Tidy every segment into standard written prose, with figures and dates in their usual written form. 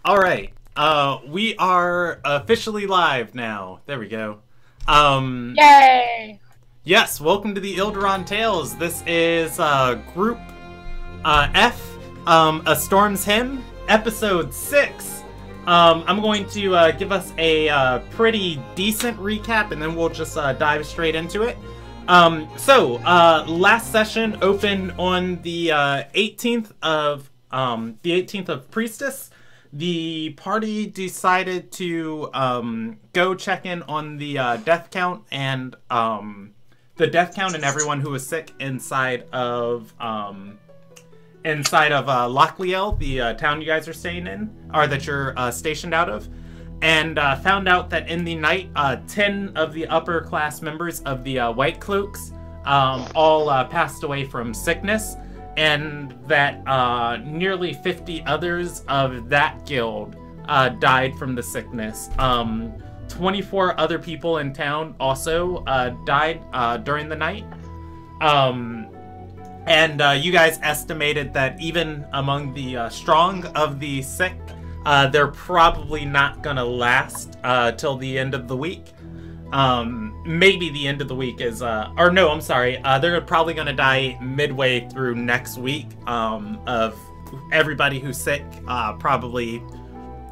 Alright, we are officially live now. There we go. Yay! Yes, welcome to the Ilderon Tales. This is, Group, F, A Storm's Hymn, Episode 6. I'm going to, give us a, pretty decent recap, and then we'll just, dive straight into it. Last session opened on the, 18th of Priestess. The party decided to go check in on the death count and everyone who was sick inside of Lockliel, the town you guys are staying in, or that you're stationed out of, and found out that in the night 10 of the upper class members of the White Cloaks all passed away from sickness. And that nearly 50 others of that guild died from the sickness. 24 other people in town also died during the night. You guys estimated that even among the strong of the sick, they're probably not gonna last till the end of the week. Maybe the end of the week is, or no, I'm sorry, they're probably gonna die midway through next week, of everybody who's sick, probably,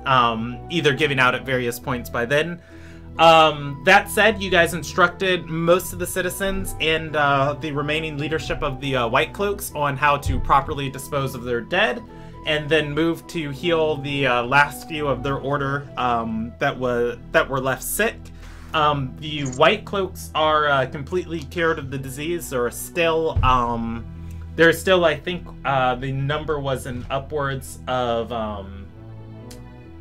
either giving out at various points by then. That said, you guys instructed most of the citizens and, the remaining leadership of the, White Cloaks on how to properly dispose of their dead, and then moved to heal the, last few of their order, that were left sick. The White Cloaks are completely cured of the disease. There are still, I think, the number was in upwards of,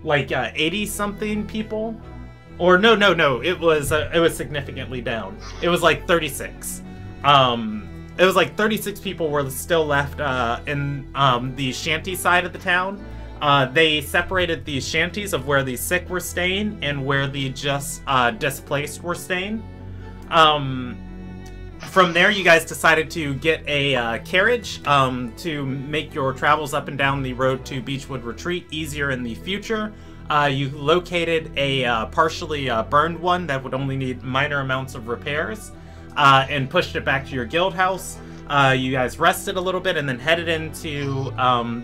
80-something people. Or no, it was significantly down. It was like 36. It was like 36 people were still left, in, the shanty side of the town. They separated the shanties of where the sick were staying and where the just displaced were staying. From there, you guys decided to get a carriage to make your travels up and down the road to Beechwood Retreat easier in the future. You located a partially burned one that would only need minor amounts of repairs and pushed it back to your guild house. You guys rested a little bit and then headed into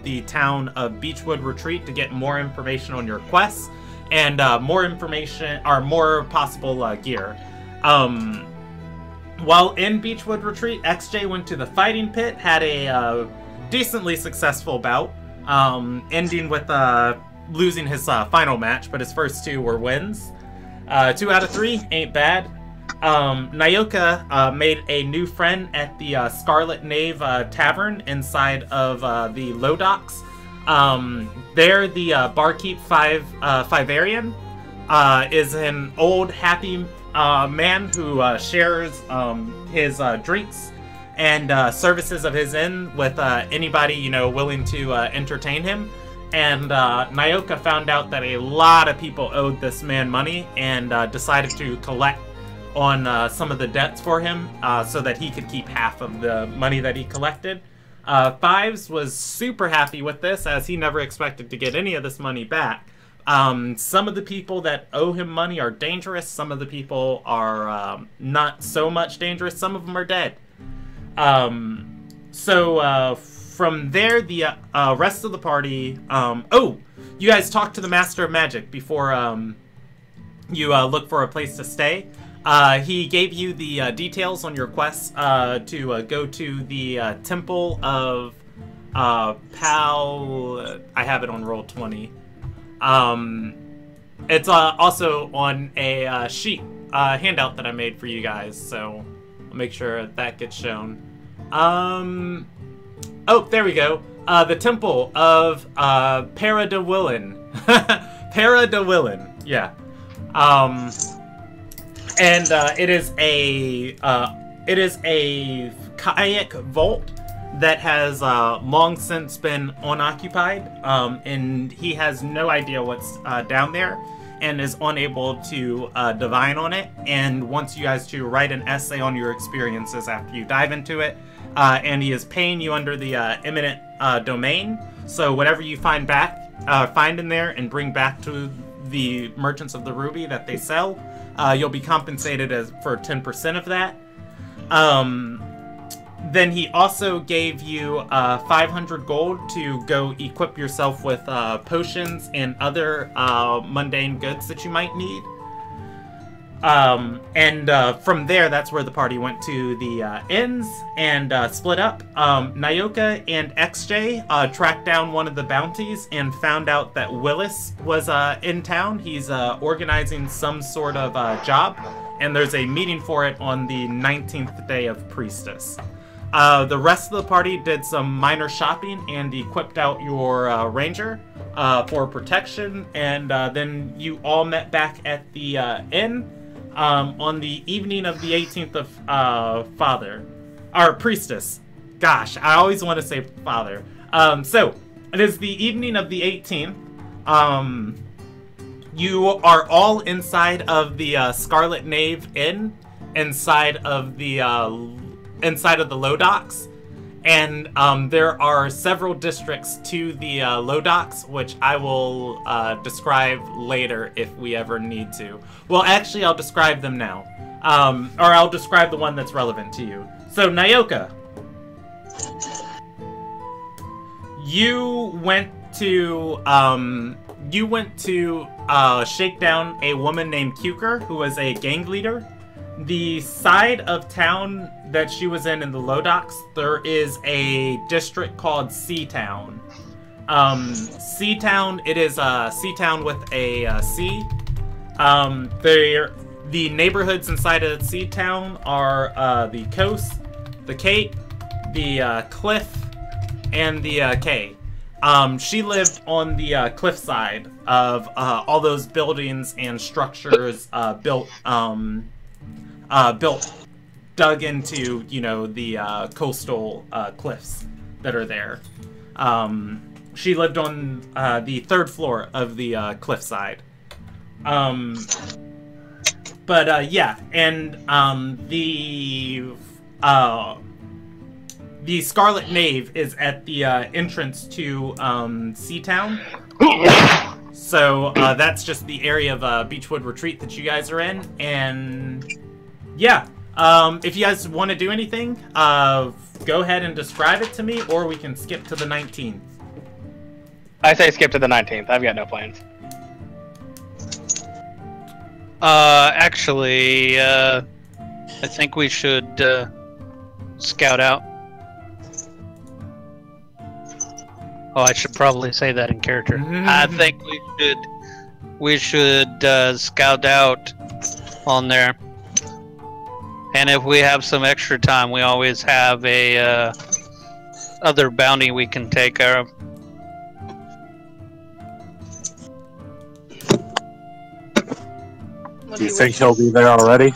the town of Beechwood Retreat to get more information on your quests and more information, or more possible gear. While in Beechwood Retreat, XJ went to the fighting pit, had a decently successful bout, ending with losing his final match, but his first two were wins. 2 out of 3 ain't bad. Nyoka made a new friend at the Scarlet Knave Tavern inside of the Low Docks. There, the barkeep Fivarian is an old, happy man who shares his drinks and services of his inn with anybody, you know, willing to entertain him. And Nyoka found out that a lot of people owed this man money and decided to collect on some of the debts for him so that he could keep half of the money that he collected. Fives was super happy with this, as he never expected to get any of this money back. Some of the people that owe him money are dangerous, some of the people are not so much dangerous, some of them are dead. From there, the rest of the party... oh! You guys talked to the Master of Magic before you look for a place to stay. He gave you the details on your quest to go to the Temple of Pal... I have it on roll 20. It's also on a sheet handout that I made for you guys, so I'll make sure that gets shown. Oh, there we go. The Temple of Para de Willen. Para de Willen, yeah. It is a kayak vault that has long since been unoccupied, and he has no idea what's down there and is unable to divine on it, and wants you guys to write an essay on your experiences after you dive into it, and he is paying you under the eminent domain, so whatever you find back find in there and bring back to the merchants of the ruby that they sell, you'll be compensated for 10% of that. Then he also gave you 500 gold to go equip yourself with potions and other mundane goods that you might need. From there, that's where the party went to the inns and split up. Nyoka and XJ tracked down one of the bounties and found out that Willis was in town. He's organizing some sort of job, and there's a meeting for it on the 19th day of Priestess. The rest of the party did some minor shopping and equipped out your ranger for protection, and then you all met back at the inn on the evening of the 18th of Priestess. Gosh, I always want to say Father. So it is the evening of the 18th. You are all inside of the Scarlet Knave Inn, inside of the low docks, and there are several districts to the low docks, which I will describe later if we ever need to. Well, actually, I'll describe them now, or I'll describe the one that's relevant to you. So, Nyoka, you went to shake down a woman named Kuker, who was a gang leader. The side of town that she was in the low docks, there is a district called Seatown. Seatown, it is a Seatown with a C. The neighborhoods inside of Seatown are the Coast, the Cape, the Cliff, and the K. She lived on the cliff side of all those buildings and structures built dug into, you know, the coastal cliffs that are there. She lived on the 3rd floor of the cliffside. Yeah, and the Scarlet Knave is at the entrance to Seatown. So that's just the area of Beechwood Retreat that you guys are in, and yeah. If you guys want to do anything, go ahead and describe it to me, or we can skip to the 19th. I say skip to the 19th. I've got no plans. Actually, I think we should scout out. Oh, I should probably say that in character. I think we should scout out on there. And if we have some extra time, we always have a other bounty we can take care of. Do you think he'll be there already?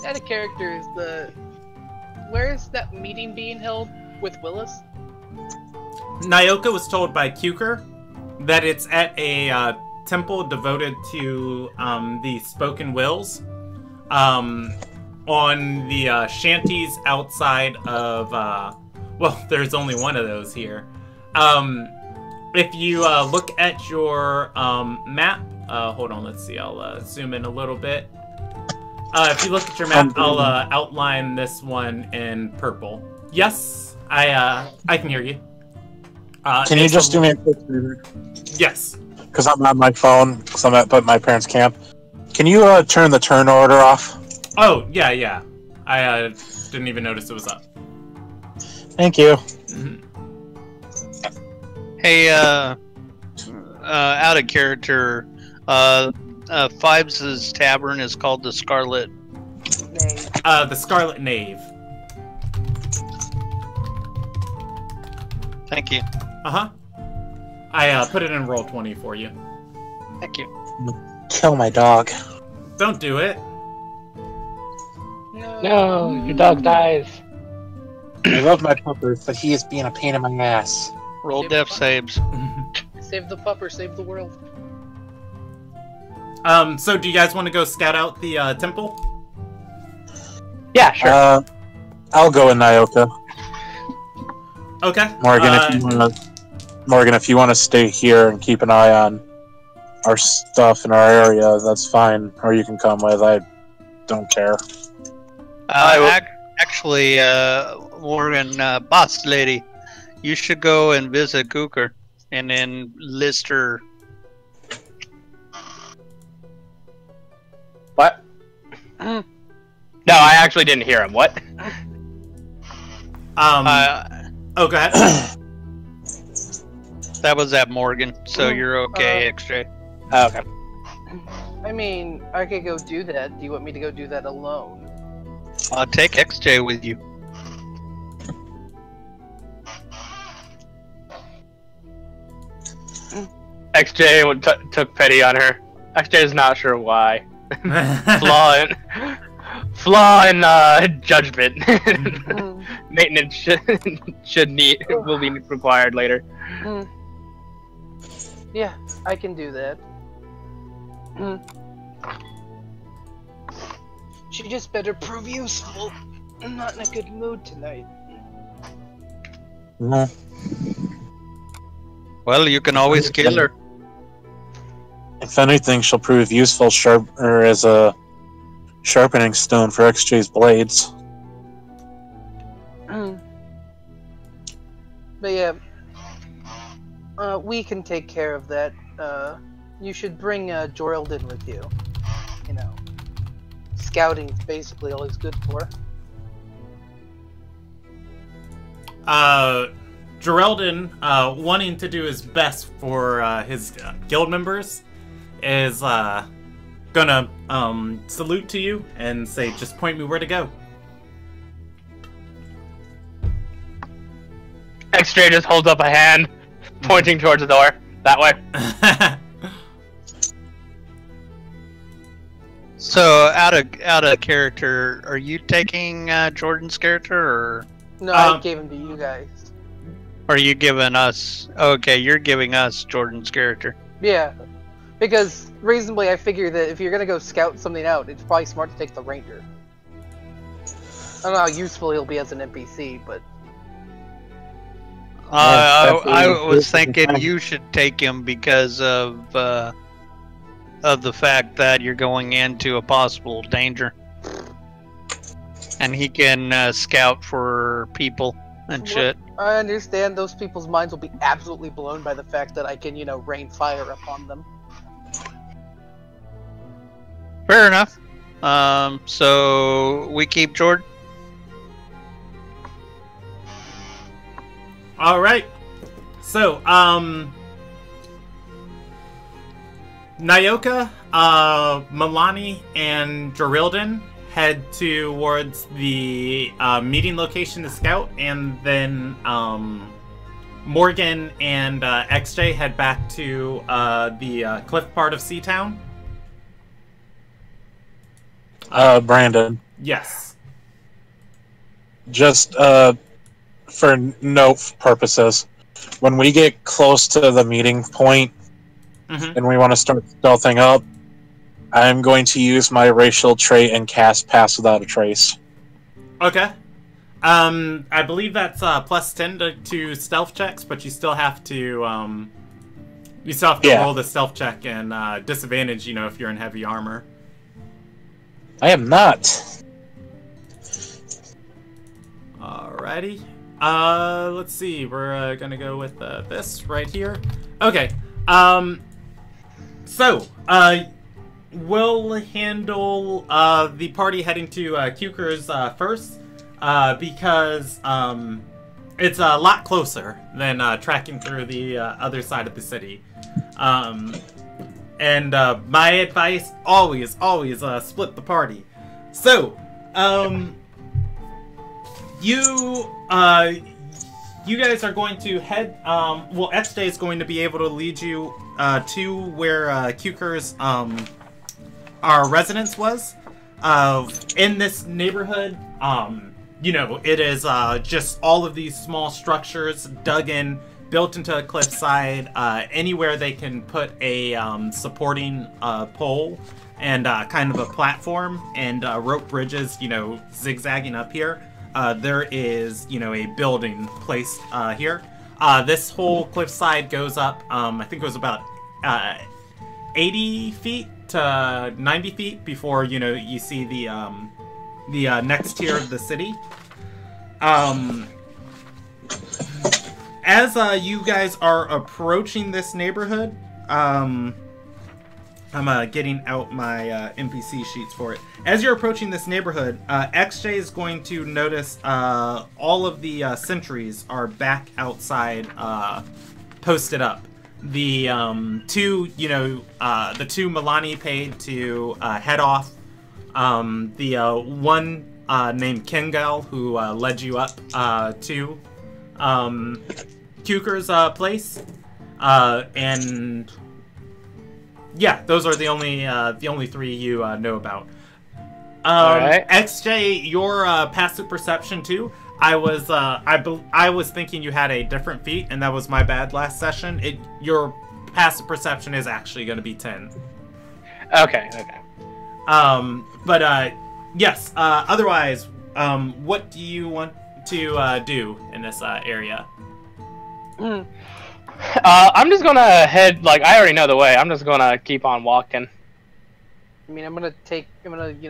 Out of character, where is that meeting being held with Willis? Nyoka was told by Kuker that it's at a temple devoted to the spoken wills on the shanties outside of well, there's only one of those here. If you look at your map, hold on, let's see, I'll zoom in a little bit. If you look at your map, I'll outline this one in purple. Yes, I can hear you. Can you just do me a quick favor? Yes. Because I'm on my phone, because I'm at my parents' camp. Can you turn the turn order off? Oh, yeah. I didn't even notice it was up. Thank you. Hey, out of character, Fibes' tavern is called the Scarlet Knave. The Scarlet Knave. Thank you. Uh-huh. I put it in Roll20 for you. Thank you. Kill my dog. Don't do it. No, your dog dies. I love my puppers, but he is being a pain in my ass. Roll death saves. Save the pupper, save the world. So do you guys want to go scout out the temple? Yeah, sure. I'll go with Nyoka. Okay. Morgan, if you want to stay here and keep an eye on our stuff in our area, that's fine. Or you can come with. I don't care. Actually, Morgan, boss lady, you should go and visit Gooker and then list her. What? No, I actually didn't hear him. What? Oh, go ahead. That was at Morgan, so you're okay, XJ. Oh, okay. I mean, I could go do that. Do you want me to go do that alone? I'll take XJ with you. XJ took pity on her. XJ is not sure why. Flaw in judgment. Maintenance will be required later. Yeah, I can do that. She just better prove useful. I'm not in a good mood tonight. No. Well, you can always kill her. If anything, she'll prove useful as a sharpening stone for XJ's blades. But yeah, we can take care of that. You should bring Jorildin with you. You know, scouting's basically all he's good for. Jorildin, wanting to do his best for his guild members, is gonna salute to you and say, just point me where to go. XJ just holds up a hand, pointing towards the door. That way. So, out of character, are you taking Jordan's character, or No, I gave him to you guys. are you giving us? Okay, you're giving us Jordan's character. Yeah, because reasonably I figure that if you're gonna go scout something out, it's probably smart to take the ranger. I don't know how useful he'll be as an NPC, but... I was thinking you should take him because of the fact that you're going into a possible danger, and he can scout for people and shit. I understand those people's minds will be absolutely blown by the fact that I can, you know, rain fire upon them. Fair enough. So we keep Jordan. All right. So, Nyoka, Milani, and Jorildin head towards the meeting location to scout, and then Morgan and XJ head back to the cliff part of Seatown. Brandon, Yes. just for note purposes, when we get close to the meeting point and we want to start stealthing up, I'm going to use my racial trait and cast Pass Without a Trace. Okay. I believe that's plus 10 to stealth checks, but you still have to roll the stealth check and disadvantage, you know, if you're in heavy armor. I am not. Alrighty. Let's see. We're gonna go with this right here. Okay. So, we'll handle the party heading to Cuker's first, because it's a lot closer than tracking through the other side of the city. And my advice, always split the party. So, you guys are going to head, well, XJ is going to be able to lead you to where Cuker's our residence was. In this neighborhood, you know, it is just all of these small structures dug in, built into a cliffside. Anywhere they can put a supporting pole and kind of a platform and rope bridges, you know, zigzagging up here. there is, a building placed here. This whole cliffside goes up, I think it was about 80 feet to 90 feet before, you see the next tier of the city. As you guys are approaching this neighborhood, I'm getting out my NPC sheets for it. As you're approaching this neighborhood, XJ is going to notice all of the sentries are back outside, posted up. The two Milani paid to head off. The one named Kingal who led you up to Kuker's place, and yeah, those are the only three you know about. Right. XJ, your passive perception too. I was thinking you had a different feat, and that was my bad last session. Your passive perception is actually going to be 10. Okay. But yes. Otherwise, what do you want to do in this area? I'm just gonna head. Like, I already know the way. I'm just gonna keep on walking. I mean, I'm gonna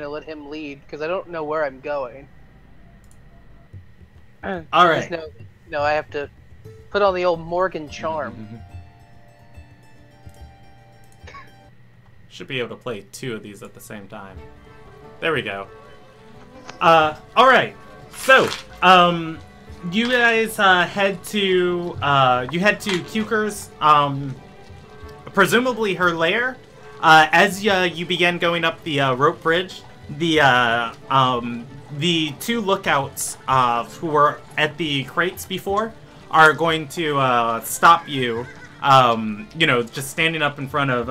let him lead because I don't know where I'm going. All right. Just know, I have to put on the old Morgan charm. Should be able to play two of these at the same time. There we go. All right. So, you guys head to Kuker's, presumably her lair. As you begin going up the rope bridge, the two lookouts who were at the crates before are going to stop you. Just standing up in front of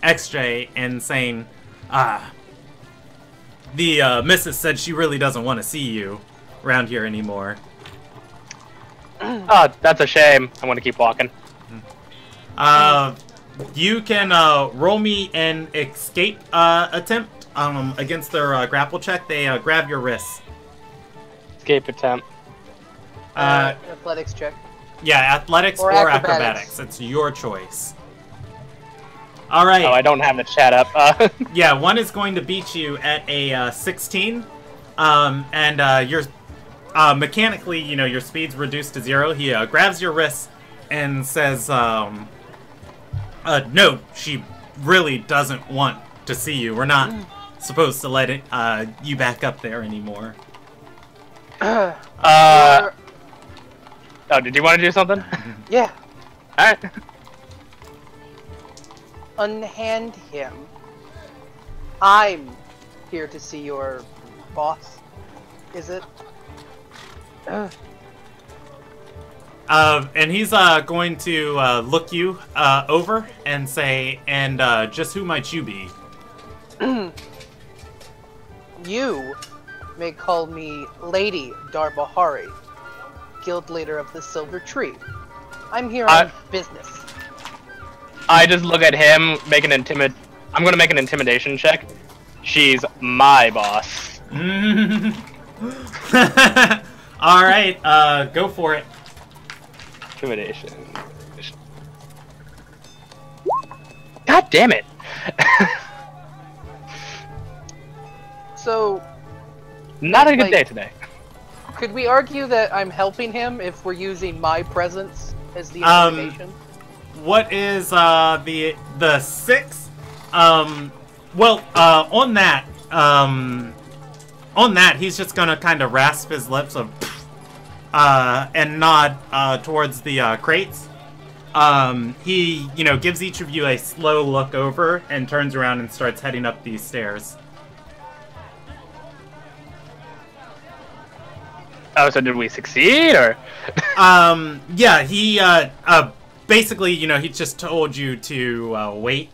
XJ and saying, the missus said she really doesn't want to see you around here anymore. Oh, that's a shame. I'm gonna keep walking. You can roll me an escape attempt against their grapple check. They grab your wrists. Escape attempt. Athletics check. Yeah, athletics or acrobatics. It's your choice. All right. Oh, I don't have the chat up. Yeah, one is going to beat you at a 16, and you're mechanically, your speed's reduced to 0. He grabs your wrist and says, no, she really doesn't want to see you. We're not supposed to let you back up there anymore. Oh, did you want to do something? Yeah. Alright. Unhand him. I'm here to see your boss. Is it? And he's going to look you over and say, and just who might you be? You may call me Lady Darbahari, guild leader of the Silver Tree. I'm here on business. I just look at him, I'm gonna make an intimidation check. She's my boss. Alright, go for it. Intimidation. God damn it! So... Not a good day today. Could we argue that I'm helping him if we're using my presence as the intimidation? What is the 6? On that, he's just gonna kind of rasp his lips and nod towards the crates. He, gives each of you a slow look over and turns around and starts heading up these stairs. Oh, so did we succeed, or? Yeah, he, basically, he just told you to, wait.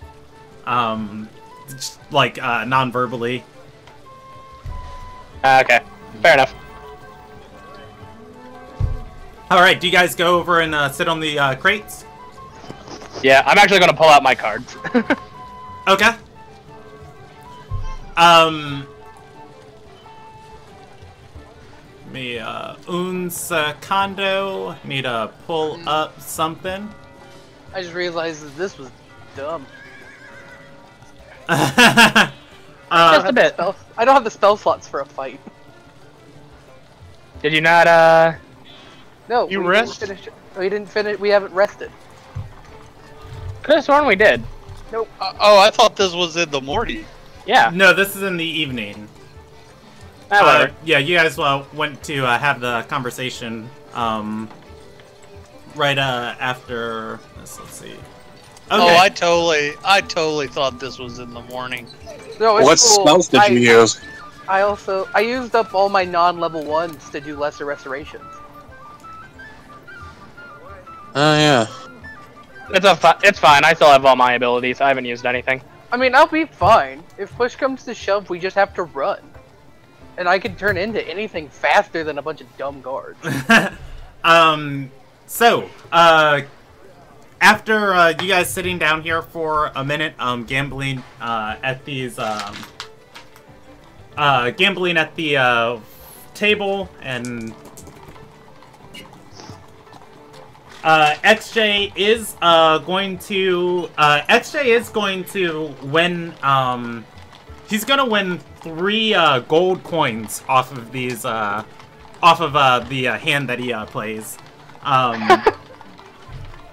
Non-verbally. Okay, fair enough. Alright, do you guys go over and, sit on the, crates? Yeah, I'm actually gonna pull out my cards. Okay. me, un secondo. Me to pull up something. I just realized that this was dumb. Just a bit. I don't have the spell slots for a fight. Did you not, No, You we rest? Didn't finish. We didn't finish. We haven't rested. Could have sworn we did. Nope. Oh, I thought this was in the morning. Yeah. No, this is in the evening. Whatever. Yeah, you guys went to have the conversation right after this. Let's see. Okay. Oh, I totally thought this was in the morning. No, it's What cool. spells did you use? I used up all my non-level ones to do lesser restorations. Oh, yeah. It's fine. I still have all my abilities. I haven't used anything. I mean, I'll be fine. If push comes to shove, we just have to run. And I can turn into anything faster than a bunch of dumb guards. So, after you guys sitting down here for a minute, gambling at these, gambling at the table, and XJ is going to win. He's gonna win 3 gold coins off of these, the hand that he plays.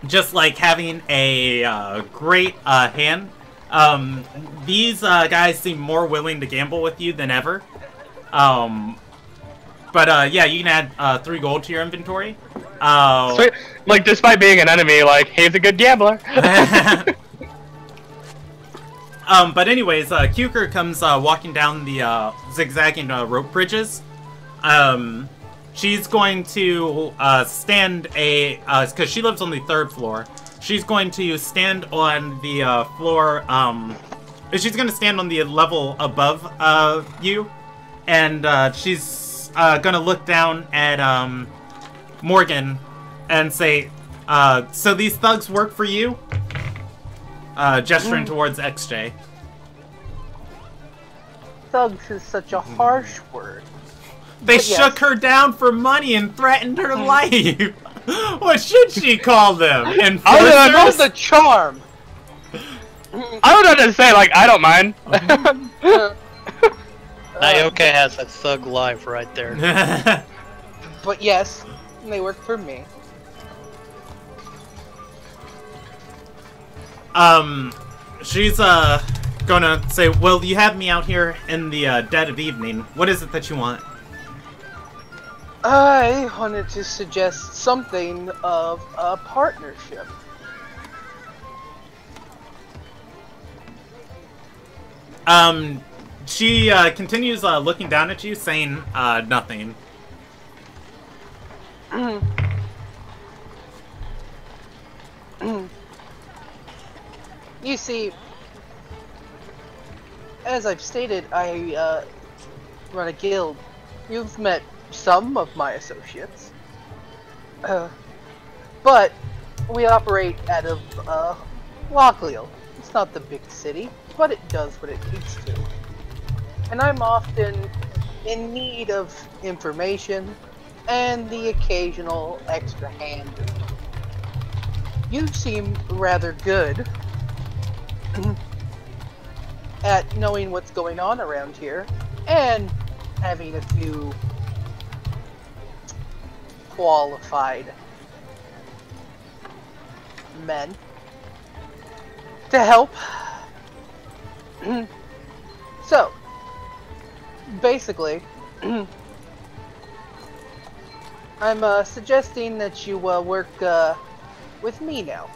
Just like having a great hand. These guys seem more willing to gamble with you than ever. But yeah, you can add 3 gold to your inventory. Sweet. Like, despite being an enemy, like, he's a good gambler. But anyways, Kuker comes walking down the zigzagging rope bridges. She's going to stand because she lives on the 3rd floor. She's going to stand on the floor. She's going to stand on the level above you, and she's going to look down at Morgan and say, "So these thugs work for you?" Gesturing towards XJ. Thugs is such a harsh word. They But yes. shook her down for money and threatened her life. What should she call them? I don't That's Enforcers? the charm! I don't know what to say, like, I don't mind. Naoka has a thug life right there. But yes, they work for me. She's gonna say, "Well, you have me out here in the dead of evening. What is it that you want?" I wanted to suggest something of a partnership. She continues looking down at you, saying nothing. You see, as I've stated, I run a guild. You've met some of my associates. But we operate out of Lockleal. It's not the big city, but it does what it needs to. And I'm often in need of information and the occasional extra hand. You seem rather good at knowing what's going on around here and having a few qualified men to help. So, basically, I'm suggesting that you work with me now.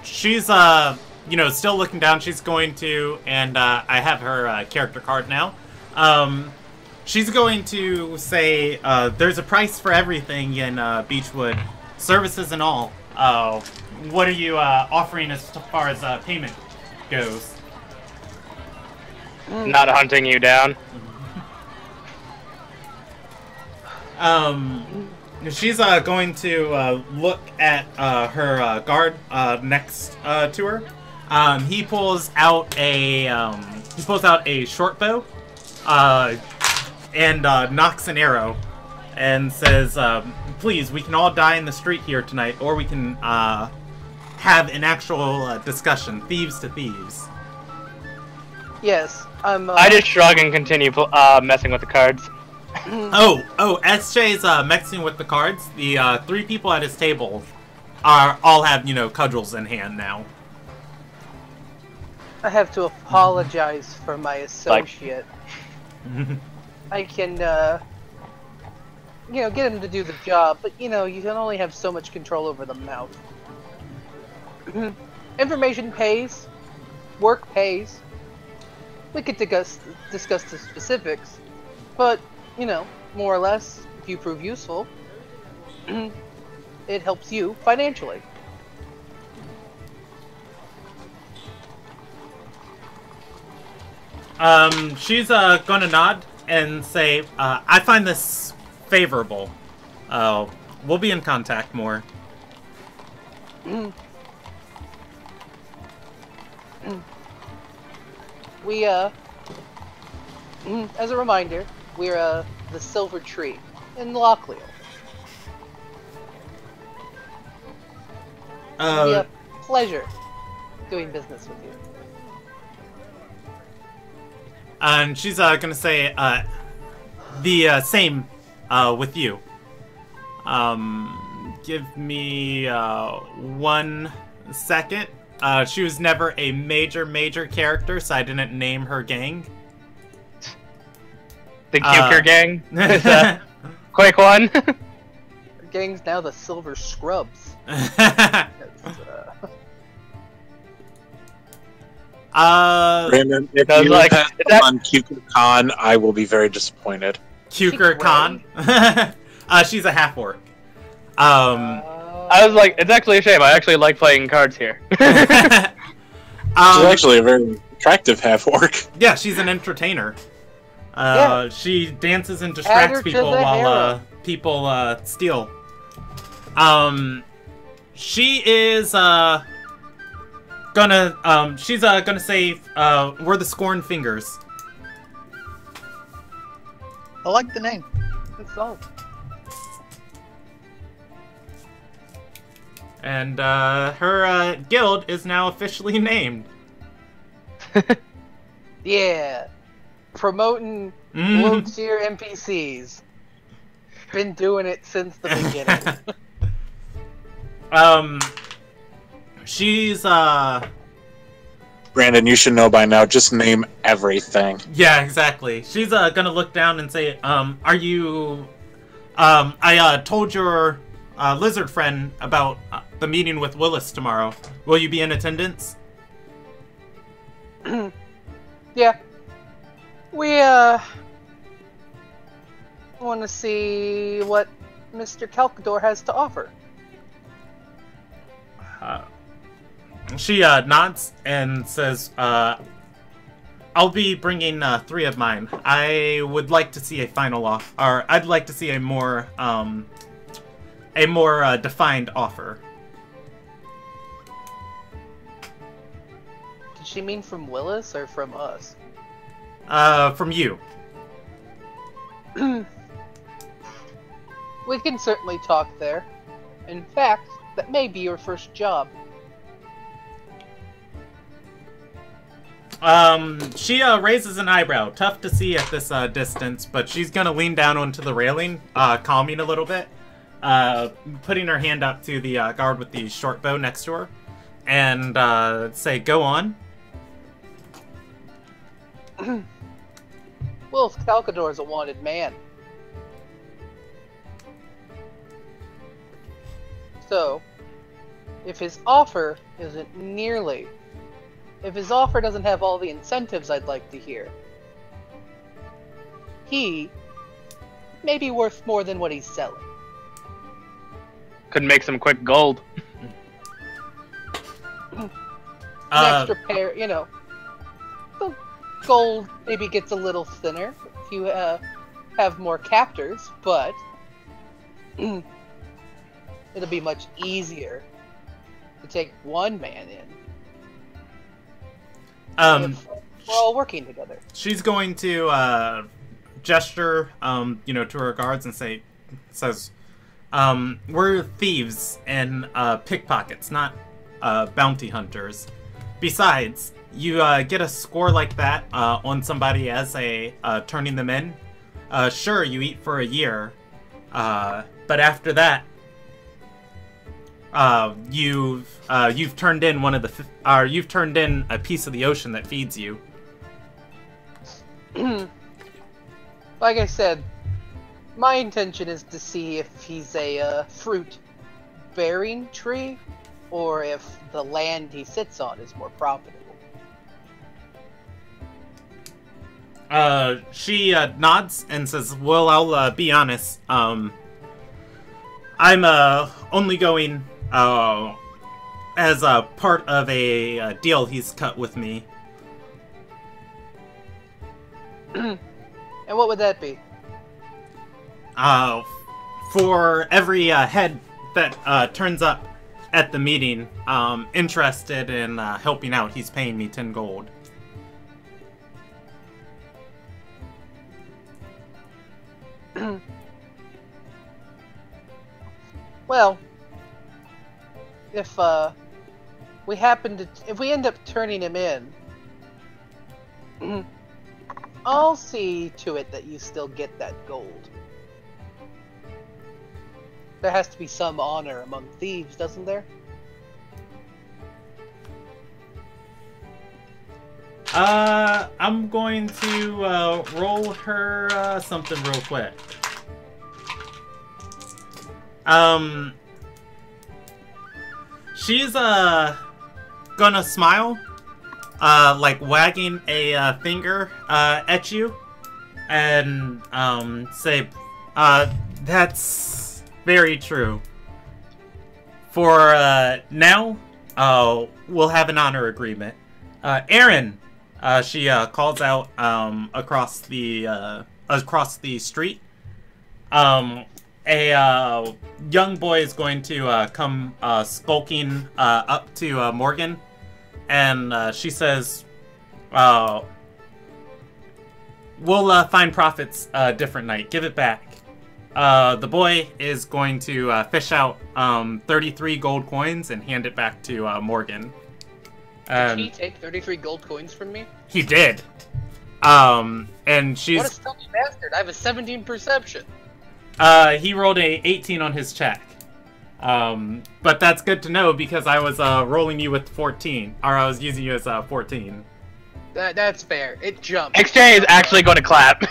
She's you know, still looking down. She's going to, and I have her character card now. She's going to say, there's a price for everything in Beechwood, services and all. What are you offering as far as payment goes? Not hunting you down. She's going to look at her guard next to her. He pulls out a short bow, and knocks an arrow, and says, "Please, we can all die in the street here tonight, or we can have an actual discussion, thieves to thieves." Yes, I'm. I just shrug and continue messing with the cards. SJ's messing with the cards. The 3 people at his table all have, cudgels in hand now. I have to apologize for my associate. I can, get him to do the job, but, you can only have so much control over the mouth. Information pays. Work pays. We could discuss the specifics, but, more or less, if you prove useful, it helps you financially. She's gonna nod and say, I find this favorable. We'll be in contact more. We, as a reminder, we're, the Silver Tree in Locklear. It'll be a pleasure doing business with you. And she's gonna say, the same with you. Give me 1 second. She was never a major character, so I didn't name her gang. The Cuker gang? Is a quick one. Our gang's now the Silver Scrubs. Brandon, if you pass on Cuker Khan, I will be very disappointed. Cuker Khan? She's a half-orc. I was like, it's actually a shame. I actually like playing cards here. She's actually a very attractive half-orc. Yeah, she's an entertainer. Yeah. She dances and distracts people while people steal. She is gonna say, we're the Scorn Fingers. I like the name. That's all. And her guild is now officially named. Yeah. Promoting low-tier NPCs. Been doing it since the beginning. She's Brandon, you should know by now, just name everything. Yeah, exactly. She's gonna look down and say, are you... I told your lizard friend about the meeting with Willis tomorrow. Will you be in attendance? Yeah. We, want to see what Mr. Calcador has to offer. She nods and says, I'll be bringing 3 of mine. I would like to see a final offer, or I'd like to see a more defined offer. Did she mean from Willis or from us? From you. We can certainly talk there. In fact, that may be your first job. She raises an eyebrow. Tough to see at this distance, but she's gonna lean down onto the railing, calming a little bit, putting her hand up to the guard with the short bow next to her, and say, "Go on." Wolf Calcador is a wanted man. So, if his offer doesn't have all the incentives I'd like to hear, he may be worth more than what he's selling. Could make some quick gold. An extra pair, the gold maybe gets a little thinner if you have more captors, but it'll be much easier to take one man in. if we're all working together. She's going to gesture, to her guards and says, we're thieves and pickpockets, not bounty hunters. Besides, you get a score like that on somebody as a turning them in. Sure, you eat for a year, but after that, you've turned in you've turned in a piece of the ocean that feeds you. Like I said, my intention is to see if he's a fruit-bearing tree, or if the land he sits on is more profitable. She nods and says, well, I'll be honest. I'm only going as a part of a deal he's cut with me. And what would that be? For every head that turns up at the meeting interested in helping out, he's paying me 10 gold. Well, if we end up turning him in, I'll see to it that you still get that gold. There has to be some honor among thieves, doesn't there? I'm going to roll her something real quick. She's gonna smile, like wagging a finger at you, and say, that's very true. For now, we'll have an honor agreement. Aaron, she calls out across the street. A young boy is going to come skulking up to Morgan, and she says, we'll find profits a different night. Give it back. The boy is going to fish out 33 gold coins and hand it back to Morgan. Did he take 33 gold coins from me? He did. And she's... What a stealthy bastard. I have a 17 perception. He rolled a 18 on his check. But that's good to know because I was rolling you with 14. Or I was using you as 14. That's fair. It jumped. XJ is actually going to clap.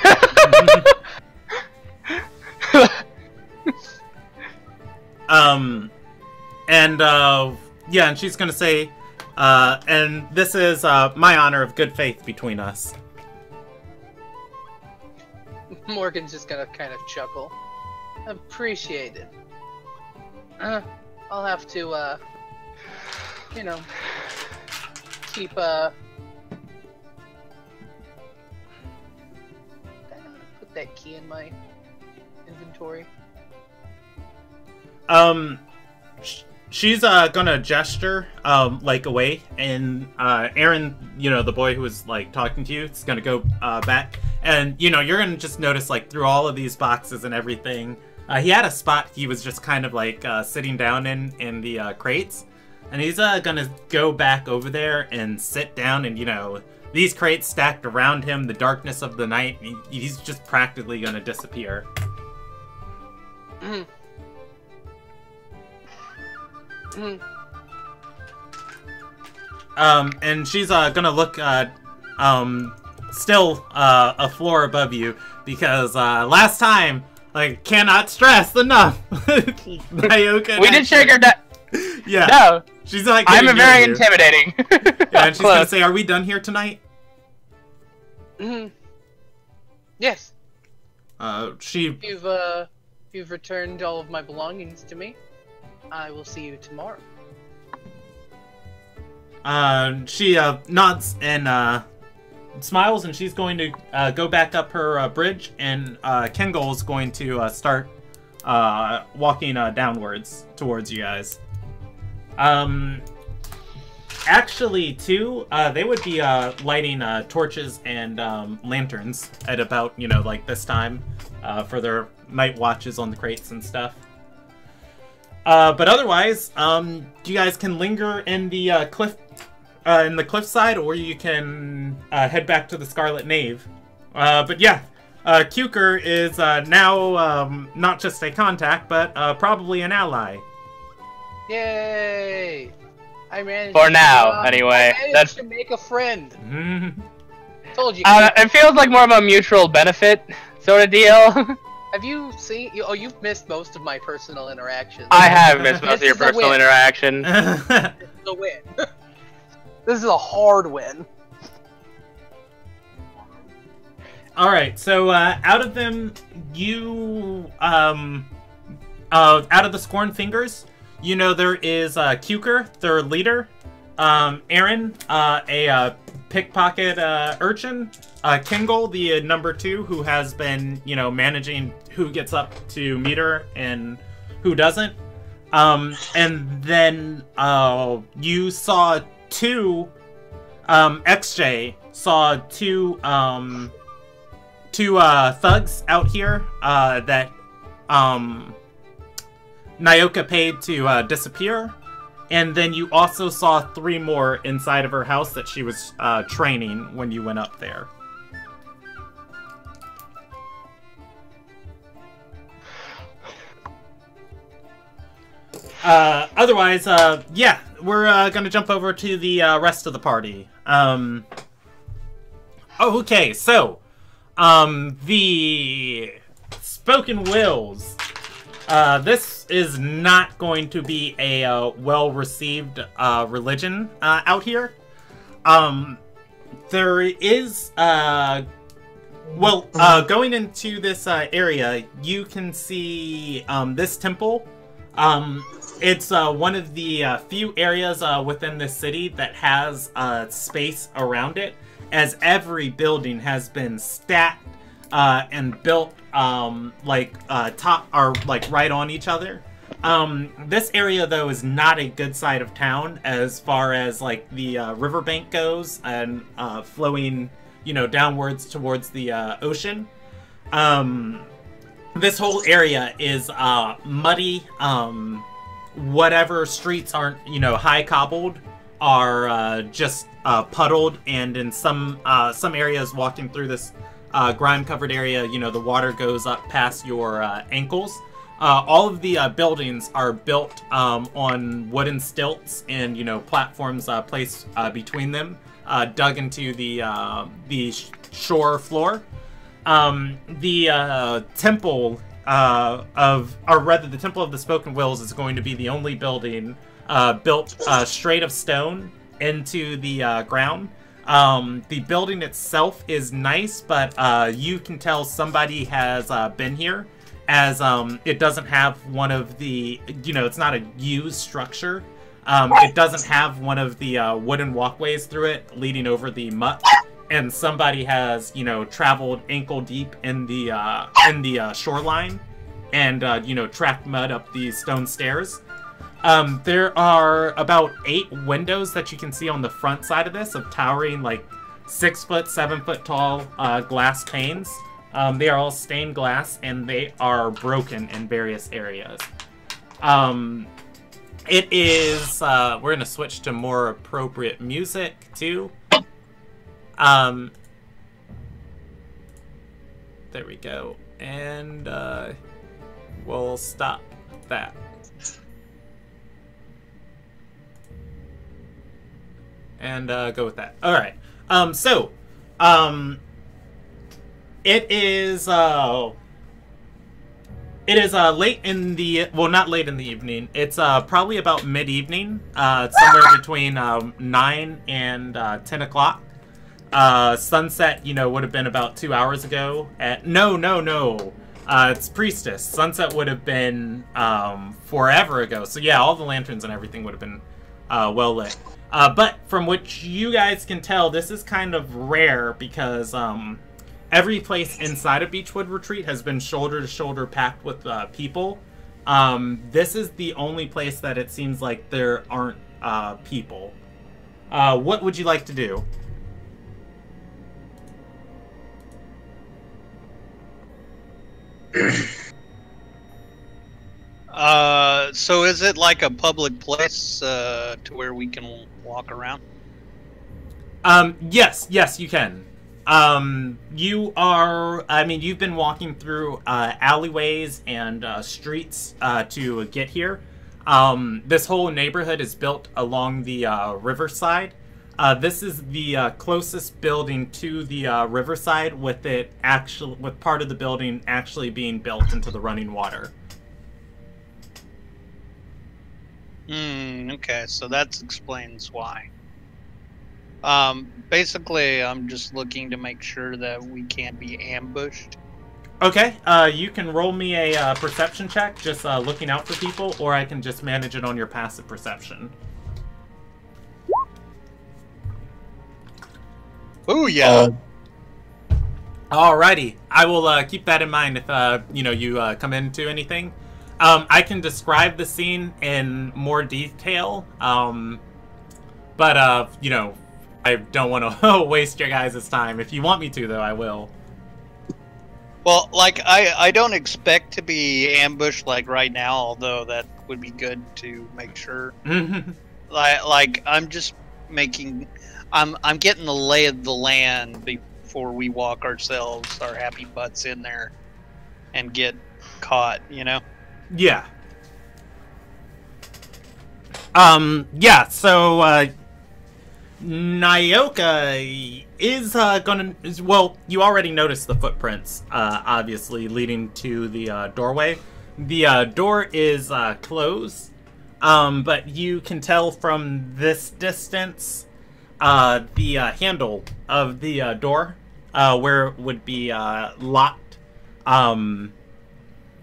Yeah, and she's gonna say, and this is my honor of good faith between us. Morgan's just gonna kind of chuckle. Appreciated. I'll have to, keep, put that key in my inventory. She's gonna gesture, like, away, and Aaron, the boy who was, like, talking to you, is gonna go back, and, you're gonna just notice, like, through all of these boxes and everything, he had a spot he was just kind of, like, sitting down in the crates, and he's gonna go back over there and sit down, and, these crates stacked around him, the darkness of the night, he's just practically gonna disappear. And she's gonna look still a floor above you because last time, like, cannot stress enough. We did shake her down. Yeah. No. She's like, I'm very intimidating. Yeah, and she's gonna say, "Are we done here tonight?" Yes. You've returned all of my belongings to me. I will see you tomorrow. She nods and smiles, and she's going to go back up her bridge, and Kengol is going to start walking downwards towards you guys. Actually, too, they would be lighting torches and lanterns at about, you know, like this time for their night watches on the crates and stuff. But otherwise, you guys can linger in the cliffside, or you can head back to the Scarlet Nave. But yeah, Kuker is now not just a contact, but probably an ally. Yay! I managed. For now, anyway. I managed to make a friend. Told you. It feels like more of a mutual benefit sort of deal. Have you seen? Oh, you've missed most of my personal interactions. I have missed most of your personal interaction. This is a win. This is a hard win. Alright, so out of them, you out of the Scorn Fingers, you know there is Kuker, their leader, Aaron, a pickpocket urchin, Kingle, the number 2, who has been, you know, managing who gets up to meet her and who doesn't. And then you saw 2, XJ saw 2 thugs out here that Nyoka paid to disappear, and then you also saw 3 more inside of her house that she was training when you went up there. Otherwise, yeah, we're gonna jump over to the rest of the party. Okay, so the Spoken Wills. This is not going to be a well-received religion out here. There is, going into this area, you can see this temple. It's one of the few areas within this city that has space around it, as every building has been stacked and built top or like right on each other. This area though is not a good side of town as far as like the riverbank goes and flowing, you know, downwards towards the ocean. This whole area is muddy. Whatever streets aren't, you know, high cobbled are just puddled, and in some areas walking through this grime-covered area, you know, the water goes up past your ankles. All of the buildings are built on wooden stilts and, you know, platforms placed between them, dug into the shore floor. The temple the Temple of the Spoken Wills is going to be the only building built straight of stone into the ground. The building itself is nice, but you can tell somebody has been here, as it doesn't have one of the, you know, it's not a used structure. It doesn't have one of the wooden walkways through it leading over the muck, and somebody has, you know, traveled ankle deep in the shoreline and you know, tracked mud up these stone stairs. There are about 8 windows that you can see on the front side of this, of towering like 6 foot, 7 foot tall glass panes. They are all stained glass, and they are broken in various areas. It is, we're gonna switch to more appropriate music too. There we go, and we'll stop that. And go with that. All right. It is late in the, well, not late in the evening. It's probably about mid-evening, somewhere between 9 and 10 o'clock. Sunset, you know, would have been about 2 hours ago. No. It's Priestess. Sunset would have been forever ago. So yeah, all the lanterns and everything would have been well lit. But from what you guys can tell, this is kind of rare because every place inside of Beechwood Retreat has been shoulder to shoulder packed with people. This is the only place that it seems like there aren't people. What would you like to do? So is it like a public place to where we can walk around? Yes, you can. You are, I mean, you've been walking through, alleyways and, streets, to get here. This whole neighborhood is built along the, riverside. This is the, closest building to the, riverside, with part of the building actually being built into the running water. Okay, so that explains why. Basically, I'm just looking to make sure that we can't be ambushed. Okay, you can roll me a perception check, just looking out for people, or I can just manage it on your passive perception. Ooh, yeah. Alrighty, I will keep that in mind if you come into anything. I can describe the scene in more detail, but I don't want to waste your guys' time. If you want me to, though, I will. Well, like, I don't expect to be ambushed, like, right now, although that would be good to make sure. like, I'm just making... I'm getting the lay of the land before we walk ourselves, our happy butts in there, and get caught, you know? Yeah. Yeah, so, Nyoka is well, you already noticed the footprints, obviously, leading to the, doorway. The, door is, closed, but you can tell from this distance, the, handle of the, door, where it would be, locked.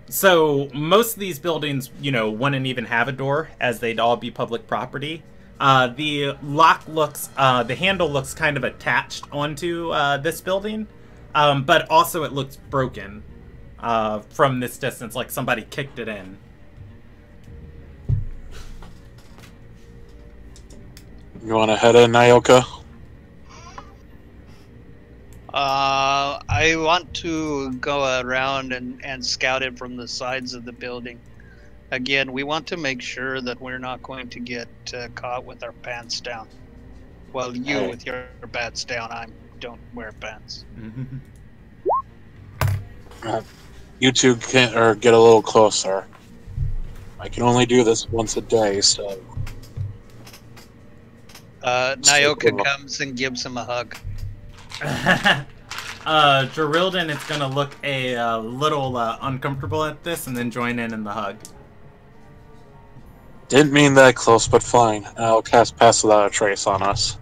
So, most of these buildings, wouldn't even have a door, as they'd all be public property. The lock looks, the handle looks kind of attached onto, this building, but also it looks broken, from this distance, like somebody kicked it in. You want to head in, Nyoka? I want to go around and scout it from the sides of the building. Again, we want to make sure that we're not going to get caught with our pants down. Well, you Hey. with your pants down, I don't wear pants. You two can get a little closer. I can only do this once a day, so... Nyoka comes and gives him a hug. Gerilden is gonna look a little uncomfortable at this and then join in the hug. Didn't mean that close, but fine. I'll cast Pass Without a Trace on us.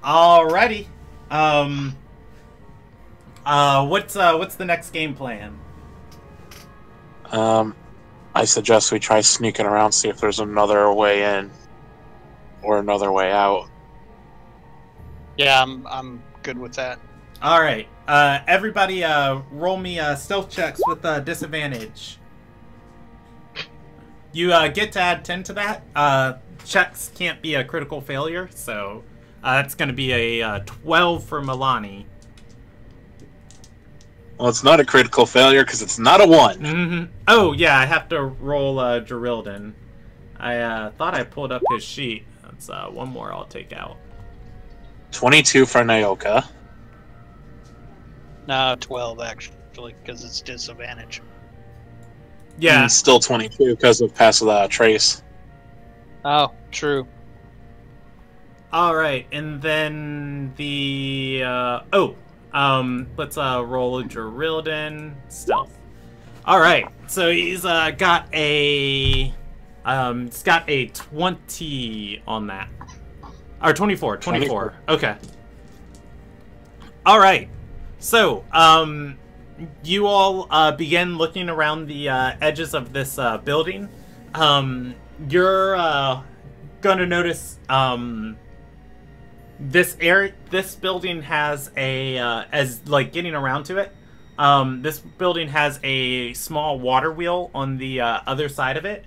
Alrighty. What's the next game plan? I suggest we try sneaking around, see if there's another way in. Or another way out. Yeah, I'm good with that. Alright. Everybody, roll me stealth checks with disadvantage. You get to add 10 to that. Checks can't be a critical failure, so that's going to be a 12 for Milani. Well, it's not a critical failure because it's not a 1. Oh, yeah, I have to roll Gerilden. I thought I pulled up his sheet. That's one more I'll take out. 22 for Nyoka. No, 12 actually, because it's disadvantage. Yeah. And still 22 because of Pass Without a Trace. Oh, true. Alright, and then the... let's roll Gerilden. Stealth. Alright, so he's got a... it's got a 20 on that. Or 24. Okay. Alright. So, you all begin looking around the edges of this building. You're gonna notice this building has a as like getting around to it. This building has a small water wheel on the other side of it.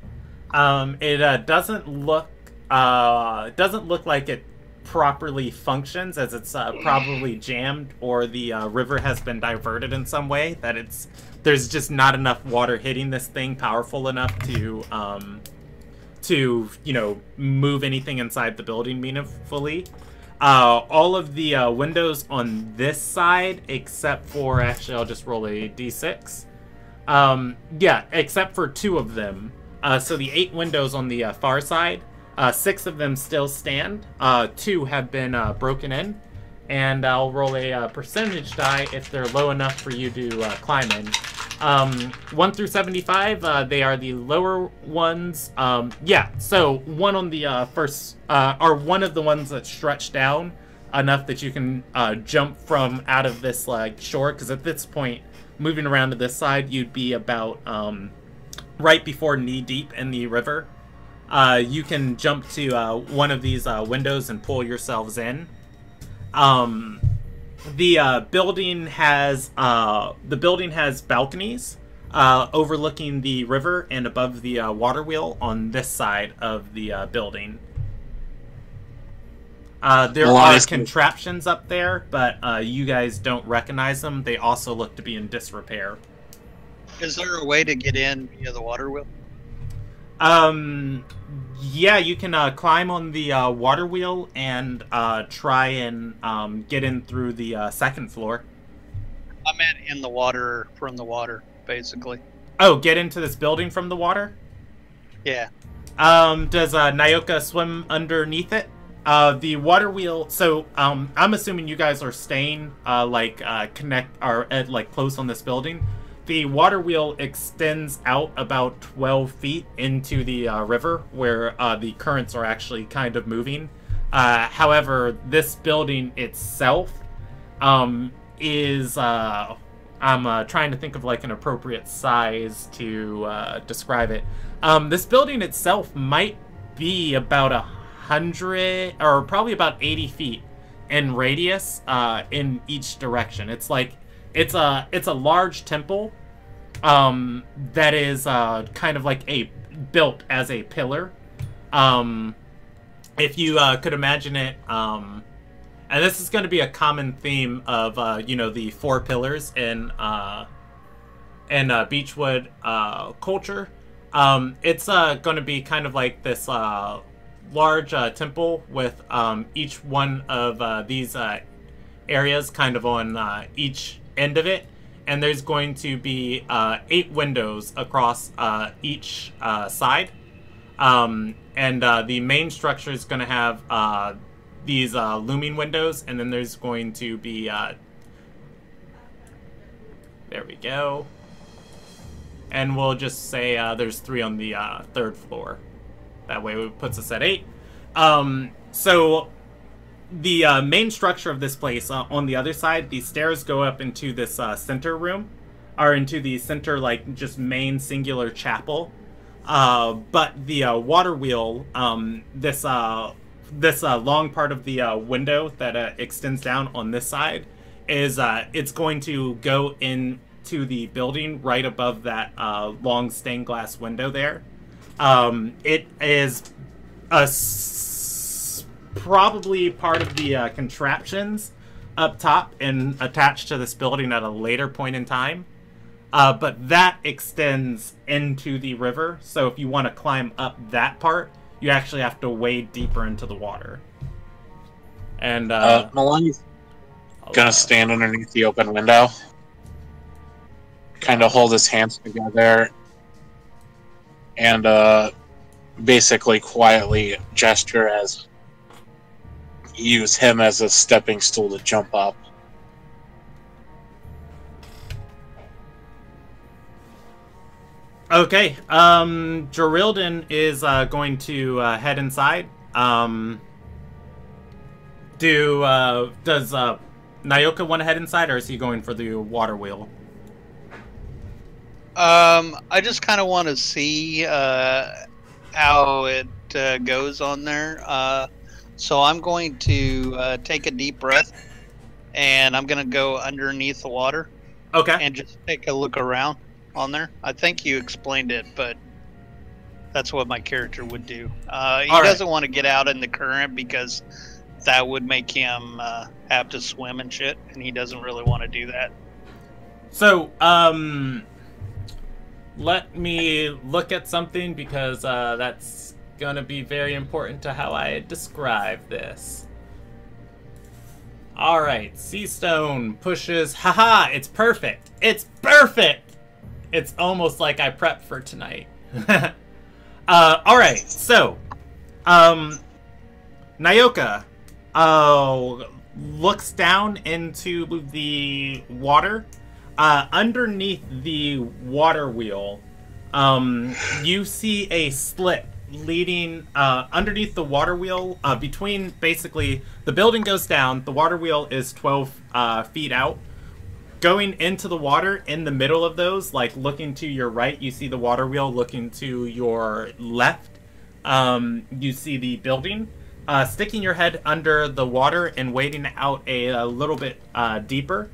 It doesn't look doesn't look like it properly functions, as it's probably jammed, or the river has been diverted in some way, that there's just not enough water hitting this thing powerful enough to move anything inside the building meaningfully. All of the windows on this side, except for, actually I'll just roll a d6. Yeah, except for 2 of them. So the 8 windows on the far side, 6 of them still stand. 2 have been broken in. And I'll roll a percentage die if they're low enough for you to climb in. 1 through 75, they are the lower ones. Yeah, so 1 on the first, or 1 of the ones that stretch down enough that you can jump from out of this shore, because at this point, moving around to this side, you'd be about right before knee deep in the river. You can jump to one of these windows and pull yourselves in. The building has balconies overlooking the river and above the water wheel on this side of the building. There are contraptions up there, but you guys don't recognize them. They also look to be in disrepair. Is there a way to get in via the water wheel? Yeah, you can climb on the water wheel and try and get in through the 2nd floor. I meant in the water, from the water, basically. Oh, get into this building from the water? Yeah. Does Nyoka swim underneath it? The water wheel. So, I'm assuming you guys are staying close on this building. The water wheel extends out about 12 feet into the river, where the currents are actually kind of moving. However, this building itself is... I'm trying to think of like an appropriate size to describe it. This building itself might be about 100, or probably about 80 feet in radius in each direction. It's like... It's a large temple that is kind of like built as a pillar. If you could imagine it, and this is going to be a common theme of the 4 pillars in Beechwood culture. It's going to be kind of like this large temple with each one of these areas kind of on each end of it, and there's going to be 8 windows across each side, and the main structure is going to have these looming windows, and then there's going to be there we go, and we'll just say there's 3 on the 3rd floor. That way it puts us at 8. So the main structure of this place, on the other side, the stairs go up into this center room, or into the center, like, just main singular chapel. But the water wheel, this long part of the window that extends down on this side, is it's going to go into the building right above that long stained glass window there. It is probably part of the contraptions up top and attached to this building at a later point in time. But that extends into the river, so if you want to climb up that part, you actually have to wade deeper into the water. And Maloney's gonna stand underneath the open window, kind of hold his hands together, and basically quietly gesture as use him as a stepping stool to jump up. Okay, Geraldin is going to head inside. Does Nyoka want to head inside, or is he going for the water wheel? I just kind of want to see how it goes on there. So I'm going to take a deep breath, and I'm going to go underneath the water. Okay. And just take a look around on there. I think you explained it, but That's what my character would do. He All doesn't want to get out in the current because that would make him have to swim and shit, and he doesn't really want to do that. So, let me look at something because that's gonna be very important to how I describe this. Alright, Sea Stone pushes. Haha, it's perfect! It's perfect! It's almost like I prepped for tonight. Alright, so, Nyoka, looks down into the water. Underneath the water wheel, you see a slit leading underneath the water wheel. Between, basically, the building goes down, the water wheel is 12 feet out. Going into the water, in the middle of those, like looking to your right, you see the water wheel. Looking to your left, you see the building. Sticking your head under the water and wading out a little bit deeper,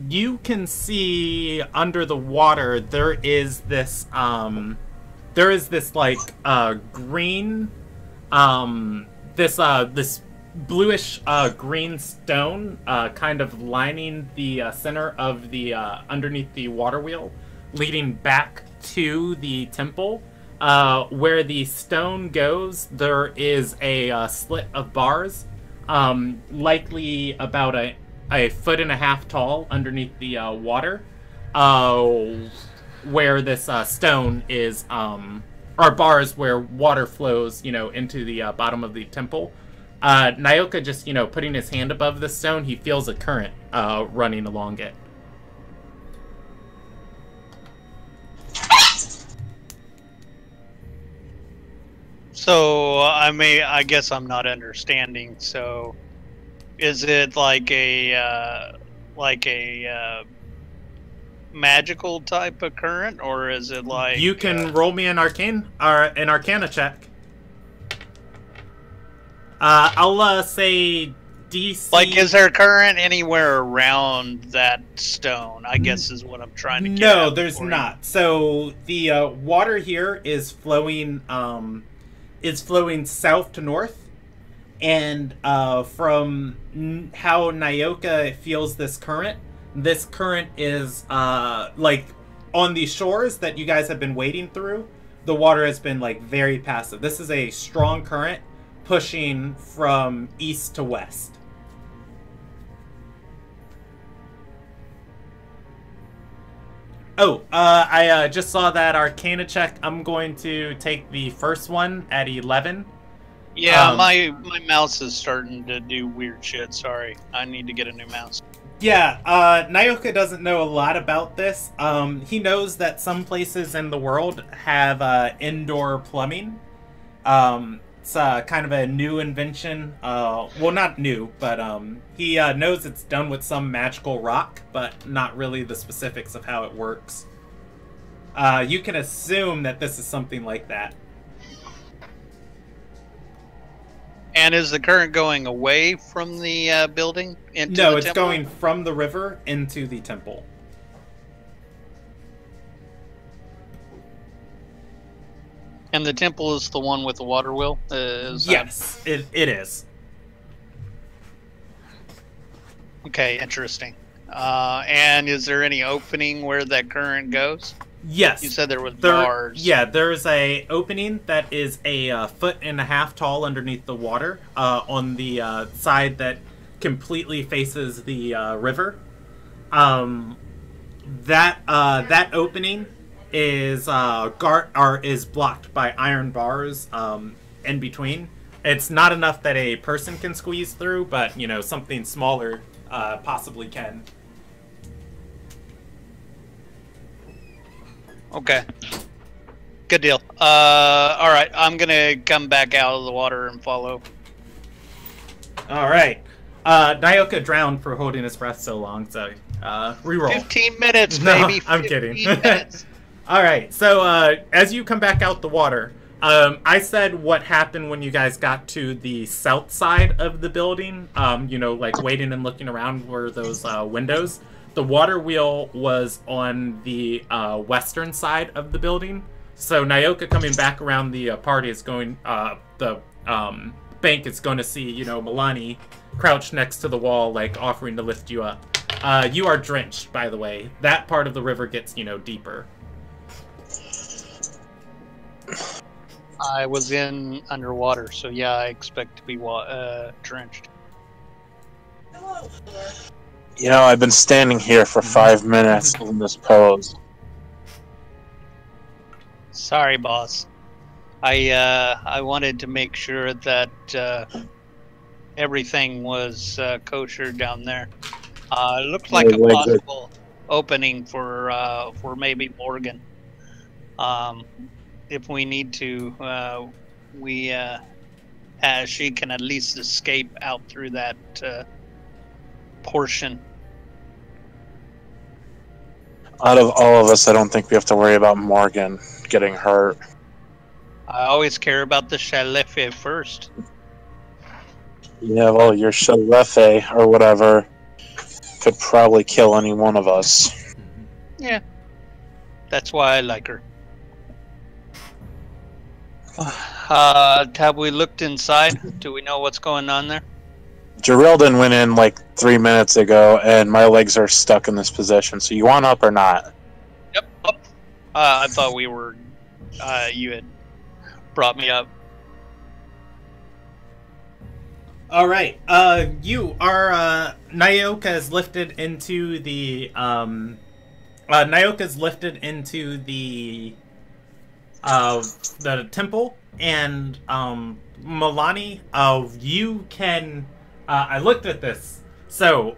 you can see under the water there is this like green, this bluish green stone kind of lining the center of the underneath the water wheel, leading back to the temple. Where the stone goes, there is a slit of bars, likely about a 1.5 feet tall underneath the water, where this stone is, are bars where water flows, into the bottom of the temple. Nyoka just, putting his hand above the stone, he feels a current running along it. So, I guess I'm not understanding. So, is it like a magical type of current, or is it like... You can roll me an Arcana check. I'll say DC... Like, is there current anywhere around that stone? I guess is what I'm trying to get No, at there's for not. So, the water here is flowing south to north. And from how Nyoka feels this current is like on the shores that you guys have been wading through, the water has been like very passive. This is a strong current pushing from east to west. Oh, I just saw that Arcana check. I'm going to take the first one at 11. Yeah, my mouse is starting to do weird shit. Sorry, I need to get a new mouse. Yeah, Nyoka doesn't know a lot about this. He knows that some places in the world have indoor plumbing. It's kind of a new invention. Well, not new, but he knows it's done with some magical rock, but not really the specifics of how it works. You can assume that this is something like that. And is the current going away from the building into No, the it's temple? going from the river into the temple. And the temple is the one with the water wheel? Yes, it is. Okay, interesting. And is there any opening where that current goes? Yes. You said there was bars. Yeah, there's a opening that is a 1.5 feet tall underneath the water on the side that completely faces the river. That opening is is blocked by iron bars in between. It's not enough that a person can squeeze through, but something smaller possibly can. Okay. Good deal. Alright, I'm gonna come back out of the water and follow. Alright. Nyoka drowned for holding his breath so long, so reroll. 15 minutes, No, baby. I'm kidding. 15 minutes. Alright, so as you come back out the water, I said what happened when you guys got to the south side of the building, like waiting and looking around were those windows. The water wheel was on the western side of the building, So Nyoka coming back around the party is going, the bank is going to see, you know, Milani crouched next to the wall, like offering to lift you up. You are drenched, by the way. That part of the river gets, you know, deeper. I was in underwater, so yeah, I expect to be drenched. You know, I've been standing here for 5 minutes in this pose. Sorry, boss. I wanted to make sure that everything was kosher down there. It looked like a possible opening for maybe Morgan. If we need to, she can at least escape out through that portion. Out of all of us, I don't think we have to worry about Morgan getting hurt. I always care about the Shalefe first. Yeah, well, your Shalefe or whatever could probably kill any one of us. Yeah, that's why I like her. Have we looked inside? Do we know what's going on there? Geraldine went in like 3 minutes ago, and my legs are stuck in this position. So you want up or not? Yep, up. I thought we were. You had brought me up. All right. You are Nyoka is lifted into the Nyoka is lifted into the temple, and Milani, you can. I looked at this. So,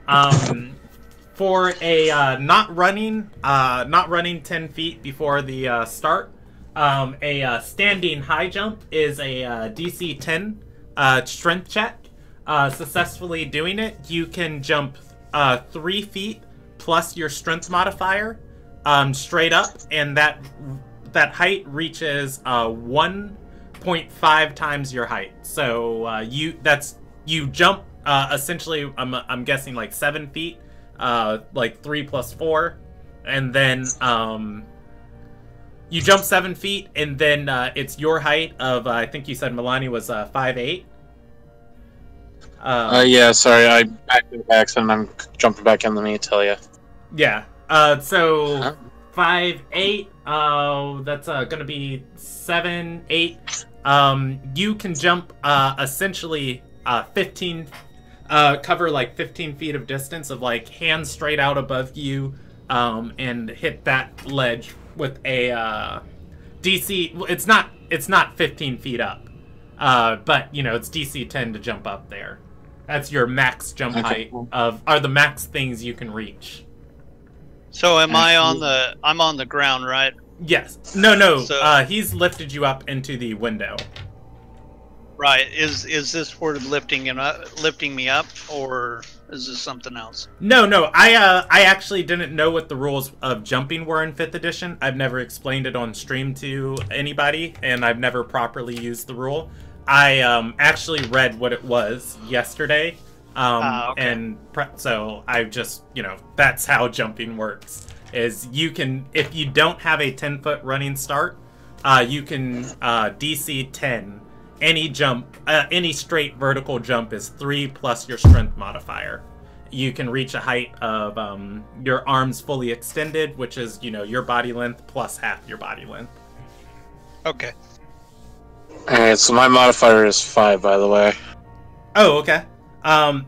for a not running 10 feet before the start, a standing high jump is a DC 10 strength check. Successfully doing it, you can jump 3 feet plus your strength modifier straight up, and that height reaches 1.5 times your height. So you jump essentially. I'm guessing like 7 feet, like 3 plus 4, and then you jump 7 feet, and then it's your height of I think you said Milani was 5'8". Yeah, sorry, I backed in by accident. I'm jumping back in. Let me tell you. Yeah. So 5'8". That's gonna be 7, 8. You can jump essentially 15. Cover like 15 feet of distance of like hands straight out above you, and hit that ledge with a DC. It's not 15 feet up, but you know it's DC 10 to jump up there. That's your max jump height are the max things you can reach. So am I on the? I'm on the ground, right? Yes. No. So, he's lifted you up into the window. Right. Is this for lifting me up, or is this something else? No. I actually didn't know what the rules of jumping were in 5th edition. I've never explained it on stream to anybody, and I've never properly used the rule. I actually read what it was yesterday, okay. and so I just, you know, that's how jumping works. Is you can, if you don't have a 10-foot running start, you can DC 10. Any jump, any straight vertical jump is 3 plus your strength modifier. You can reach a height of your arms fully extended, which is, you know, your body length plus half your body length. Okay. Alright, so my modifier is 5, by the way. Oh, okay.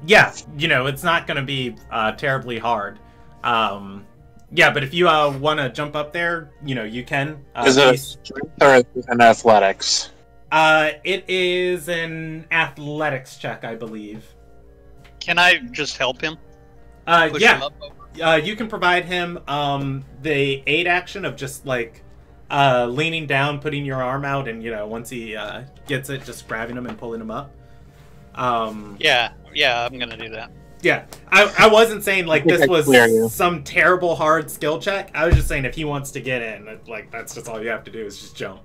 Yeah, you know, it's not going to be terribly hard. Yeah, but if you want to jump up there, you know, you can. Is it a strength or an athletics? It is an athletics check, I believe. Can I just help him? Push him up over? You can provide him the aid action of just like leaning down, putting your arm out, and you know once he gets it, just grabbing him and pulling him up. Yeah, I'm gonna do that. Yeah, I wasn't saying like this was some terrible hard skill check. I was just saying if he wants to get in, like that's just all you have to do is just jump.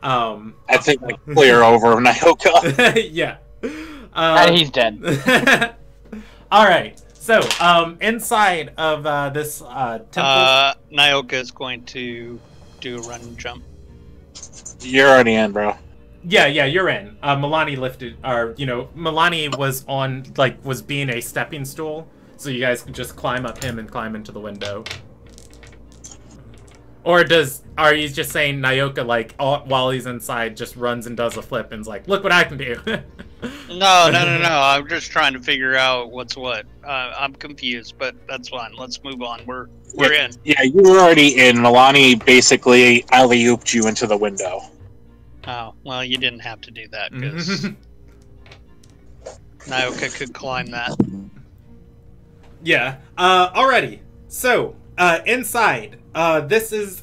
I think I clear over Nyoka. Yeah. He's dead. All right. So, inside of this temple, Nyoka is going to do a run and jump. You're already in, bro. Yeah, you're in. Milani lifted, or, Milani was on, was being a stepping stool, so you guys can just climb up him and climb into the window. Or are you just saying Nyoka, while he's inside, just runs and does a flip and's like, look what I can do? No. I'm just trying to figure out what's what. I'm confused, but that's fine. Let's move on. We're in. Yeah, you were already in. Milani basically alley-ooped you into the window. Oh, well, you didn't have to do that, because Nyoka could climb that. Yeah. Alrighty. So, inside, this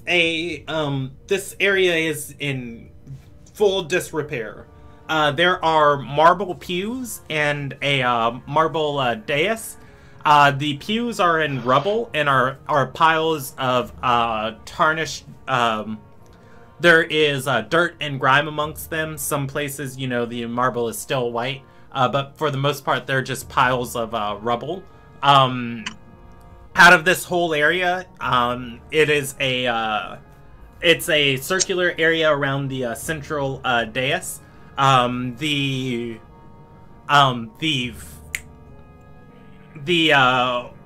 area is in full disrepair. There are marble pews and a marble dais. The pews are in rubble and are piles of tarnished. There is dirt and grime amongst them. Some places, the marble is still white, but for the most part, they're just piles of rubble. Out of this whole area, it's a circular area around the central dais. The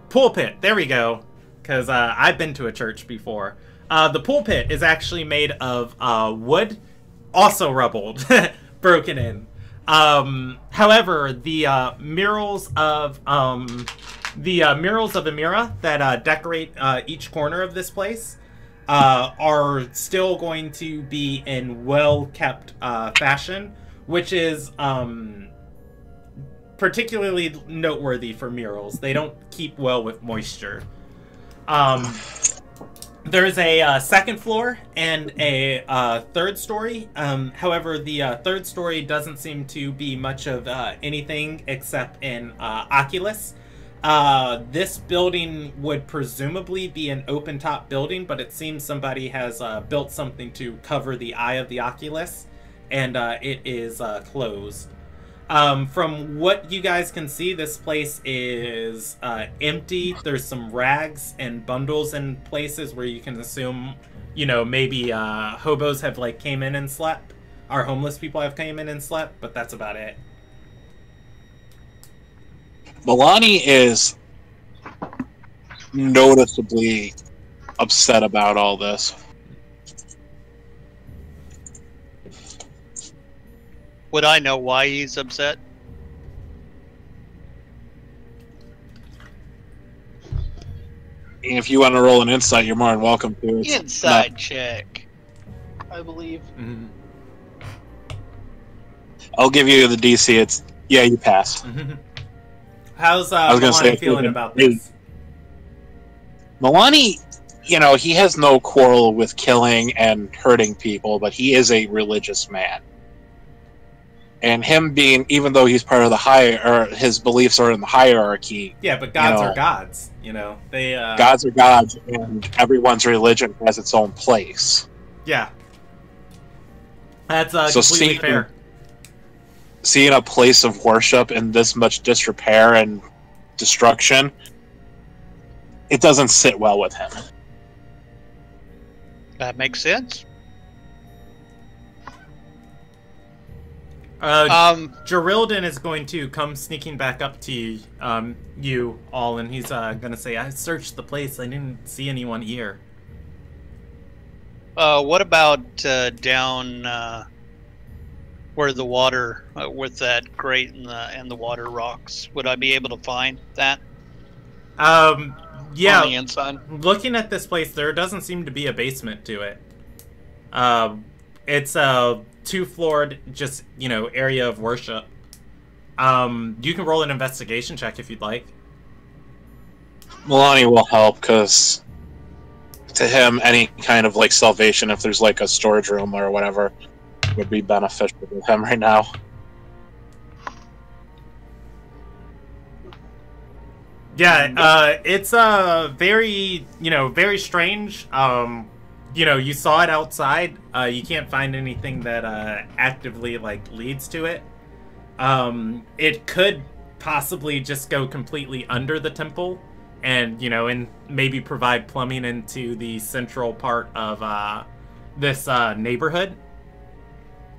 pulpit. There we go. Because I've been to a church before. The pulpit is actually made of wood, also rubbled, broken in. However, the murals of Amira that decorate each corner of this place are still going to be in well-kept fashion, which is particularly noteworthy for murals. They don't keep well with moisture. There's a second floor and a third story. However, the third story doesn't seem to be much of anything except an oculus. This building would presumably be an open-top building, but it seems somebody has built something to cover the eye of the oculus, and it is closed. From what you guys can see, this place is empty. There's some rags and bundles in places where you can assume, maybe hobos have came in and slept, or homeless people have came in and slept, but that's about it. Milani is noticeably upset about all this. Would I know why he's upset? If you want to roll an insight, you're more than welcome to. Inside check. I believe. Mm-hmm. I'll give you the DC. Yeah, you pass. How's Milani feeling about this? Milani, he has no quarrel with killing and hurting people, but he is a religious man. And him being, even though he's part of his beliefs are in the hierarchy. Yeah, but gods are gods. They gods are gods, and everyone's religion has its own place. Yeah, that's completely fair. Seeing a place of worship in this much disrepair and destruction, it doesn't sit well with him. That makes sense. Geraldin is going to come sneaking back up to you all, and he's gonna say, I searched the place, I didn't see anyone here. What about down where the water, with that grate and the water rocks? Would I be able to find that? Yeah. On the inside? Looking at this place, there doesn't seem to be a basement to it. It's a two-floored, just, area of worship. You can roll an investigation check if you'd like. Milani will help, because to him, any kind of, salvation, if there's, a storage room or whatever, would be beneficial to him right now. Yeah, it's very, very strange. You saw it outside. You can't find anything that actively leads to it. It could possibly just go completely under the temple, and and maybe provide plumbing into the central part of this neighborhood.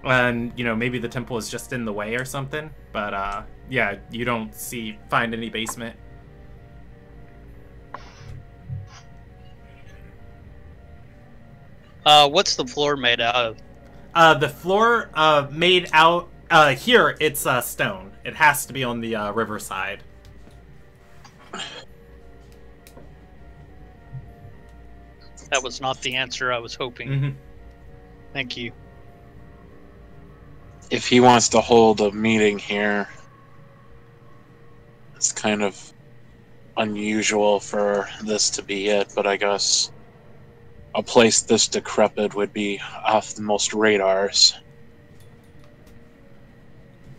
And, maybe the temple is just in the way or something. But, yeah, you don't find any basement. What's the floor made out of? The floor made out... here, it's stone. It has to be on the riverside. That was not the answer I was hoping. Mm-hmm. Thank you. If he wants to hold a meeting here, it's kind of unusual for this to be it, but I guess a place this decrepit would be off the most radars.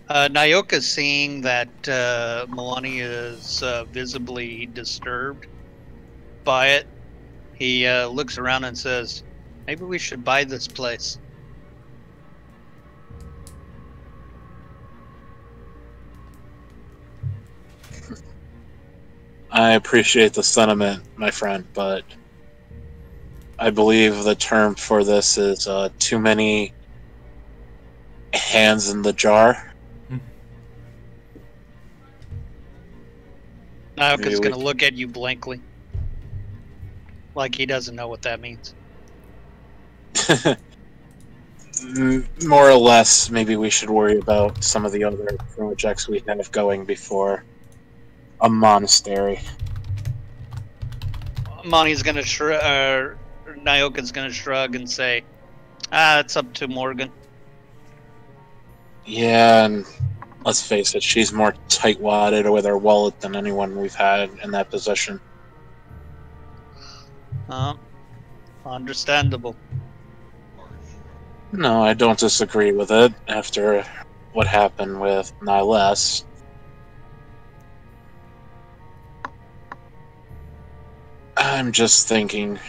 Nyoka's seeing that Milani is visibly disturbed by it. He looks around and says, maybe we should buy this place. I appreciate the sentiment, my friend, but I believe the term for this is too many hands in the jar. Nyoka's going to look at you blankly. Like he doesn't know what that means. More or less, maybe we should worry about some of the other projects we have going before a monastery. Monty's gonna shrug. Nyoka's gonna shrug and say, it's up to Morgan. Yeah, and let's face it, she's more tight-wadded with her wallet than anyone we've had in that position. Understandable. No, I don't disagree with it after what happened with Niles. I'm just thinking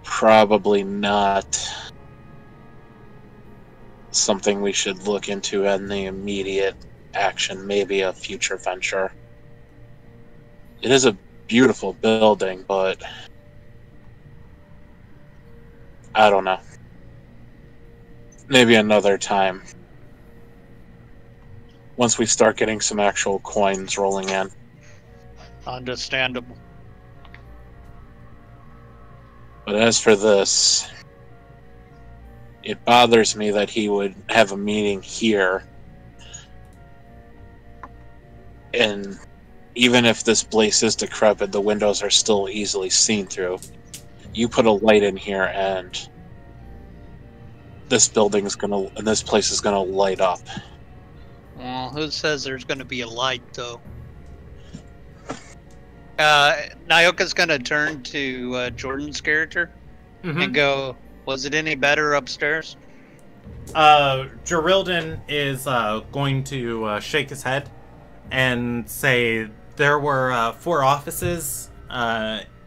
probably not something we should look into in the immediate action, maybe a future venture. It is a beautiful building, but I don't know. Maybe another time. Once we start getting some actual coins rolling in. Understandable. But as for this, it bothers me that he would have a meeting here. And even if this place is decrepit, the windows are still easily seen through. You put a light in here and this place is gonna light up. Well, who says there's gonna be a light, though? Nyoka's gonna turn to Jordan's character and go, was it any better upstairs? Geraldin is going to shake his head and say there were 4 offices,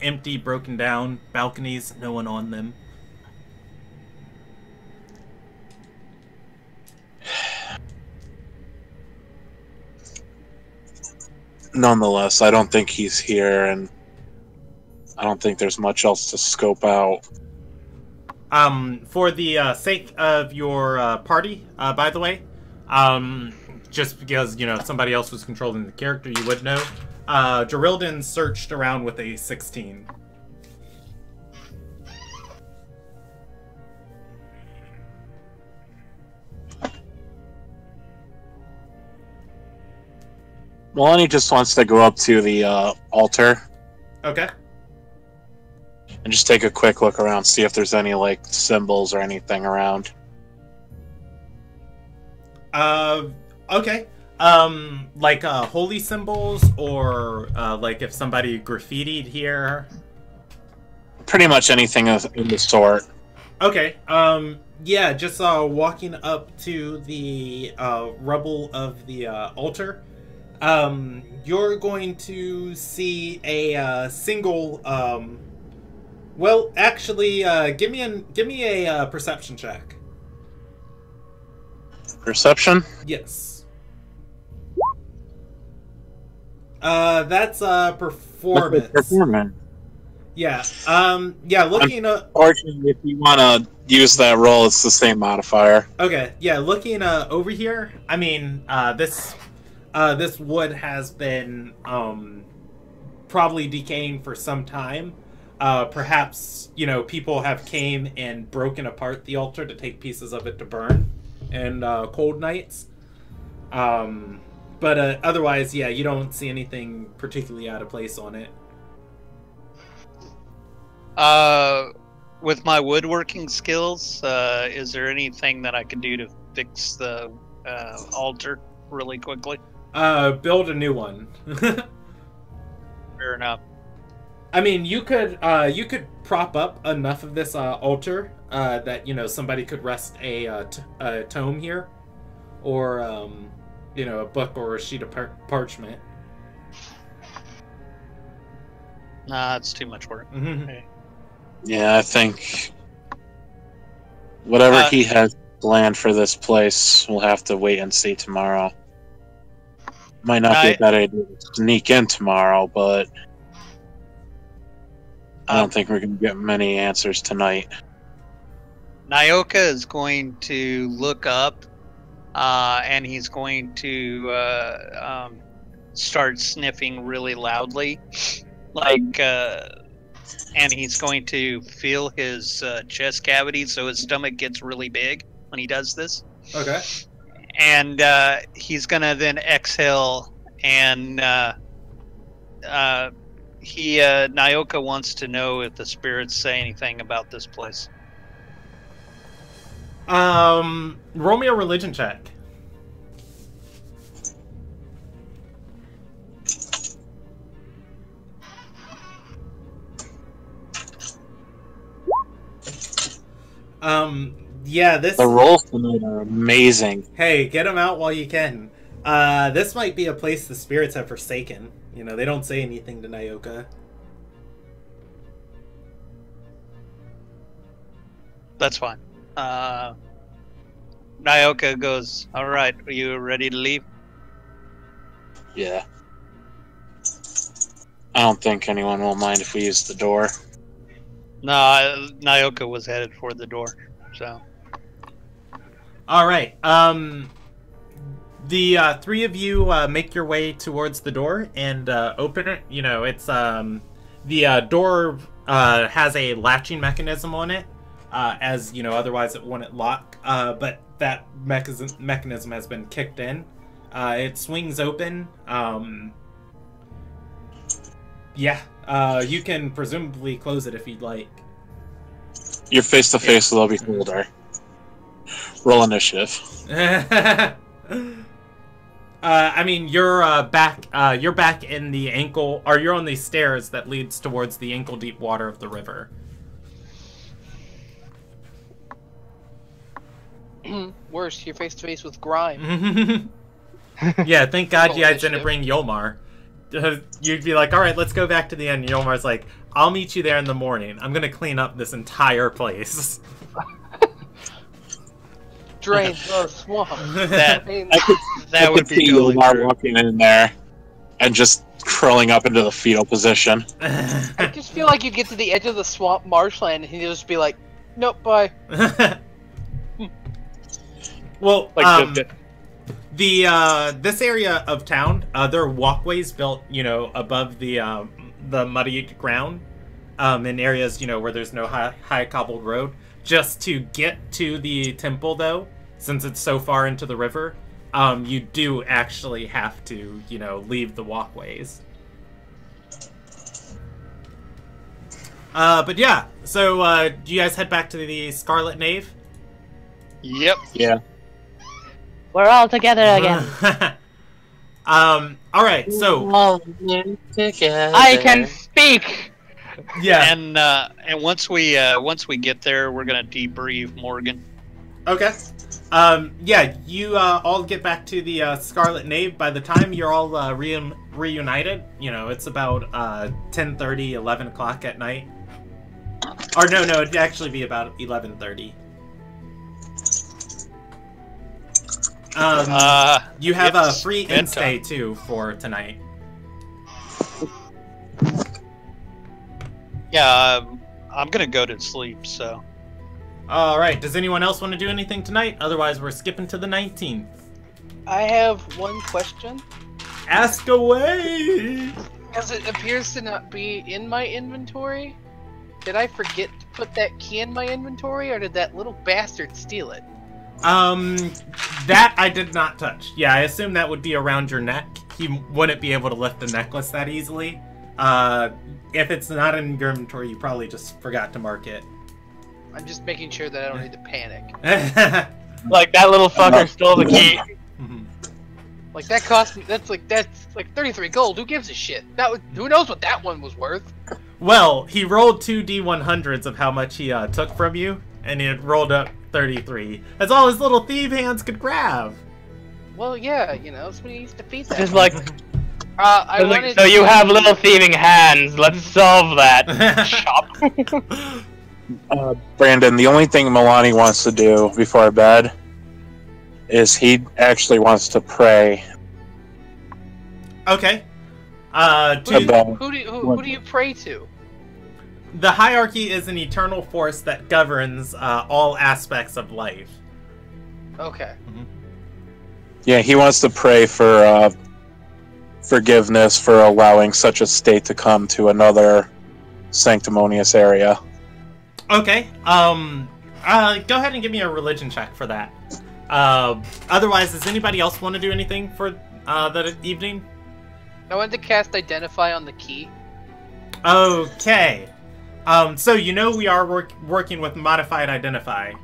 empty, broken down, balconies, no one on them. Nonetheless, I don't think he's here, and I don't think there's much else to scope out. For the sake of your party, by the way, just because, if somebody else was controlling the character, you would know, Geraldin searched around with a 16. Milani just wants to go up to the altar. Okay. And just take a quick look around, see if there's any, symbols or anything around. Okay. Holy symbols, or, if somebody graffitied here? Pretty much anything of the sort. Okay, yeah, just, walking up to the, rubble of the, altar. You're going to see a, single, well, actually, give me a perception check. Perception? Yes. That's performance. Performance. Yeah. Yeah. Looking up. Unfortunately, if you want to use that roll, it's the same modifier. Okay. Yeah. Looking over here. I mean, this wood has been probably decaying for some time. Perhaps people have came and broken apart the altar to take pieces of it to burn, and cold nights. But otherwise, yeah, you don't see anything particularly out of place on it. With my woodworking skills, is there anything that I could do to fix the altar really quickly? Build a new one. Fair enough. I mean, you could prop up enough of this altar that somebody could rest a tome here, or a book or a sheet of parchment. Nah, it's too much work. Okay. Yeah, I think whatever he has planned for this place, we'll have to wait and see tomorrow. Might not be a bad idea to sneak in tomorrow, but I don't think we're going to get many answers tonight. Nyoka is going to look up, and he's going to start sniffing really loudly, and he's going to feel his chest cavity, so his stomach gets really big when he does this. Okay. And he's gonna then exhale, and Nyoka wants to know if the spirits say anything about this place. Roll me a religion check. Yeah, the rolls tonight are amazing. Hey, get them out while you can. This might be a place the spirits have forsaken. They don't say anything to Nyoka. That's fine. Nyoka goes, "All right, are you ready to leave?" Yeah. I don't think anyone will mind if we use the door. No, Nyoka was headed for the door, so. All right. The three of you make your way towards the door and open it. It's the door has a latching mechanism on it, as otherwise it wouldn't lock. But that mechanism has been kicked in. It swings open. Yeah. You can presumably close it if you'd like. You're face to face with Obi Holder. Roll initiative. I mean, you're back. You're back in the ankle, or you're on the stairs that leads towards the ankle-deep water of the river. Worse, you're face to face with grime. Yeah, thank God you guys didn't bring Yomar. You'd be like, all right, let's go back to the end. And Yomar's like, I'll meet you there in the morning. I'm gonna clean up this entire place. Drain the swamp. That I would could be see totally Yomar true. walking in there and just curling up into the fetal position. I just feel like you get to the edge of the swamp marshland and he'd just be like, nope, bye. Well, Like this area of town, there are walkways built, above the muddy ground, in areas, where there's no high cobbled road. Just to get to the temple, though, since it's so far into the river, you do actually have to, leave the walkways. But yeah, so do you guys head back to the Scarlet Nave? Yep. Yeah. We're all together again. All right, so I can speak. yeah, And once we get there, we're gonna debrief Morgan. okay. Yeah, you all get back to the Scarlet Nave. By the time you're all reunited, it's about 10:30, 11 o'clock at night. Or no, it'd actually be about 11:30. You have a free in-stay too for tonight. Yeah, I'm gonna go to sleep. So. All right. Does anyone else want to do anything tonight? Otherwise, we're skipping to the 19th. I have one question. Ask away. As it appears to not be in my inventory, did I forget to put that key in my inventory, or did that little bastard steal it? That I did not touch. Yeah, I assume that would be around your neck. He wouldn't be able to lift the necklace that easily. If it's not in your inventory, you probably just forgot to mark it. I'm just making sure that I don't need to panic. Like, that little fucker stole the key. Like, that cost me, that's like 33 gold, who gives a shit? Who knows what that one was worth? Well, he rolled 2 D100s of how much he took from you, and he had rolled up 33. That's all his little thief hands could grab. Well, yeah, you know, that's when he used to feed that. Just like, I wanted so you to- have little thieving hands. Let's solve that. Shop. Brandon, the only thing Milani wants to do before bed is he actually wants to pray. Okay. Who do you pray to? The hierarchy is an eternal force that governs all aspects of life. Okay. Yeah, he wants to pray for forgiveness for allowing such a state to come to another sanctimonious area. Okay. Go ahead and give me a religion check for that. Otherwise, does anybody else want to do anything for the evening? I wanted to cast Identify on the key. Okay. So you know we are working with modified Identify.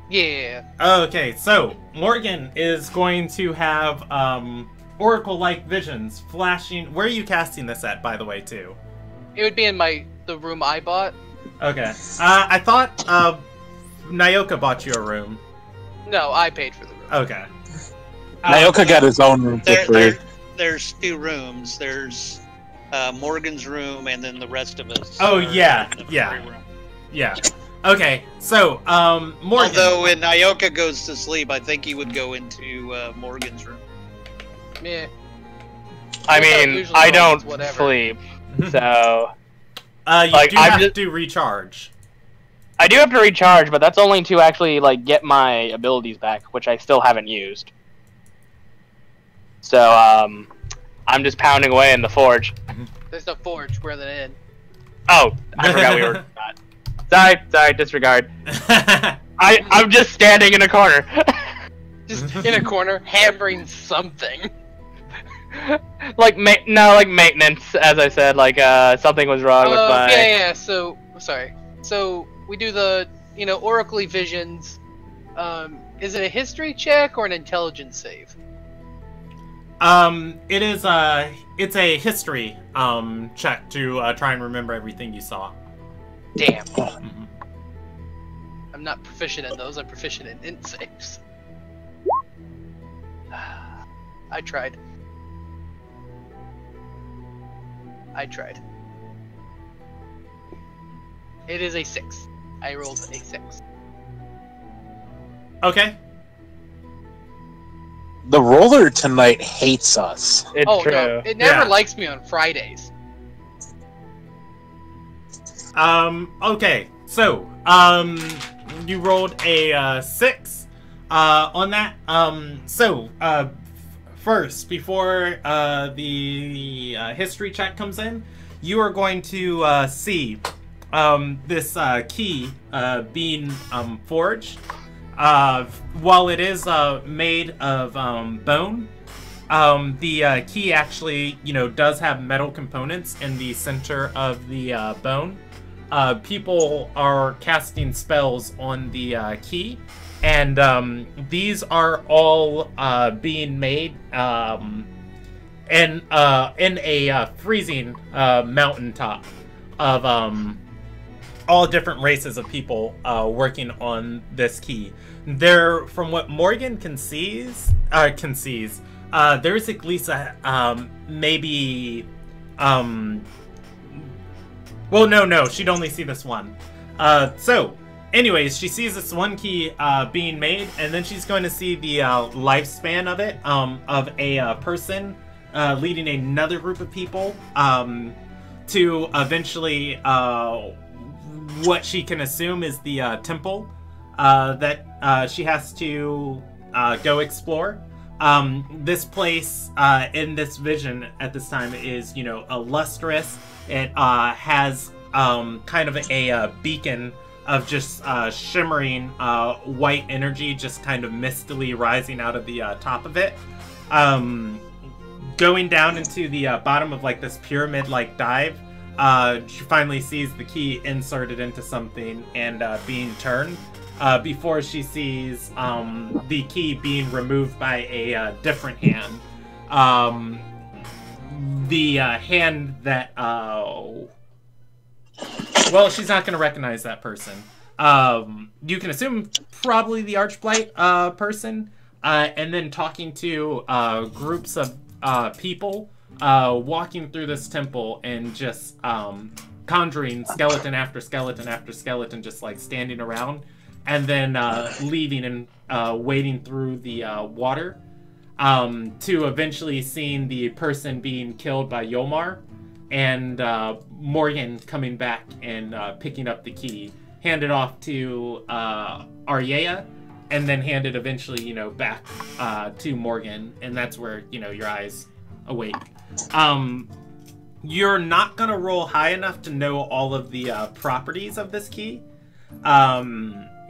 Yeah. Okay, so Morgan is going to have Oracle-like visions flashing. Where are you casting this at, by the way, too? It would be in the room I bought. Okay. I thought Nyoka bought you a room. No, I paid for the room. Okay. Nyoka got his own room for free. There's 2 rooms. There's Morgan's room, and then the rest of us. Oh, are yeah, in the yeah. free room. Yeah. Okay, so, Morgan. Although when Nyoka goes to sleep, I think he would go into Morgan's room. Yeah. I That's how it mean, usually I goes, don't whatever. sleep, so... You like, do I'm have just- to recharge. I do have to recharge, but that's only to actually, like, get my abilities back, which I still haven't used. So, I'm just pounding away in the forge. There's no forge. We're the inn. Oh, I forgot we were not. Sorry, disregard. I'm just standing in a corner. Just in a corner, hammering something. like maintenance, as I said. Like something was wrong with my. Yeah. So sorry. So we do the Oracle visions. Is it a history check or an intelligence save? It's a history check to try and remember everything you saw. Damn. I'm not proficient in those. I'm proficient in int saves. I tried. It is a 6. I rolled a 6. Okay. The roller tonight hates us. It's true. No, it never Yeah. likes me on Fridays. Okay. So, you rolled a 6 on that. First, before the history check comes in, you are going to see this key being forged. While it is made of bone, the key actually, does have metal components in the center of the bone. People are casting spells on the key, and these are all being made in a freezing mountaintop of all different races of people working on this key. There, from what Morgan conceives, there's at least maybe well, no, she'd only see this one. So, anyways, she sees this one key being made, and then she's going to see the lifespan of it, of a person leading another group of people to eventually what she can assume is the temple that she has to go explore. This place in this vision at this time is, you know, lustrous. It has kind of a beacon of just shimmering white energy just kind of mistily rising out of the top of it. Going down into the bottom of like this pyramid-like dive, she finally sees the key inserted into something and being turned before she sees the key being removed by a different hand. The hand that... well, she's not going to recognize that person. You can assume probably the Archblight person, and then talking to groups of people walking through this temple and just conjuring skeleton after skeleton after skeleton, just like standing around, and then leaving and wading through the water to eventually seeing the person being killed by Yomar, and Morgan coming back and picking up the key, hand it off to Aryea, and then hand it eventually, you know, back to Morgan, and that's where, you know, your eyes awake. You're not gonna roll high enough to know all of the properties of this key.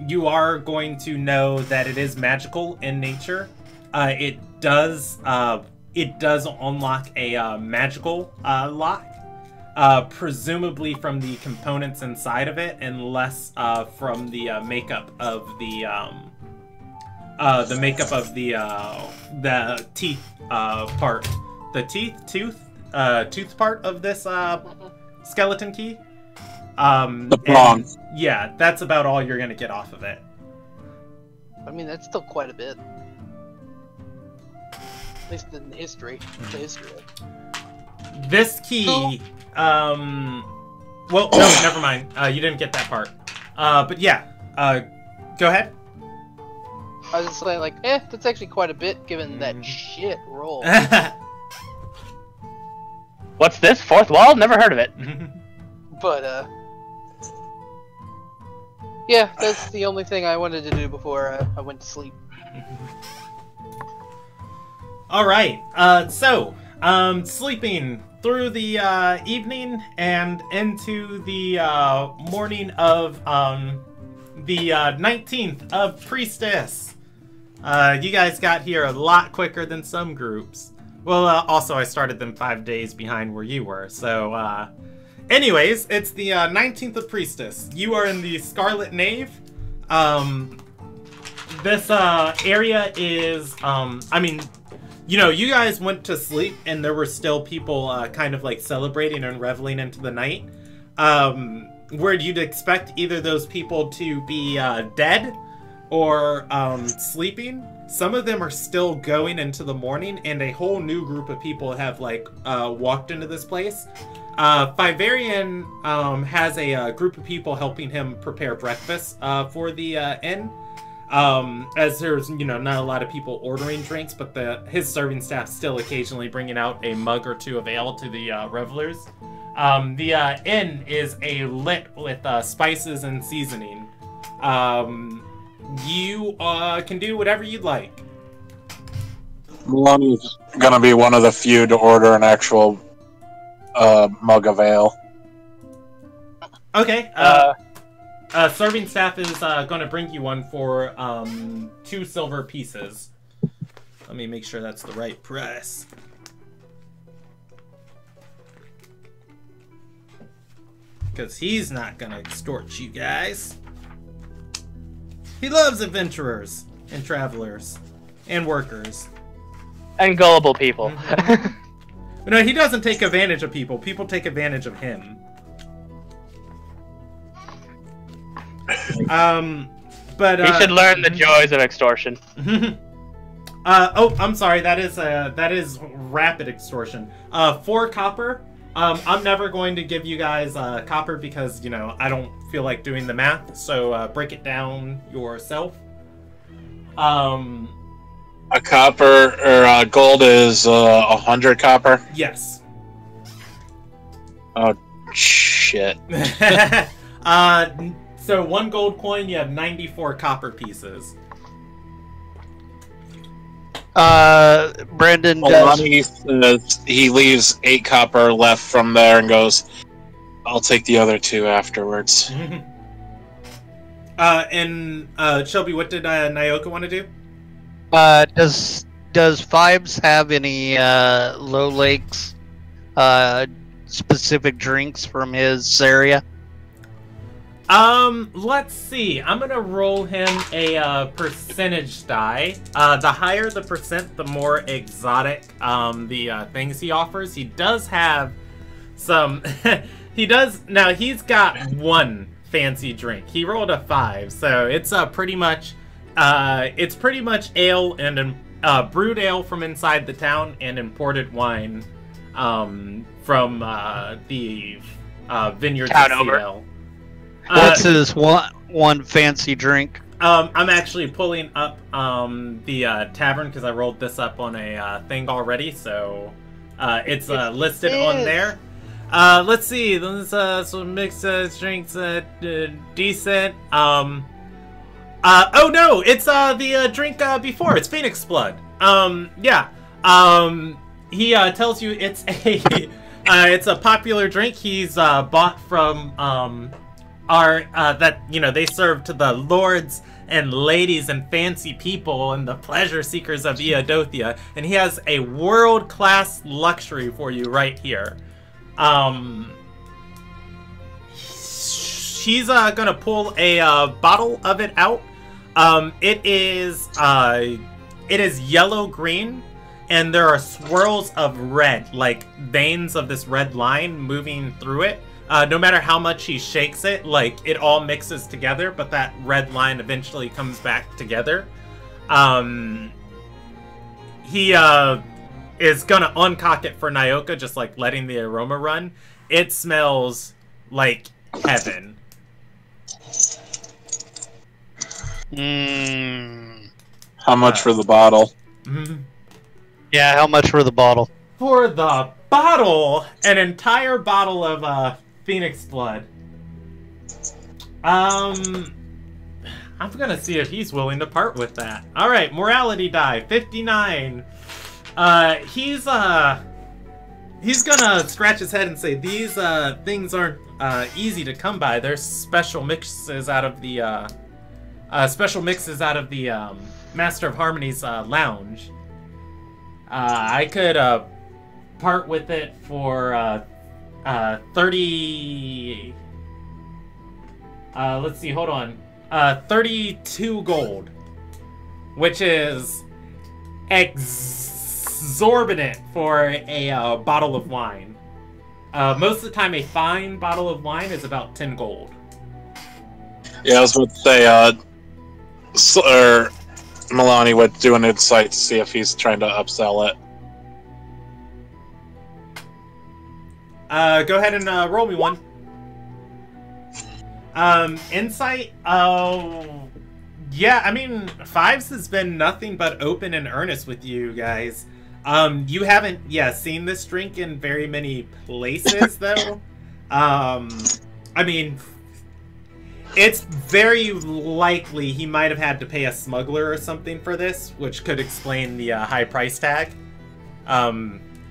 You are going to know that it is magical in nature. It does unlock a magical lock. Presumably from the components inside of it, and less from the makeup of the teeth part, tooth part of this skeleton key. The prong. Yeah, that's about all you're gonna get off of it. I mean, that's still quite a bit. At least in the history. The history. This key, well, no, never mind. You didn't get that part. But yeah, go ahead. I was just saying, like, that's actually quite a bit given that shit roll. What's this? Fourth wall? Never heard of it. But, yeah, that's the only thing I wanted to do before I went to sleep. Alright, so, sleeping through the evening and into the morning of the 19th of Priestess. You guys got here a lot quicker than some groups. Well, also I started them 5 days behind where you were, so anyways, it's the 19th of Priestess. You are in the Scarlet Nave. This area is, I mean, you know, you guys went to sleep and there were still people kind of like celebrating and reveling into the night. Where you'd expect either those people to be dead or sleeping. Some of them are still going into the morning, and a whole new group of people have like walked into this place. Fivarian has a group of people helping him prepare breakfast for the inn. As there's, you know, not a lot of people ordering drinks, but his serving staff still occasionally bringing out a mug or two of ale to the revelers. The inn is lit with spices and seasoning. You can do whatever you'd like. Maloney's gonna be one of the few to order an actual mug of ale. Okay. Serving staff is going to bring you one for 2 silver pieces. Let me make sure that's the right price. Because he's not going to extort you guys. He loves adventurers and travelers and workers. And gullible people. But no, he doesn't take advantage of people. People take advantage of him. But he should learn the joys of extortion. Oh, I'm sorry. That is rapid extortion. 4 copper. I'm never going to give you guys copper because, you know, I don't feel like doing the math. So break it down yourself. A copper or gold is 100 copper. Yes. Shit. So 1 gold coin, you have 94 copper pieces. Brendan does. Milani says he leaves 8 copper left from there and goes, I'll take the other 2 afterwards. And Shelby, what did Nyoka want to do? Does Fibes have any Low Lakes specific drinks from his area? Let's see. I'm gonna roll him a percentage die. The higher the percent, the more exotic the things he offers. He does have some. He does now. He's got 1 fancy drink. He rolled a 5, so it's pretty much ale and brewed ale from inside the town and imported wine from the vineyards Town of over. CL. What's his one fancy drink? I'm actually pulling up the tavern because I rolled this up on a thing already, so it's listed on there. Let's see. There's some mixed drinks, decent. Oh no, it's the drink before. It's Phoenix Blood. Yeah. He tells you it's a popular drink. He's bought from that they serve to the lords and ladies and fancy people and the pleasure seekers of Eodothia, and he has a world-class luxury for you right here. He's gonna pull a bottle of it out. It is yellow green, and there are swirls of red, like veins of this red line moving through it. No matter how much he shakes it, like, it all mixes together, but that red line eventually comes back together. He is gonna uncock it for Nyoka, just like letting the aroma run. It smells like heaven. How much for the bottle? Yeah, how much for the bottle? For the bottle, an entire bottle of Phoenix Blood. I'm gonna see if he's willing to part with that. All right, morality die, 59. He's gonna scratch his head and say these things aren't easy to come by. There's special mixes out of the Master of Harmony's lounge. I could part with it for 30. Let's see. Hold on. 32 gold, which is exorbitant for a bottle of wine. Most of the time, a fine bottle of wine is about 10 gold. Yeah, I was about to say, Milani would do an insight to see if he's trying to upsell it. Go ahead and roll me one. Insight? Oh, yeah, I mean, Fives has been nothing but open and earnest with you guys. You haven't, seen this drink in very many places, though. I mean, it's very likely he might have had to pay a smuggler or something for this, which could explain the high price tag.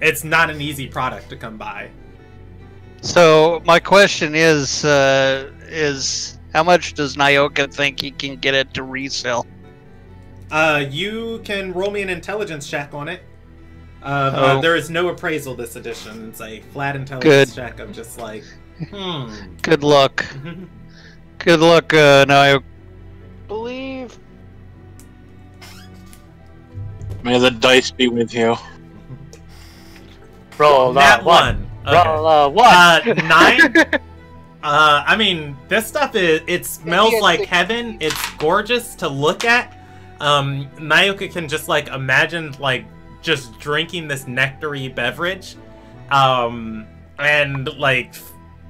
It's not an easy product to come by. So my question is how much does Nyoka think he can get it to resell? You can roll me an intelligence check on it. There is no appraisal this edition. It's a flat intelligence check of just like, Good luck. Good luck, Nyoka. Believe. May the dice be with you. Roll Nat one. Okay. Roll one. 9. I mean, this stuff it smells like heaven. It's gorgeous to look at. Nyoka can just like imagine like just drinking this nectary beverage, and like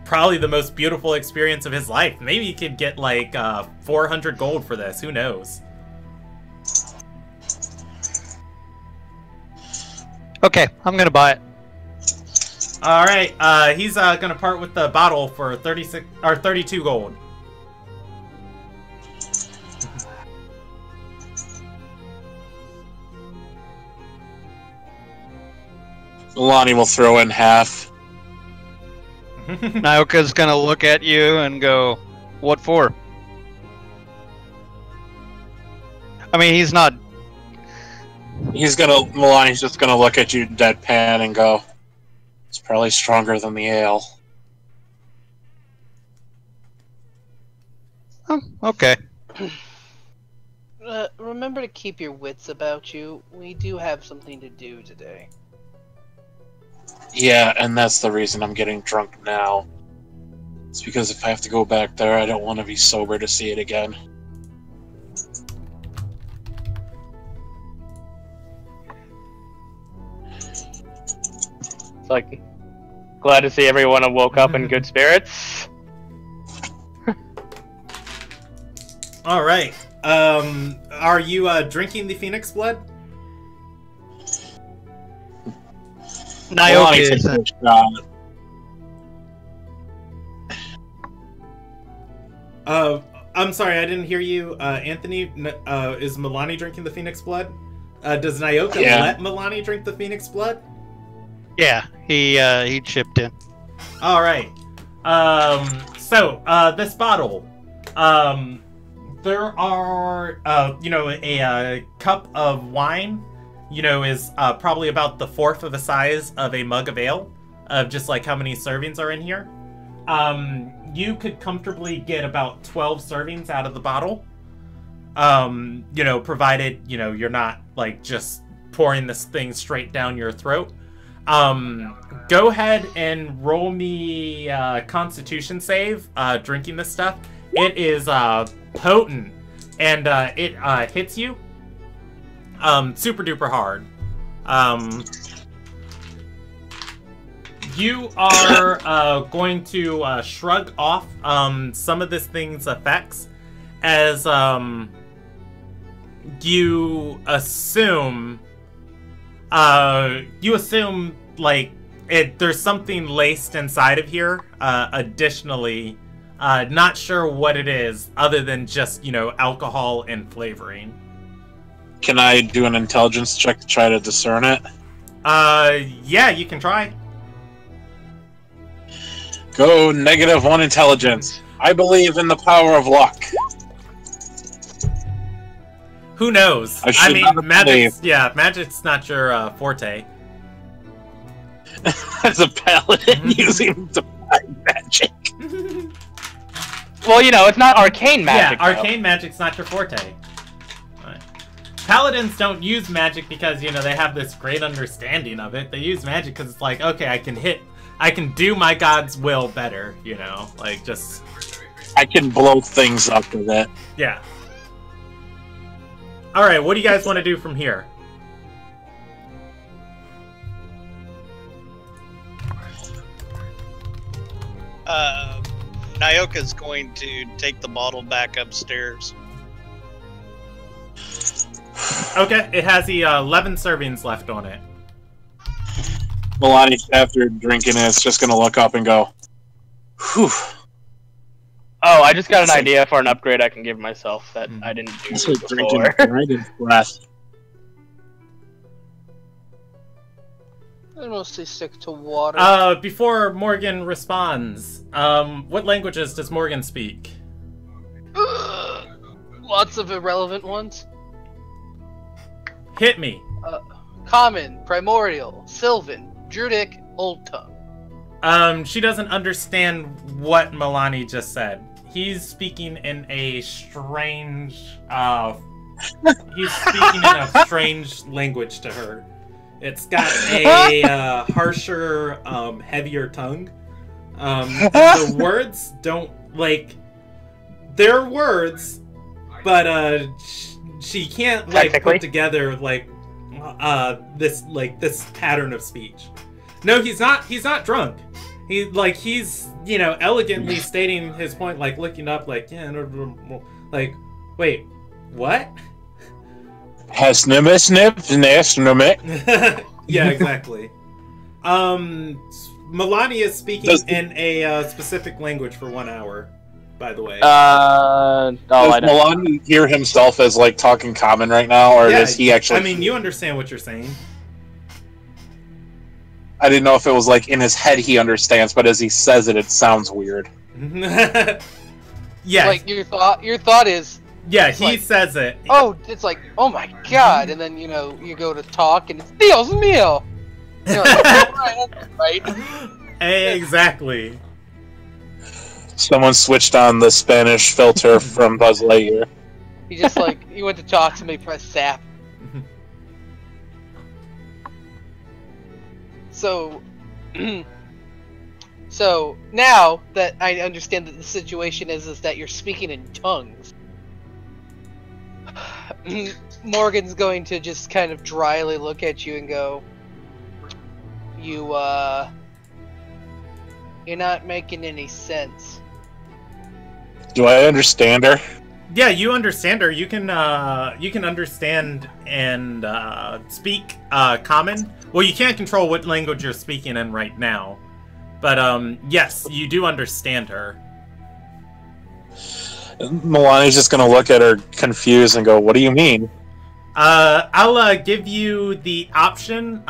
probably the most beautiful experience of his life. Maybe he could get like 400 gold for this. Who knows? Okay, I'm gonna buy it. All right. He's gonna part with the bottle for 36 or 32 gold. Milani will throw in half. Naoka's gonna look at you and go, "What for?" I mean, he's not. Milani's just gonna look at you deadpan and go, "It's probably stronger than the ale." Oh, okay. Remember to keep your wits about you. We do have something to do today. Yeah, and that's the reason I'm getting drunk now. It's because if I have to go back there, I don't want to be sober to see it again. It's like, glad to see everyone woke up in good spirits. All right. Are you drinking the phoenix blood? Naoka Milani takes isn't. a shot. I'm sorry, I didn't hear you, Anthony. Is Milani drinking the phoenix blood? Does Naoka let Milani drink the phoenix blood? Yeah, he chipped in. All right. So this bottle, there are, a cup of wine, is probably about the fourth of the size of a mug of ale, of just like how many servings are in here. You could comfortably get about 12 servings out of the bottle, provided, you're not like just pouring this thing straight down your throat. Go ahead and roll me Constitution save, drinking this stuff. It is potent, and it hits you super duper hard. You are going to shrug off some of this thing's effects as you assume like there's something laced inside of here additionally. Not sure what it is other than just alcohol and flavoring. Can I do an intelligence check to try to discern it? Yeah, you can try. Go -1 intelligence. I believe in the power of luck. Who knows? I mean, magic's not your forte. As a paladin using divine magic. Well, it's not arcane magic. Yeah, arcane magic's not your forte. Right. Paladins don't use magic because, they have this great understanding of it. They use magic because it's like, okay, I can do my god's will better, like just... I can blow things up with it. Yeah. Alright, what do you guys want to do from here? Naoka's going to take the bottle back upstairs. Okay, it has the 11 servings left on it. Milani, after drinking it, is just going to look up and go, whew. Oh, I just got an idea for an upgrade I can give myself that I didn't do before. Drinking breath. I mostly stick to water. Before Morgan responds, what languages does Morgan speak? Lots of irrelevant ones. Hit me. Common, Primordial, Sylvan, Druidic, Old Tongue. She doesn't understand what Milani just said. He's speaking in a strange, strange language to her. It's got a harsher, heavier tongue. The words don't, they're words, but, she can't, put together, this pattern of speech. No, he's not drunk. He's, elegantly stating his point, looking up, wait, what? Yeah, Yeah, exactly. Milani is speaking in a specific language for 1 hour, by the way. Does Milani hear himself as like talking common right now, or does he actually? I mean, you understand what you're saying. I didn't know if it was like in his head he understands, but as he says it, it sounds weird. Yeah. Like your thought is. Yeah, he says it. Oh, it's like, oh my god, and then you go to talk and it's Dios mío. Right. Exactly. Someone switched on the Spanish filter from Buzz Lightyear. He just he went to talk, somebody pressed sap. So, so now that I understand that the situation is that you're speaking in tongues, Morgan's going to just kind of dryly look at you and go, you're not making any sense. Do I understand her? Yeah, you understand her. You can understand and speak Common. Well, you can't control what language you're speaking in right now, but yes, you do understand her. Milani's just gonna look at her confused and go, "What do you mean?" I'll give you the option.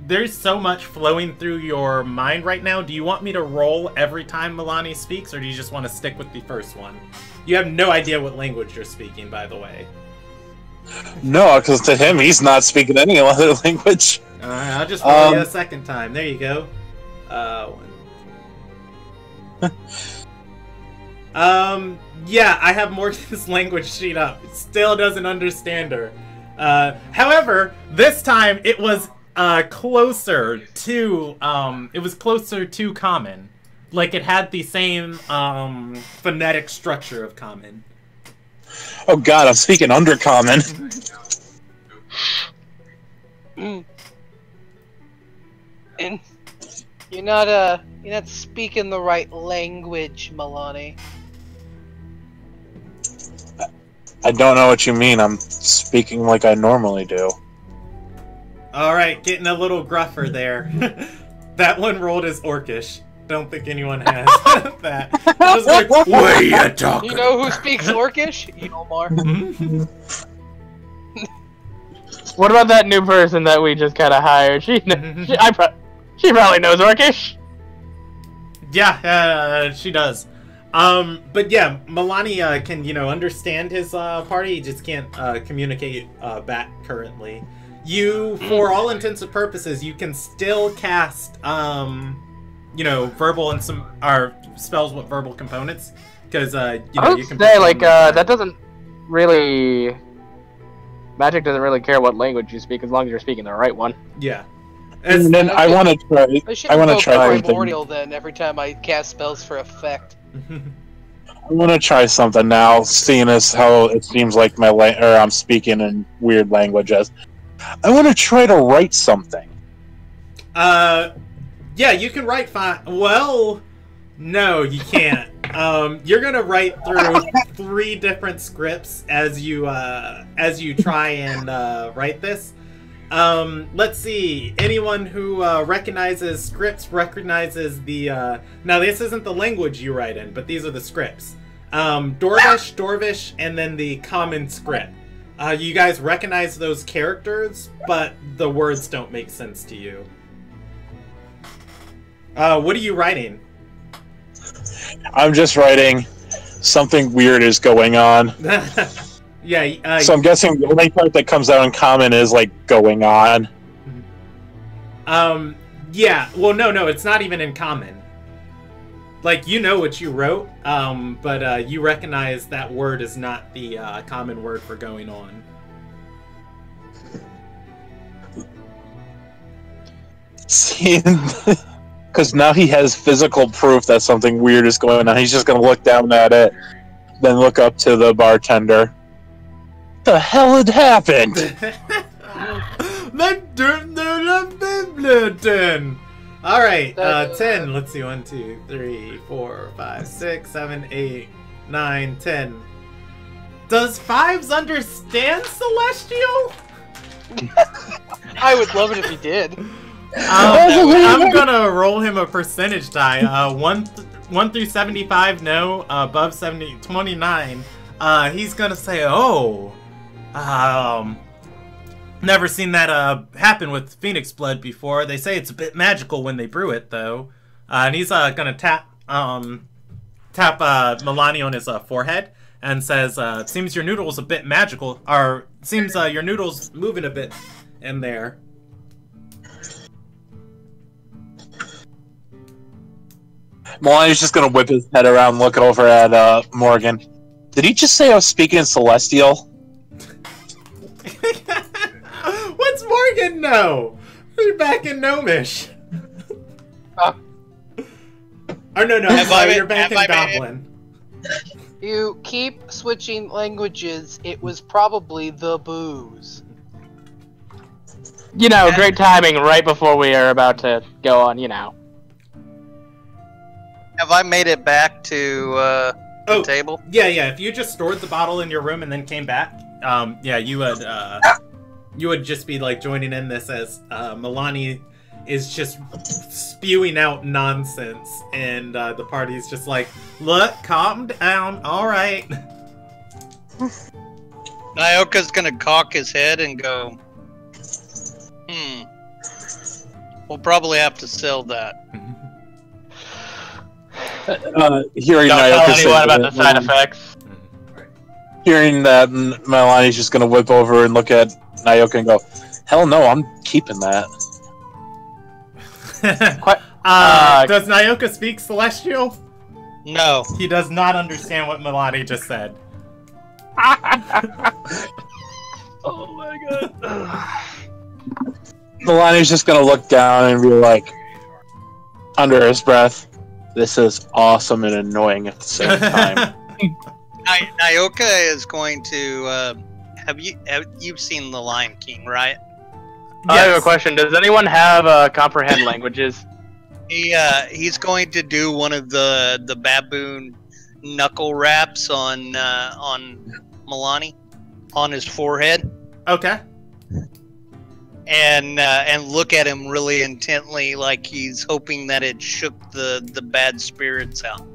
There's so much flowing through your mind right now. Do you want me to roll every time Milani speaks, or do you just want to stick with the first one? You have no idea what language you're speaking, by the way. No, because to him, he's not speaking any other language. I'll just roll you a second time. There you go. Yeah, I have Morgan's language sheet up. It still doesn't understand her. However, this time it was closer to Common. Like it had the same phonetic structure of Common. Oh God, I'm speaking under Common. And you're not speaking the right language, Milani. I don't know what you mean. I'm speaking like I normally do. Alright, getting a little gruffer there. That one rolled as Orcish. Don't think anyone has that. I was like, what are you talking You know who speaks Orcish? Omar. What about that new person that we just kind of hired? She probably knows Orcish. Yeah, she does. But yeah, Milani can, understand his party. He just can't communicate back currently. You, for all intents and purposes, you can still cast, verbal and some spells with verbal components, because I would say that doesn't really. Magic doesn't really care what language you speak as long as you're speaking the right one. Yeah. And then I want to try. I want to try primordial then every time I cast spells for effect. I want to try something now, seeing as how it seems like I'm speaking in weird languages. I want to try to write something. Yeah, you can write fine. Well, no, you can't. You're gonna write through 3 different scripts as you try and write this. Let's see. Anyone who recognizes scripts recognizes the. Now, this isn't the language you write in, but these are the scripts. Dorvish, and then the common script. You guys recognize those characters, but the words don't make sense to you. What are you writing? I'm just writing something weird is going on. Yeah. So I'm guessing the only part that comes out in common is like going on. Yeah. Well, no, it's not even in common. Like, you know what you wrote, but you recognize that word is not the common word for going on. See, because now he has physical proof that something weird is going on. He's just going to look down at it, then look up to the bartender. What the hell had happened? Alright, 10. Let's see, 1, 2, 3, 4, 5, 6, 7, 8, 9, 10. Does Fives understand Celestial? I would love it if he did. I'm gonna roll him a percentage die. 1 through 75, no. Above 29. He's gonna say, "Oh, never seen that happen with Phoenix blood before. They say it's a bit magical when they brew it, though." And he's gonna tap Milani on his forehead and says, "Seems your noodle's a bit magical, or seems your noodle's moving a bit in there." Milani's just gonna whip his head around, look over at Morgan. Did he just say I was speaking in Celestial? What's Morgan know? You're back in Gnomish. Oh no, you're back in Goblin. You keep switching languages. It was probably the booze. You know, great timing right before we are about to go on, you know. Have I made it back to the table? Yeah. If you just stored the bottle in your room and then came back, yeah, you would just be like joining in this as Milani is just spewing out nonsense, and the party's just like, "Look, calm down, all right." Nyoka's gonna cock his head and go, we'll probably have to sell that. Hearing Don't Nyoka tell say anyone about that, the side effects. Hearing that, Milani's just gonna whip over and look at Nyoka and go, "Hell no, I'm keeping that." Does Nyoka speak Celestial? No. He does not understand what Milani just said. Oh my god. Milani's just gonna look down and be like, under his breath, "This is awesome and annoying at the same time." Nyoka is going to. You've seen The Lion King, right? I have a question. Does anyone have comprehend languages? He's going to do one of the baboon knuckle wraps on Milani on his forehead. Okay. And look at him really intently, like he's hoping that it shook the bad spirits out.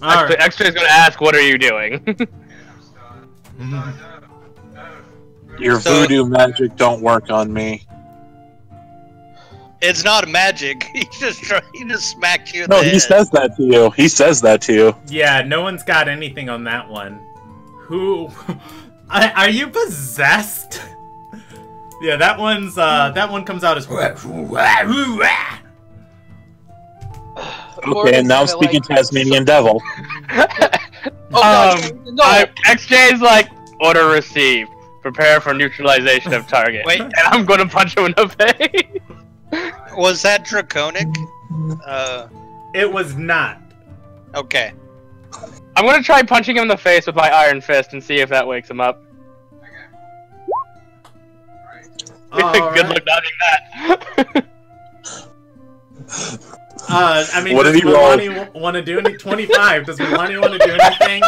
Extra is going to ask, "What are you doing?" Your voodoo magic don't work on me. It's not magic. He just smacked you in No, the head. he says that to you. He says that to you. Yeah, no one's got anything on that one. Who? Are you possessed? Yeah, that one comes out as. Okay, and now I'm speaking Tasmanian Devil. XJ is like, "Order received. Prepare for neutralization of target." Wait. And I'm going to punch him in the face. Was that draconic? It was not. Okay. I'm going to try punching him in the face with my iron fist and see if that wakes him up. Good luck dodging that. I mean, What does did he roll? Milani want to do any 25? Does Milani want to do anything?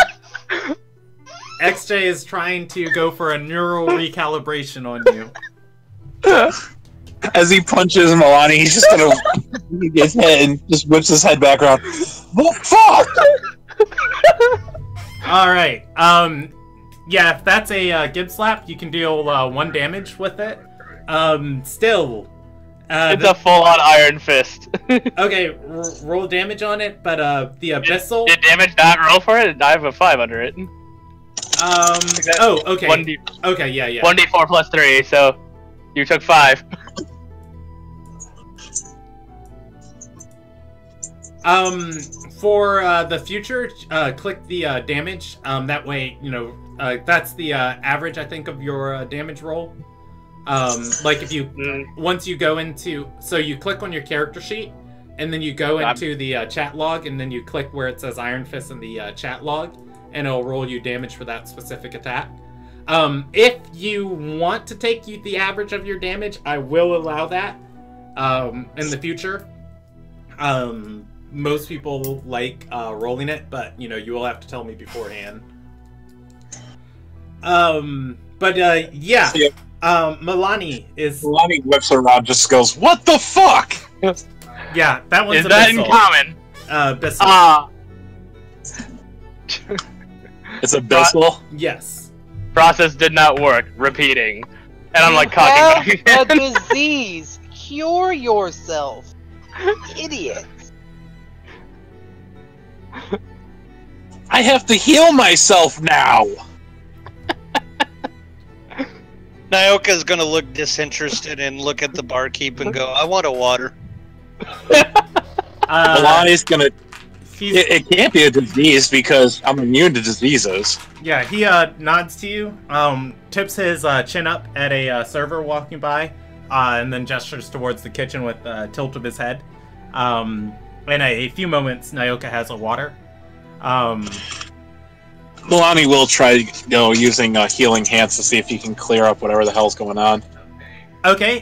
XJ is trying to go for a neural recalibration on you. As he punches Milani, he's just gonna get his head and just whips his head back around. Oh, fuck! Alright, yeah, if that's a Gib slap, you can deal 1 damage with it. Still. It's a full-on iron fist. Okay, roll damage on it, but the Abyssal... Did damage not roll for it? I have a 5 under it. Oh, okay. Okay, yeah. 1d4 plus 3, so you took 5. For the future, click the damage. That way, you know, that's the average, I think, of your damage roll. Like if you once you go into, so you click on your character sheet, and then you go into the chat log, and then you click where it says Iron Fist in the chat log, and it'll roll you damage for that specific attack. If you want to take the average of your damage, I will allow that in the future. Most people like rolling it, but you know, you will have to tell me beforehand. But yeah. Milani is... Milani whips around, just goes, "What the fuck?" Yeah, that one's Is that in Abyssal. common? Abyssal. It's Abyssal? Yes. Process did not work. Repeating. And I'm like Have cocking a back. disease. Cure yourself. Idiot. I have to heal myself now! Nyoka's gonna look disinterested and look at the barkeep and go, "I want a water." Milani's gonna... He's, It can't be a disease because I'm immune to diseases. yeah, he nods to you, tips his chin up at a server walking by, and then gestures towards the kitchen with a tilt of his head. In a few moments, Nyoka has a water. Milani will try, using healing hands to see if he can clear up whatever the hell's going on. Okay,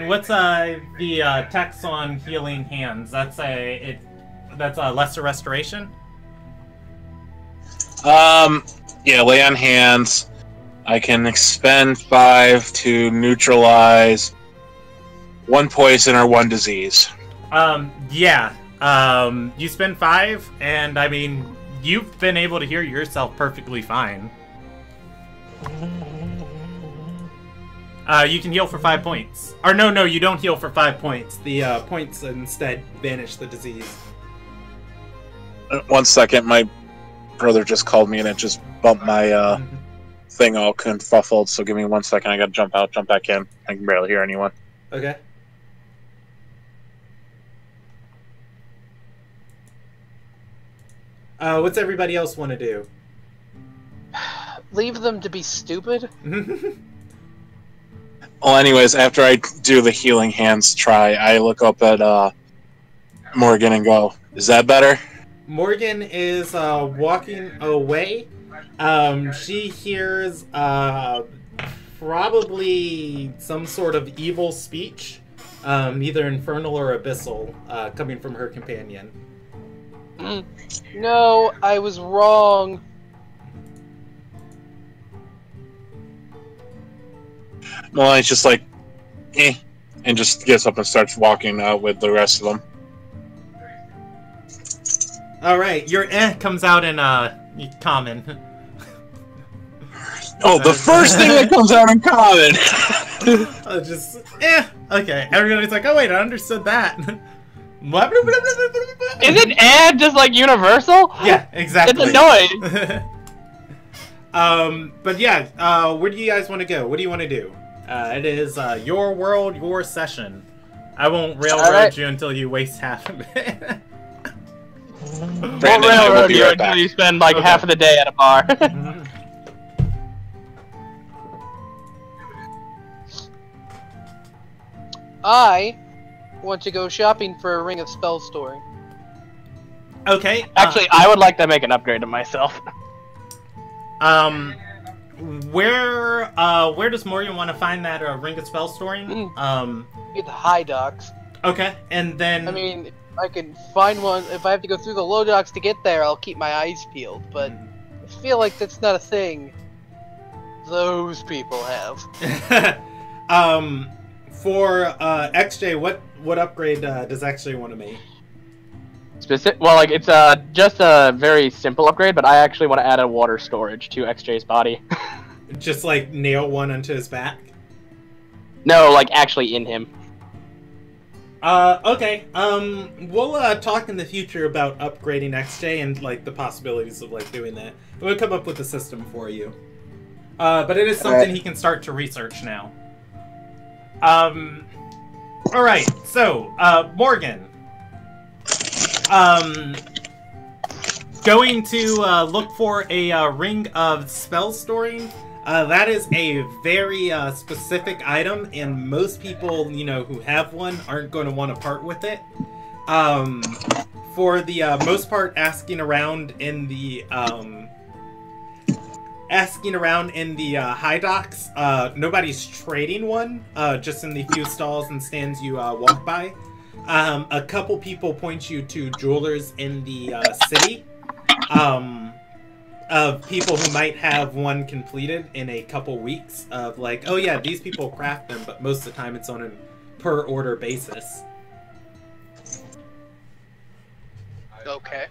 what's the text on healing hands? That's a lesser restoration? Yeah, lay on hands. I can expend 5 to neutralize 1 poison or 1 disease. Yeah. You spend 5, and I mean, you've been able to hear yourself perfectly fine. You can heal for 5 points. Or no, you don't heal for 5 points. The points instead banish the disease. 1 second, my brother just called me and it just bumped my thing all confuffled, so give me 1 second, I gotta jump out, jump back in. I can barely hear anyone. Okay. What's everybody else want to do? Leave them to be stupid? Well, anyways, after I do the healing hands try, I look up at Morgan and go, "Is that better?" Morgan is walking away. She hears probably some sort of evil speech, either infernal or abyssal, coming from her companion. No, I was wrong. Well, it's just like, and just gets up and starts walking with the rest of them. Alright, your comes out in common. Oh, the first thing that comes out in common! Okay. Everybody's like, oh wait, I understood that. Isn't "and" just like universal? Yeah, exactly. It's annoying. But yeah, where do you guys want to go? What do you want to do? It is your world, your session. I won't railroad you until you waste half of it. Won't railroad you until you spend like half of the day at a bar. I want to go shopping for a ring of spell storing. Okay. Actually, I would like to make an upgrade to myself. Where does Morgan want to find that ring of spell storing? Get the high docks. Okay, and then I mean, if I can find one. If I have to go through the low docks to get there, I'll keep my eyes peeled. But I feel like that's not a thing those people have. For XJ, what upgrade does XJ want to make? Well, like it's just a very simple upgrade, but I actually want to add a water storage to XJ's body. Just like nail one onto his back? No, like actually in him. Okay. We'll talk in the future about upgrading XJ and like the possibilities of like doing that. We'll come up with a system for you. But it is something he can start to research now. Alright, so, Morgan. Going to look for a ring of spell storing. That is a very specific item, and most people, who have one aren't going to want to part with it. For the most part, asking around in the high docks, nobody's trading one, just in the few stalls and stands you walk by. A couple people point you to jewelers in the city. of people who might have one completed in a couple weeks of like, oh yeah, these people craft them, but most of the time it's on a per order basis. Okay.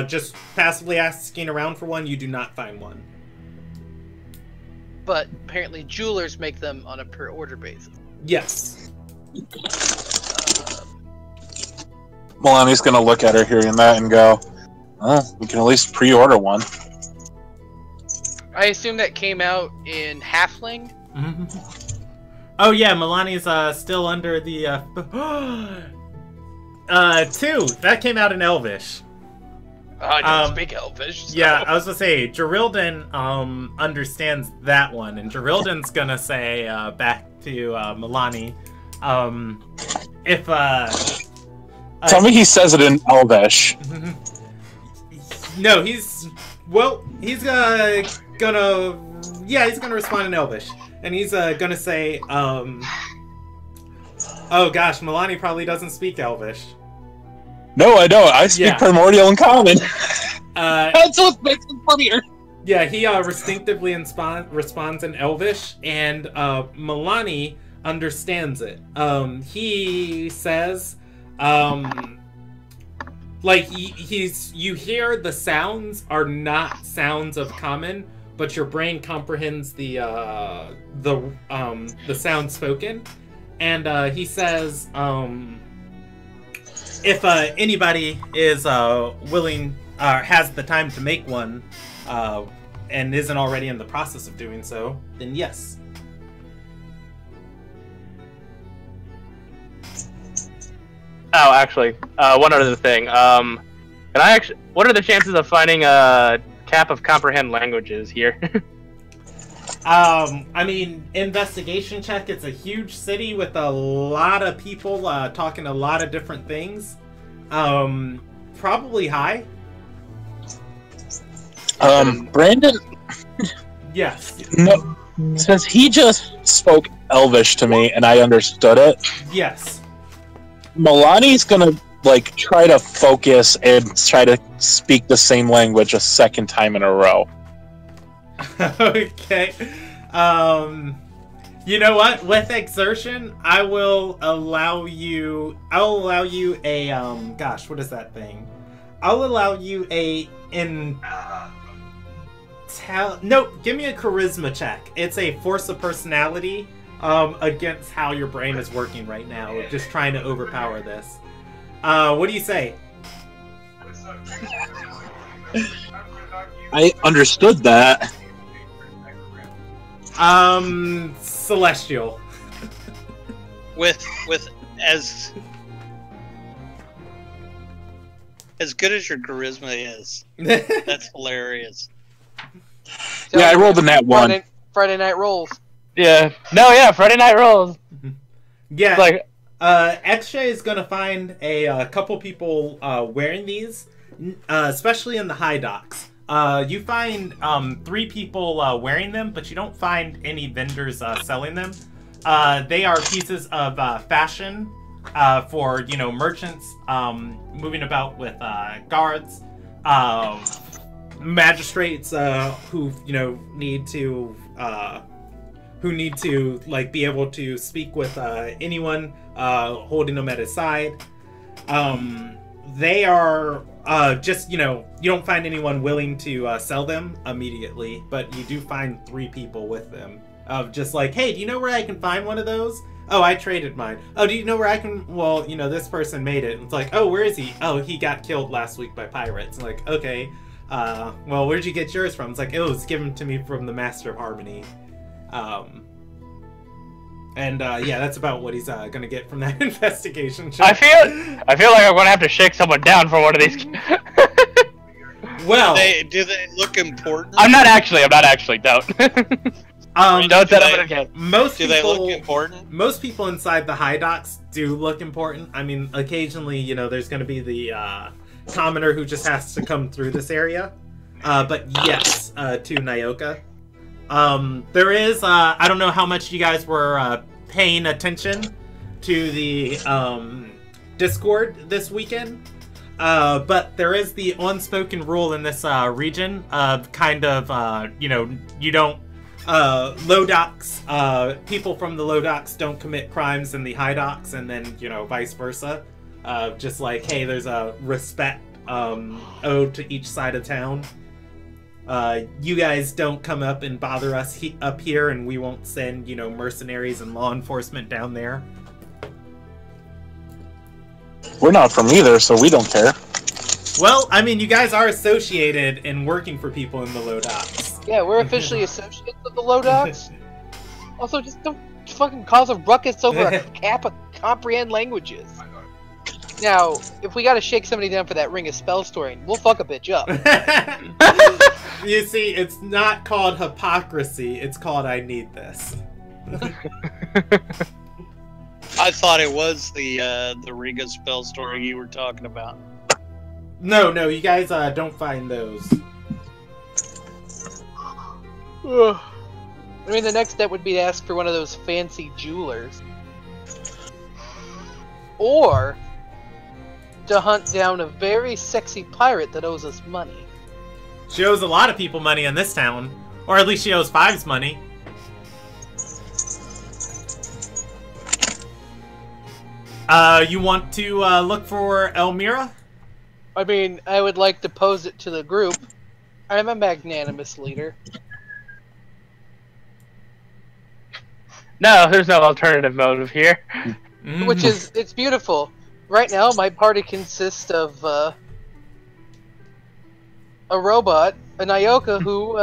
Just passively asking around for one, you do not find one. But apparently jewelers make them on a per order basis. Yes. Milani's gonna look at her hearing that and go, oh, we can at least pre-order one. I assume that came out in Halfling? Mm-hmm. Oh yeah, Milani's still under the 2. That came out in Elvish. Oh, I don't speak Elvish. So. Yeah, I was gonna say Gerildon understands that one, and Gerildon's gonna say back to Milani, if tell me he says it in Elvish. No, he's gonna respond in Elvish, and he's gonna say, oh gosh, Milani probably doesn't speak Elvish. No, I don't. I speak Primordial and Common. That's what makes it funnier. Yeah, he distinctively responds in Elvish, and Milani understands it. He says, you hear the sounds are not sounds of Common, but your brain comprehends the sound spoken, and he says, if anybody is willing, has the time to make one, and isn't already in the process of doing so, then yes. Oh, actually, one other thing. What are the chances of finding a cap of comprehend languages here? I mean, investigation check. It's a huge city with a lot of people talking a lot of different things. Probably high. Brandon. Yes. No, since he just spoke Elvish to me and I understood it. Yes. Milani's gonna try to focus and try to speak the same language a second time in a row. Okay. You know what? With exertion, I'll allow you a gosh, what is that thing? I'll allow you give me a charisma check. It's a force of personality against how your brain is working right now, just trying to overpower this. What do you say? I understood that. Celestial. with as good as your charisma is, that's hilarious. So, yeah, I rolled in that one. Friday night rolls. Yeah. No, yeah, Friday night rolls. Yeah. Xshay is gonna find a couple people wearing these, especially in the high docks. You find 3 people wearing them, but you don't find any vendors selling them. They are pieces of fashion for merchants moving about with guards, magistrates who need to be able to speak with anyone holding them at his side. They are just you don't find anyone willing to sell them immediately, but you do find 3 people with them of just like, hey, do you know where I can find one of those? Oh, I traded mine. Oh, do you know where I can? Well, this person made it. It's like, oh, where is he? Oh, he got killed last week by pirates. Like, okay, well, where'd you get yours from? It's like, it was given to me from the Master of Harmony. Yeah, that's about what he's gonna get from that investigation check. I feel like I'm gonna have to shake someone down for one of these. Well, do they look important? I'm not actually. Don't. Don't set up an account. Do they look important? Most people inside the high docks do look important. I mean, occasionally, there's going to be the commoner who just has to come through this area. But yes, to Nyoka. There is, I don't know how much you guys were paying attention to the Discord this weekend. But there is the unspoken rule in this region of kind of, you know, you don't, low docks, people from the low docks don't commit crimes in the high docks, and then, you know, vice versa. Just like, hey, there's a respect owed to each side of town. You guys don't come up and bother us up here, and we won't send, you know, mercenaries and law enforcement down there. We're not from either, so we don't care. Well, I mean, you guys are associated in working for people in the low docks. Yeah, we're officially associates with the low docks. Also, just don't fucking cause a ruckus over a cap of comprehend languages. Now, if we gotta shake somebody down for that ring of spell storing, we'll fuck a bitch up. You see, it's not called hypocrisy, it's called I need this. I thought it was the Riga spell story you were talking about. No, you guys don't find those. I mean, the next step would be to ask for one of those fancy jewelers. Or to hunt down a very sexy pirate that owes us money. She owes a lot of people money in this town. Or at least she owes Fives money. You want to look for Elmira? I mean, I would like to pose it to the group. I'm a magnanimous leader. No, there's no alternative motive here. Which is, it's beautiful. Right now, my party consists of a robot, an Ioka who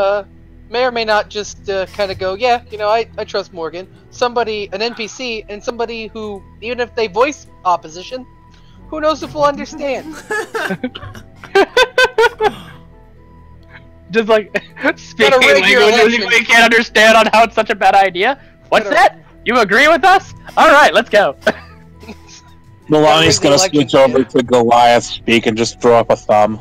may or may not just kind of go, yeah, you know, I trust Morgan. Somebody, an NPC, and somebody who, even if they voice opposition, who knows if we'll understand. Just like speaking languages you can't understand on how it's such a bad idea. What's that? You agree with us? Alright, let's go. Milani's gonna switch over to Goliath speak and just throw up a thumb.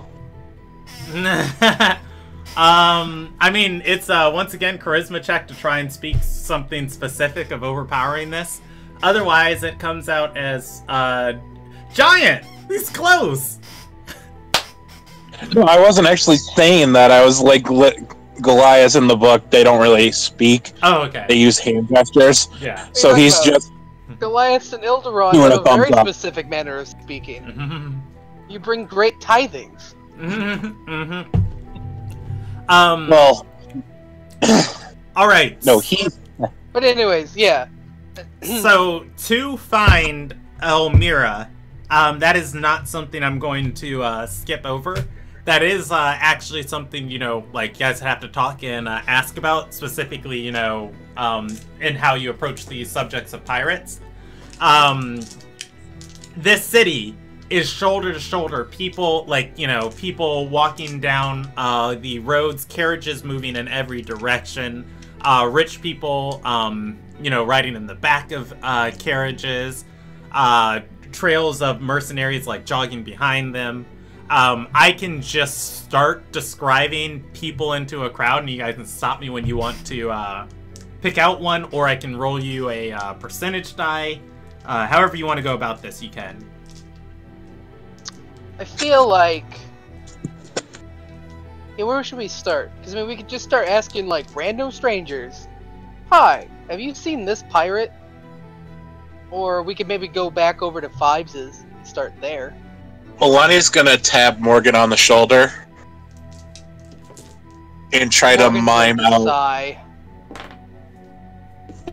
I mean, it's once again charisma check to try and speak something specific of overpowering this. Otherwise, it comes out as giant. He's close. No, I wasn't actually saying that. I was like, Goliath in the book, they don't really speak. Oh, okay. They use hand gestures. Yeah. So he's just Goliath and Ilderon doing have a very up. specific manner of speaking. You bring great tithings. Well. All right. No, he's. But anyways, yeah. So to find Elmira, that is not something I'm going to skip over. That is actually something, you know, like you guys have to talk and ask about specifically, you know, in how you approach these subjects of pirates. This city is shoulder to shoulder. People, like, you know, people walking down the roads, carriages moving in every direction, rich people, you know, riding in the back of carriages, trails of mercenaries, like, jogging behind them. I can just start describing people into a crowd, and you guys can stop me when you want to pick out one, or I can roll you a percentage die. However you want to go about this, you can. I feel like... Yeah, where should we start? Because, I mean, we could just start asking, like, random strangers. Hi, have you seen this pirate? Or we could maybe go back over to Fives' and start there. Milani's gonna tap Morgan on the shoulder and try to mime out. Sigh.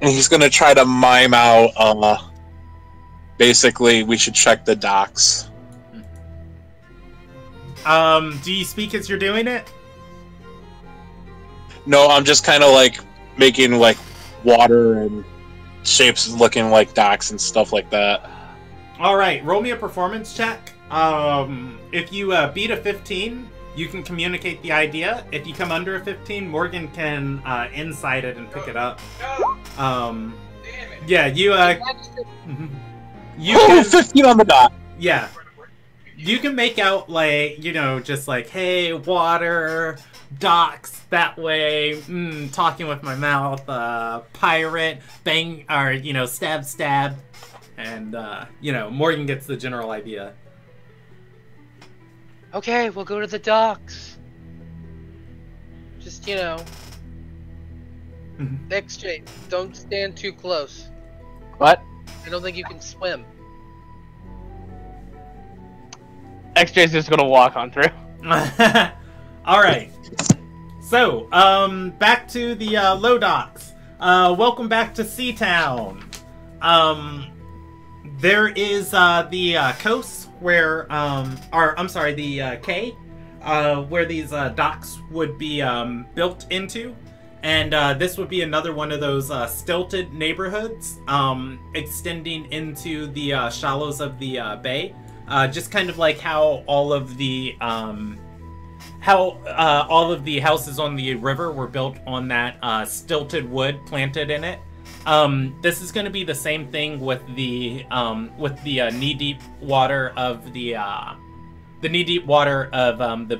And he's gonna try to mime out, basically, we should check the docks. Do you speak as you're doing it? No, I'm just kind of like making like water and shapes looking like docks and stuff like that. Alright, roll me a performance check. If you beat a 15, you can communicate the idea. If you come under a 15, Morgan can insight it and pick it up. Yeah, you can, 15 on the dot. Yeah. You can make out, like, you know, just like, hey, water, docks, that way, talking with my mouth, pirate, bang, or, you know, stab, stab. And, you know, Morgan gets the general idea. Okay, we'll go to the docks. Just, XJ, don't stand too close. What? I don't think you can swim. XJ's just gonna walk on through. Alright. So, back to the low docks. Welcome back to Seatown. There is the coast where, the quay, where these docks would be built into. And this would be another one of those stilted neighborhoods extending into the shallows of the bay. Just kind of like how all of the houses on the river were built on that stilted wood planted in it. This is going to be the same thing with the knee-deep water of the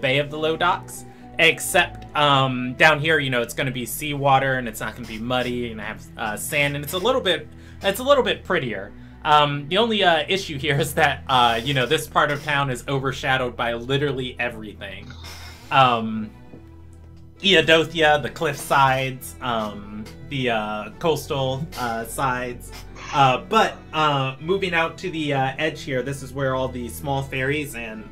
Bay of the Low Docks. Except down here, it's going to be seawater and it's not going to be muddy and have sand, and it's a little bit prettier. The only issue here is that this part of town is overshadowed by literally everything. Eodothia, the cliff sides, the coastal sides. But moving out to the edge here, this is where all the small ferries and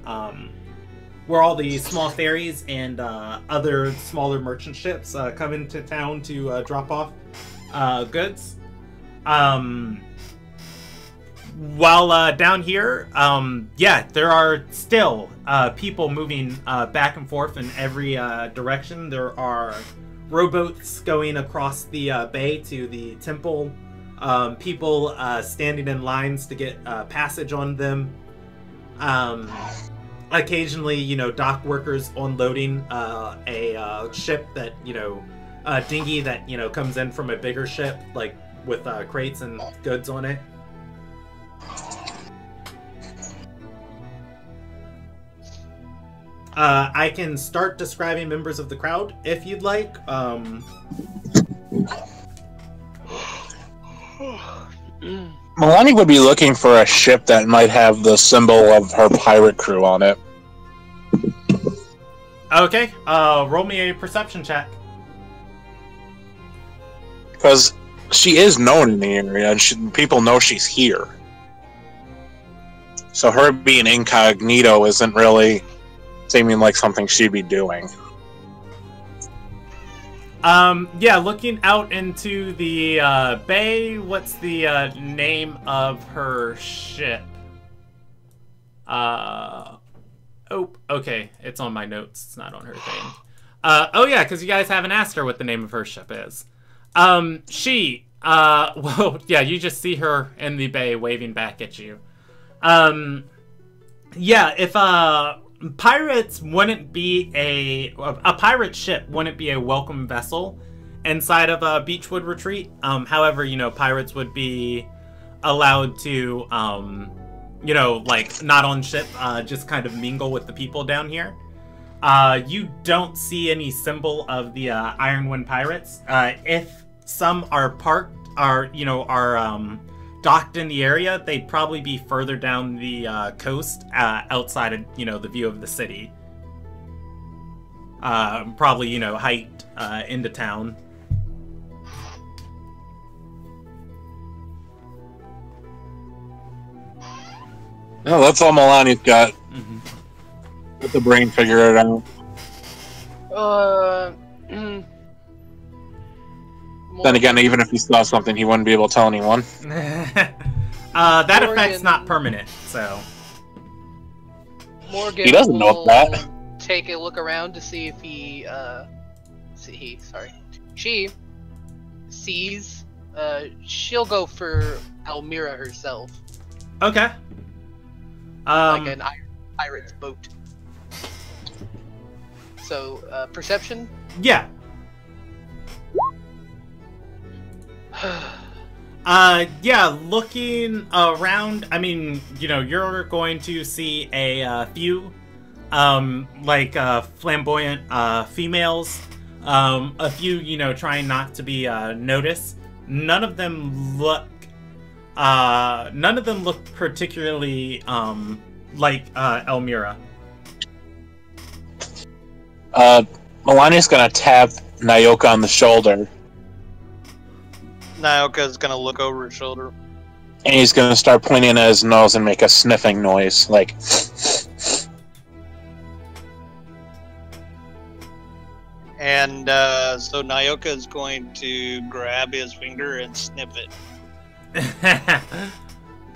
other smaller merchant ships come into town to drop off goods. While down here, there are still people moving back and forth in every direction. There are rowboats going across the bay to the temple. People standing in lines to get passage on them. Occasionally, dock workers unloading a ship that, a dinghy that, comes in from a bigger ship, like with crates and goods on it. I can start describing members of the crowd if you'd like. Milani would be looking for a ship that might have the symbol of her pirate crew on it. Okay, roll me a perception check. Because she is known in the area, and people know she's here. So her being incognito isn't really seeming like something she'd be doing. Looking out into the bay, what's the name of her ship? Okay, it's on my notes. It's not on her thing. Because you guys haven't asked her what the name of her ship is. You just see her in the bay waving back at you. If pirates wouldn't be a pirate ship wouldn't be a welcome vessel inside of a Beechwood Retreat. However, pirates would be allowed to, not on ship, just kind of mingle with the people down here. You don't see any symbol of the Ironwind Pirates. If some are docked in the area, they'd probably be further down the coast, outside of, the view of the city. Probably, hiked into town. No, that's all Milani's got. Mm-hmm. Let the brain figure it out. Then again, even if he saw something, he wouldn't be able to tell anyone. That effect's not permanent, so... Morgan he doesn't know that. Take a look around to see if she sees. She'll go for Almira herself. Okay. Like an pirate's boat. So, perception? Yeah. Looking around, I mean, you're going to see a few, flamboyant females, a few, trying not to be noticed. None of them look particularly like Elmira. Melania's gonna tap Nyoka on the shoulder. Nyoka's gonna look over his shoulder. And he's gonna start pointing at his nose and make a sniffing noise, like... And so Nyoka is going to grab his finger and sniff it.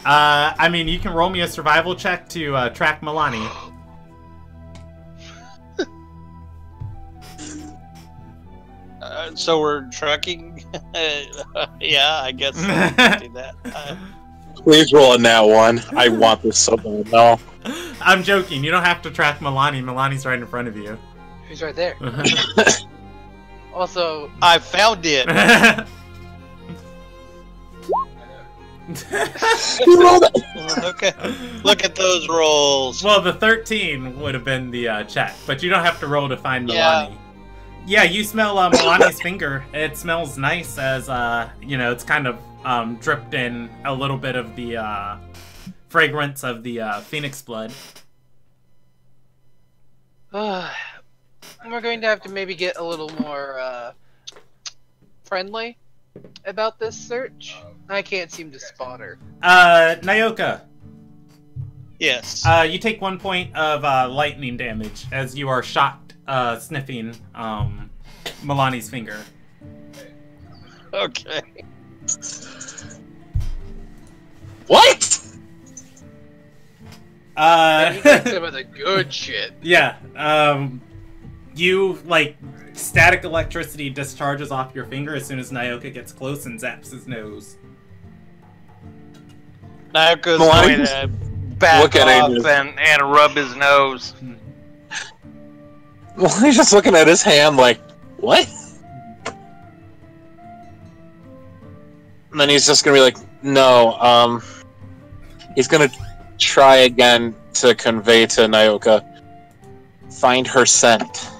I mean, you can roll me a survival check to track Milani. So we're tracking? Yeah, I guess we can do that. Please roll a nat one. I want this so bad. No. I'm joking. You don't have to track Milani. Milani's right in front of you. He's right there. Also, I found it! Okay. Look at those rolls. Well, the 13 would have been the check, but you don't have to roll to find Milani. Yeah. Yeah, you smell Milani's finger. It smells nice as, you know, it's kind of dripped in a little bit of the fragrance of the phoenix blood. we're going to have to maybe get a little more friendly about this search. I can't seem to spot her. Nyoka. Yes. You take 1 point of lightning damage as you are shocked sniffing Milani's finger. Okay. What? You got some of the good shit. Yeah. You, like, static electricity discharges off your finger as soon as Nyoka gets close and zaps his nose. Nyoka's Milani, going to back look at off him. and rub his nose. Well, he's just looking at his hand like, what? And then he's just gonna be like, no, he's gonna try again to convey to Nyoka, find her scent.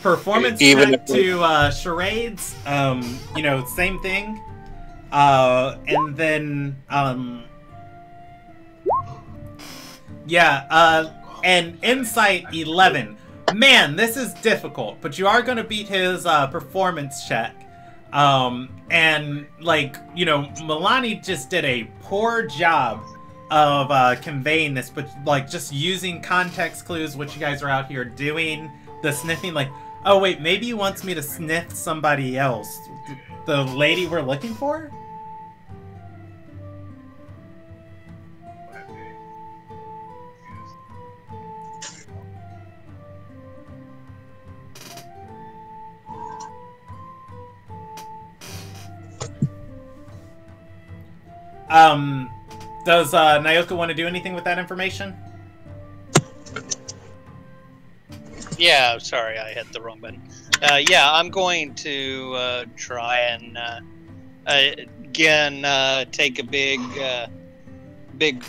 Performance Even check if to charades. You know, same thing. And then yeah, and insight 11. Man, this is difficult, but you are gonna beat his performance check. And like, you know, Milani just did a poor job of conveying this, but like just using context clues, what you guys are out here doing, the sniffing, like, oh wait, maybe he wants me to sniff somebody else. The lady we're looking for? Does Nyoka want to do anything with that information? Yeah, sorry, I hit the wrong button. Yeah, I'm going to try and again take a big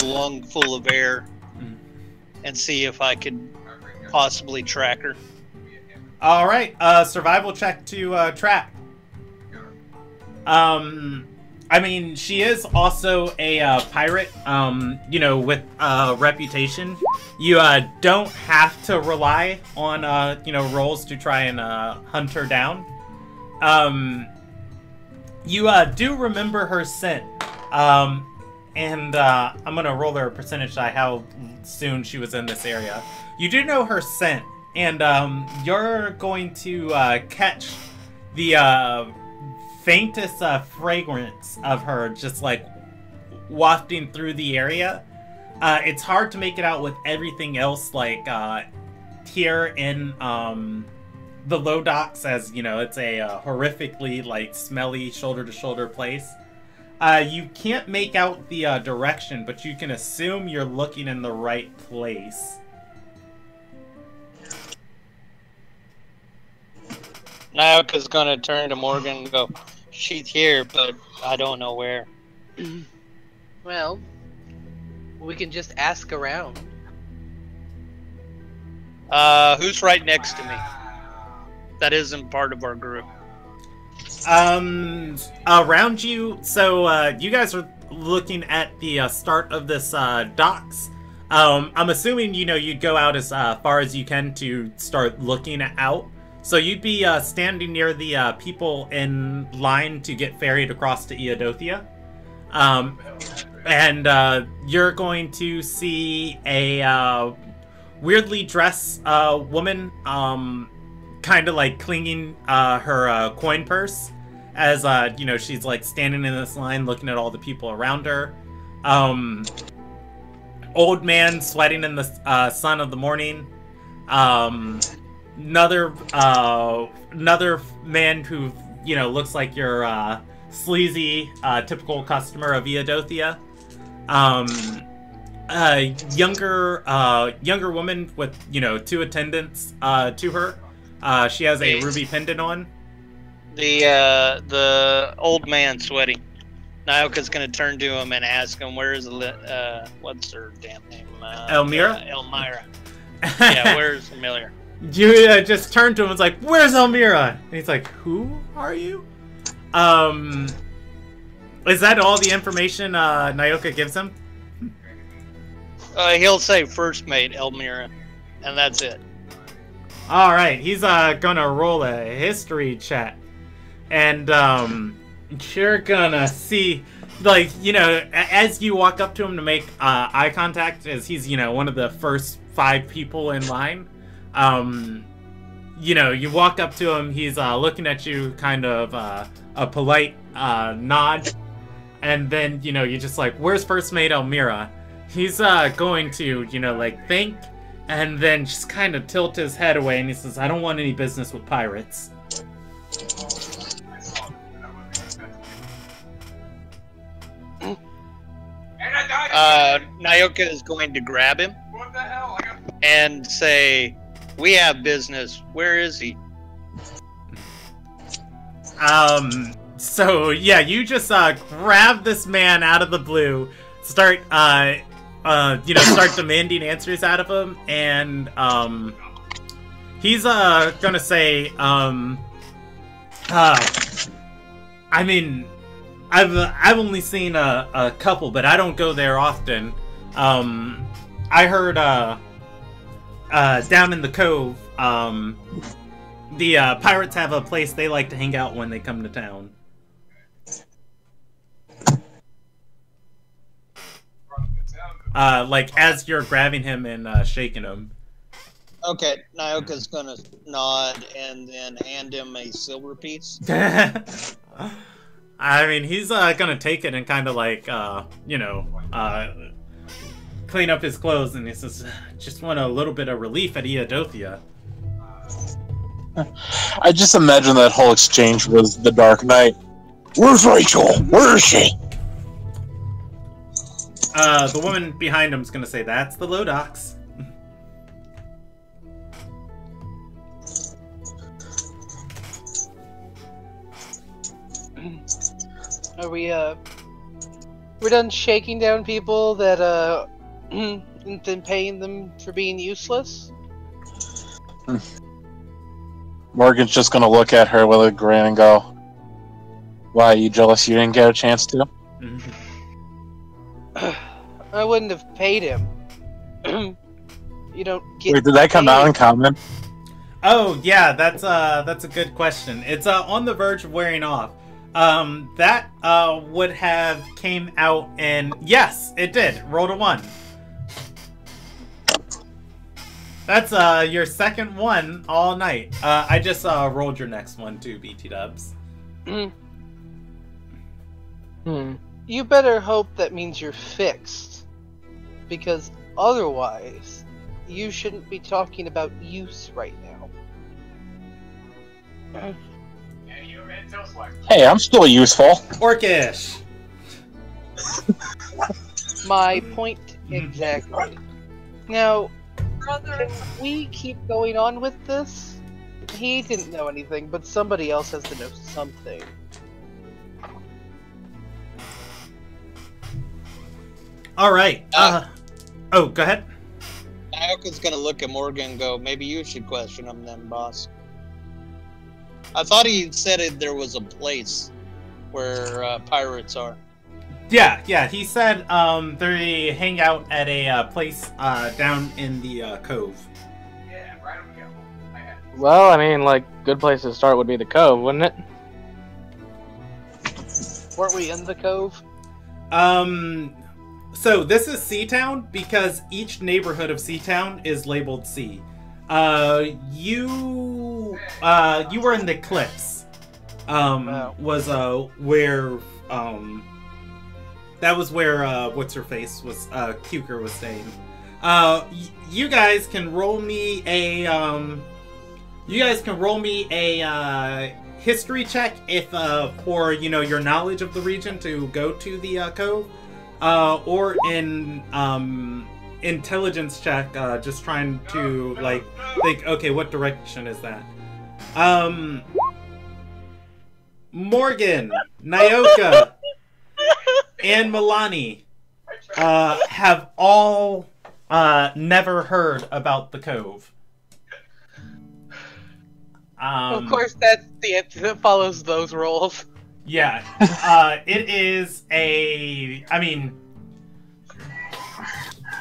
lung full of air and see if I could possibly track her. All right, survival check to track. I mean, she is also a pirate, you know, with reputation. You don't have to rely on, you know, rolls to try and hunt her down. You do remember her scent, and I'm going to roll her a percentage die how soon she was in this area. You do know her scent, and you're going to catch the faintest fragrance of her just like wafting through the area. It's hard to make it out with everything else, like here in the low docks, as you know, it's a horrifically like smelly shoulder to shoulder place. You can't make out the direction, but you can assume you're looking in the right place. Nyoka's gonna turn to Morgan and go, she's here, but I don't know where. Well, we can just ask around. Who's right next to me? That isn't part of our group. Around you, so you guys are looking at the start of this docks. I'm assuming, you'd go out as far as you can to start looking out. So you'd be standing near the people in line to get ferried across to Eodothia. And you're going to see a weirdly dressed woman kind of like clinging her coin purse as, she's like standing in this line looking at all the people around her. Old man sweating in the sun of the morning. Another man who, looks like your sleazy, typical customer of Eodothia. A younger woman with, 2 attendants to her. She has a ruby pendant on. The old man sweating. Nyoka's gonna turn to him and ask him, "Where's what's her damn name? Elmira. Elmira. Yeah, where's Elmira?" You just turn to him and is like, "Where's Elmira?" And he's like, "Who are you?" Is that all the information Nyoka gives him? He'll say first mate Elmira, and that's it. All right, he's gonna roll a history check, and you're gonna see, like, as you walk up to him to make eye contact, as he's one of the first 5 people in line. You walk up to him, he's looking at you, kind of a polite nod, and then you're just like, "Where's first mate Elmira?" He's going to think, and then just kind of tilt his head away, and he says, "I don't want any business with pirates." Nyoka is going to grab him and say, "We have business. Where is he?" So yeah, you just grab this man out of the blue, start start demanding answers out of him, and he's gonna say, I mean, I've only seen a couple, but I don't go there often. I heard down in the cove, the pirates have a place they like to hang out when they come to town. Like as you're grabbing him and shaking him. Okay, Nyoka's gonna nod and then hand him a silver piece. I mean, he's gonna take it and kind of like, clean up his clothes, and he says, "Just want a little bit of relief at Eodothia." I just imagine that whole exchange was the Dark Knight. Where's Rachel? Where is she? The woman behind him's gonna say, "That's the Lodox." Are we're done shaking down people that and then paying them for being useless? Morgan's just gonna look at her with a grin and go, "Why, are you jealous you didn't get a chance to?" I wouldn't have paid him. You don't get. Wait, did that come out in common? Oh yeah, that's a good question. It's on the verge of wearing off. That would have came out, and yes, it did. Rolled a 1. That's your second one all night. I just rolled your next one too, BT Dubs. You better hope that means you're fixed, because otherwise, you shouldn't be talking about use right now. Hey, I'm still useful. Orcish. My point exactly. Now, can we keep going on with this? He didn't know anything, but somebody else has to know something. All right. Oh, go ahead. Nyoka's gonna look at Morgan and go, "Maybe you should question him then, boss." I thought he said there was a place where pirates are. Yeah. He said they hang out at a place down in the cove. Well, I mean, like, good place to start would be the cove, wouldn't it? Weren't we in the cove? So this is Seatown because each neighborhood of Seatown is labeled C. You were in the Cliffs. Was where that was where what's her face was Cuker was staying. You guys can roll me a history check if for your knowledge of the region to go to the cove, or in intelligence check, just trying to like think, okay, what direction is that? Morgan, Nyoka, and Milani have all never heard about the cove. Of course, that's the answer that follows those rolls. Yeah, it is I mean,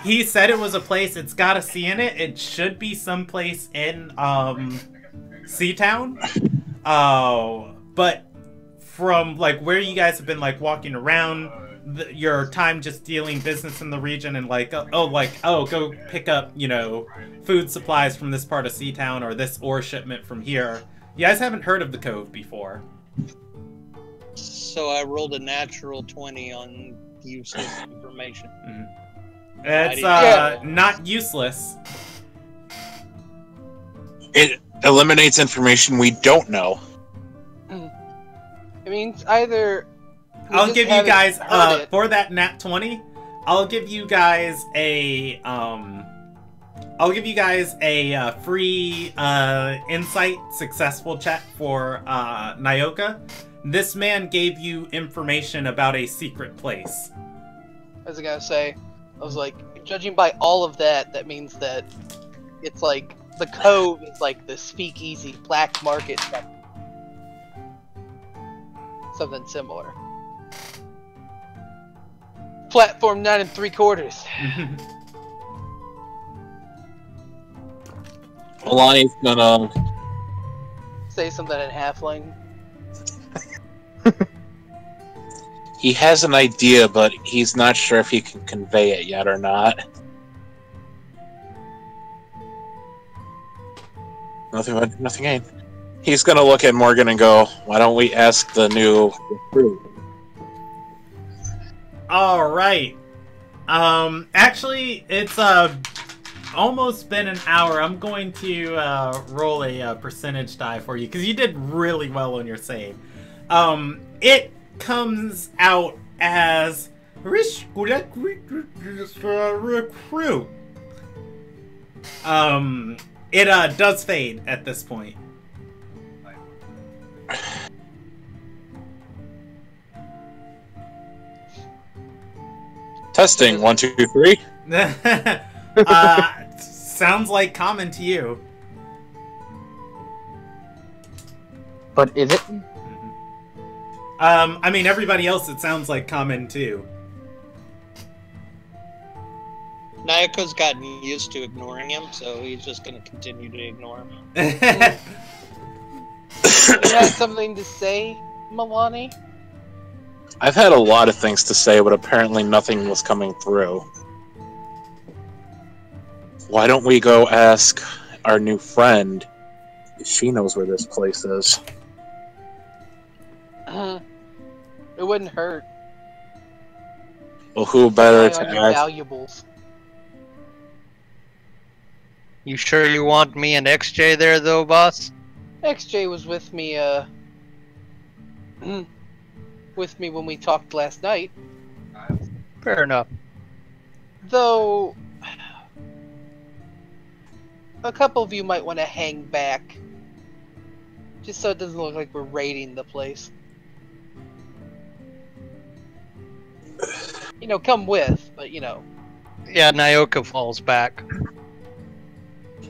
he said it was a place. It's got a C in it. It should be someplace in Seatown. But from like where you guys have been like walking around, your time just dealing business in the region, and like go pick up food supplies from this part of Seatown or this ore shipment from here. You guys haven't heard of the cove before. So I rolled a natural 20 on useless information. Mm-hmm. It's not useless. It eliminates information we don't know. It means either I'll give you guys for that nat 20. I'll give you guys a free insight successful check for Nyoka. This man gave you information about a secret place. I was gonna say, I was like, judging by all of that, that means that it's like the cove is like the speakeasy black market, something similar. Platform 9 3/4. Milani's gonna Say something in halfling. He has an idea, but he's not sure if he can convey it yet or not. Nothing ain't. He's gonna look at Morgan and go, "Why don't we ask the new recruit?" All right. Actually, it's almost been an hour. I'm going to roll a percentage die for you because you did really well on your save. It comes out as recruit. It does fade at this point. Testing 1, 2, 3. Sounds like common to you. But is it? I mean, everybody else, it sounds like common too. Nyoka's gotten used to ignoring him, so he's just going to continue to ignore him. You had something to say, Milani? I've had a lot of things to say, but apparently nothing was coming through. Why don't we go ask our new friend if she knows where this place is? It wouldn't hurt. Well, who better to On your ask? valuables. You sure you want me and XJ there, though, boss? XJ was with me, when we talked last night. Fair enough. Though, a couple of you might want to hang back. Just so it doesn't look like we're raiding the place. Come with, but Yeah, Nyoka falls back.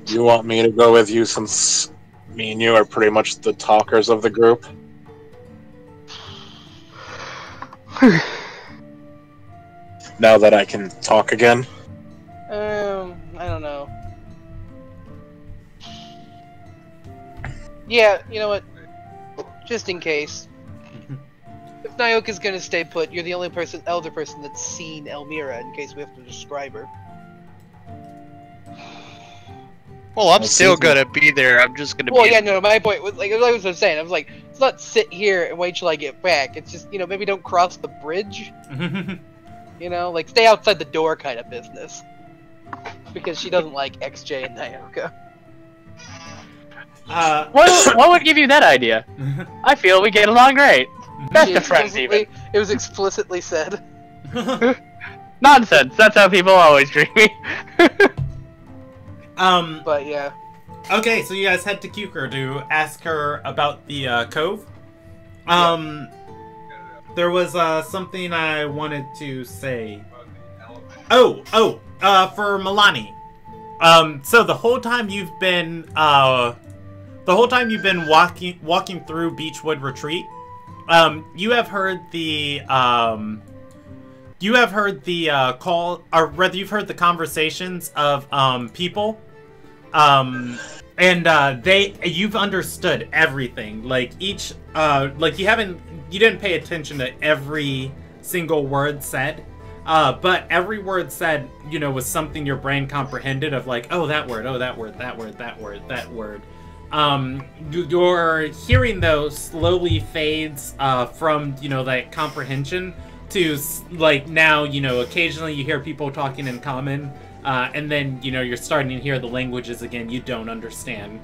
You want me to go with you since me and you are pretty much the talkers of the group? now that I can talk again? I don't know. Yeah, you know what? Just in case. If Nyoka's gonna stay put, you're the only elder person that's seen Elmira in case we have to describe her. Well, I'm still gonna be there. I'm just gonna be. Well, yeah, no, my point was, like I was saying, I was like, let's not sit here and wait till I get back. It's just, you know, maybe don't cross the bridge. You know, like stay outside the door kind of business. Because she doesn't like XJ and Nyoka. What would give you that idea? I feel we get along great. Best of friends, even. It was explicitly said. Nonsense. That's how people always treat me. But yeah. Okay, so you guys head to Cuker to ask her about the cove. There was something I wanted to say. For Milani. So the whole time you've been walking through Beechwood Retreat, you have heard the call, or rather you've heard the conversations of people, and you've understood everything. Like each you didn't pay attention to every single word said, but every word said, you know, was something your brain comprehended of, like, oh, that word, that word, that word, that word, that word. Your hearing, though, slowly fades from, you know, that comprehension to, like, now, you know, occasionally you hear people talking in common, and then, you know, you're starting to hear the languages again you don't understand.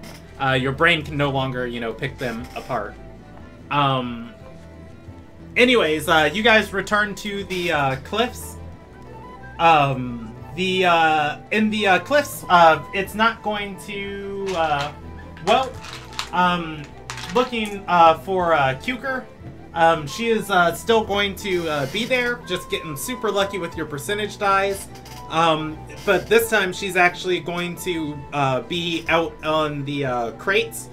Your brain can no longer, you know, pick them apart. Anyways, you guys return to the cliffs. In the cliffs, it's not going to, looking for Cuker. She is still going to be there, just getting super lucky with your percentage dice. But this time she's actually going to be out on the crates.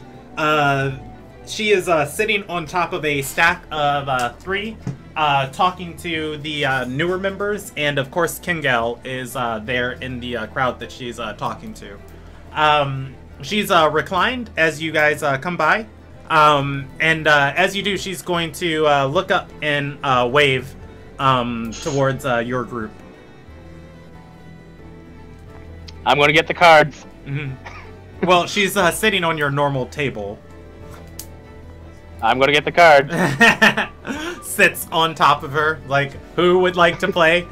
She is sitting on top of a stack of 3, talking to the newer members, and of course Kingal is there in the crowd that she's talking to. She's reclined as you guys come by, and as you do, she's going to look up and wave towards your group. I'm going to get the cards. Mm-hmm. Well, she's sitting on your normal table. I'm going to get the cards. Sits on top of her, like, who would like to play?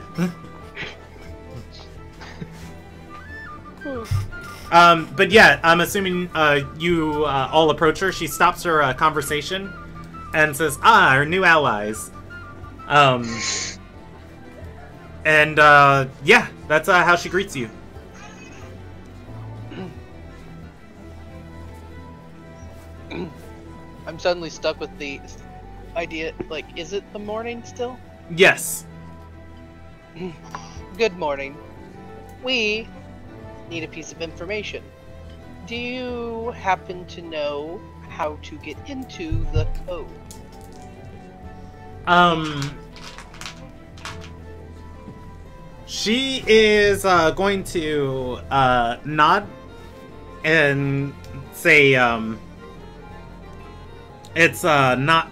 But yeah, I'm assuming you all approach her. She stops her conversation and says, our new allies. Yeah, that's how she greets you. I'm suddenly stuck with the idea, like, is it the morning still? Yes. Good morning. We need a piece of information. Do you happen to know how to get into the cove? She is going to nod and say, it's not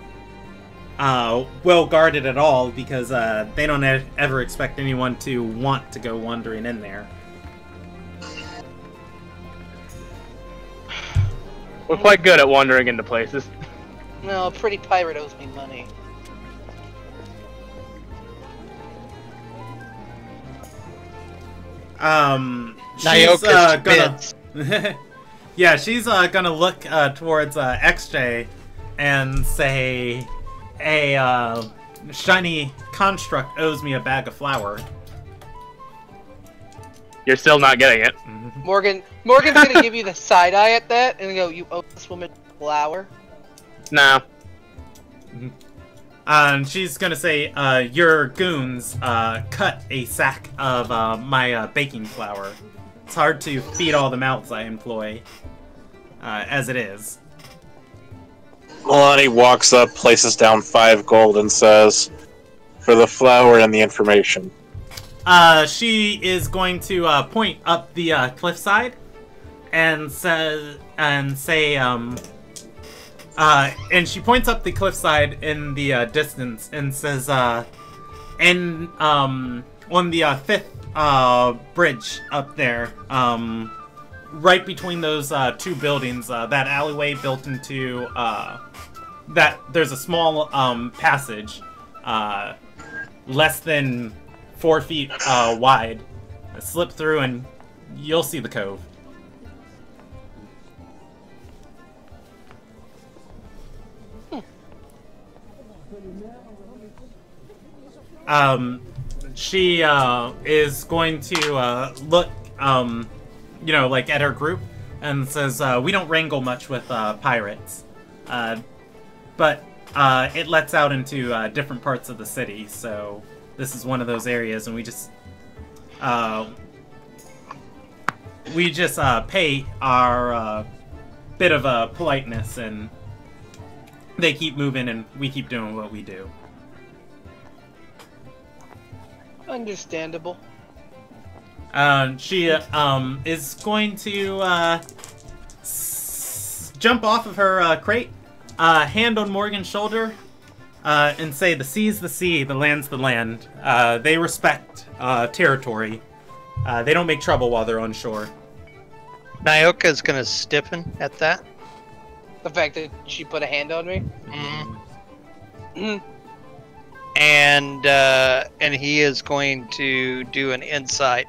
well guarded at all, because they don't ever expect anyone to want to go wandering in there. We're quite good at wandering into places. No, a pretty pirate owes me money. She's gonna yeah, she's gonna look towards XJ and say, a shiny construct owes me a bag of flour. You're still not getting it. Morgan's gonna give you the side eye at that and go, you owe this woman flour? No. She's gonna say, your goons cut a sack of my baking flour. It's hard to feed all the mouths I employ, as it is. Milani walks up, places down 5 gold, and says, for the flour and the information. she is going to point up the cliffside and say, and she points up the cliffside in the distance and says, and on the fifth bridge up there, right between those two buildings, that alleyway built into that there's a small passage, less than 4 feet wide. Slip through and you'll see the cove. She is going to look, you know, like at her group and says, we don't wrangle much with pirates, but it lets out into different parts of the city, so this is one of those areas, and we just pay our bit of politeness, and they keep moving, and we keep doing what we do. Understandable. She is going to jump off of her crate, hand on Morgan's shoulder, and say, "The sea's the sea, the land's the land. They respect territory. They don't make trouble while they're on shore." Nyoka's gonna stiffen at that. The fact that she put a hand on me? Mm. And he is going to do an insight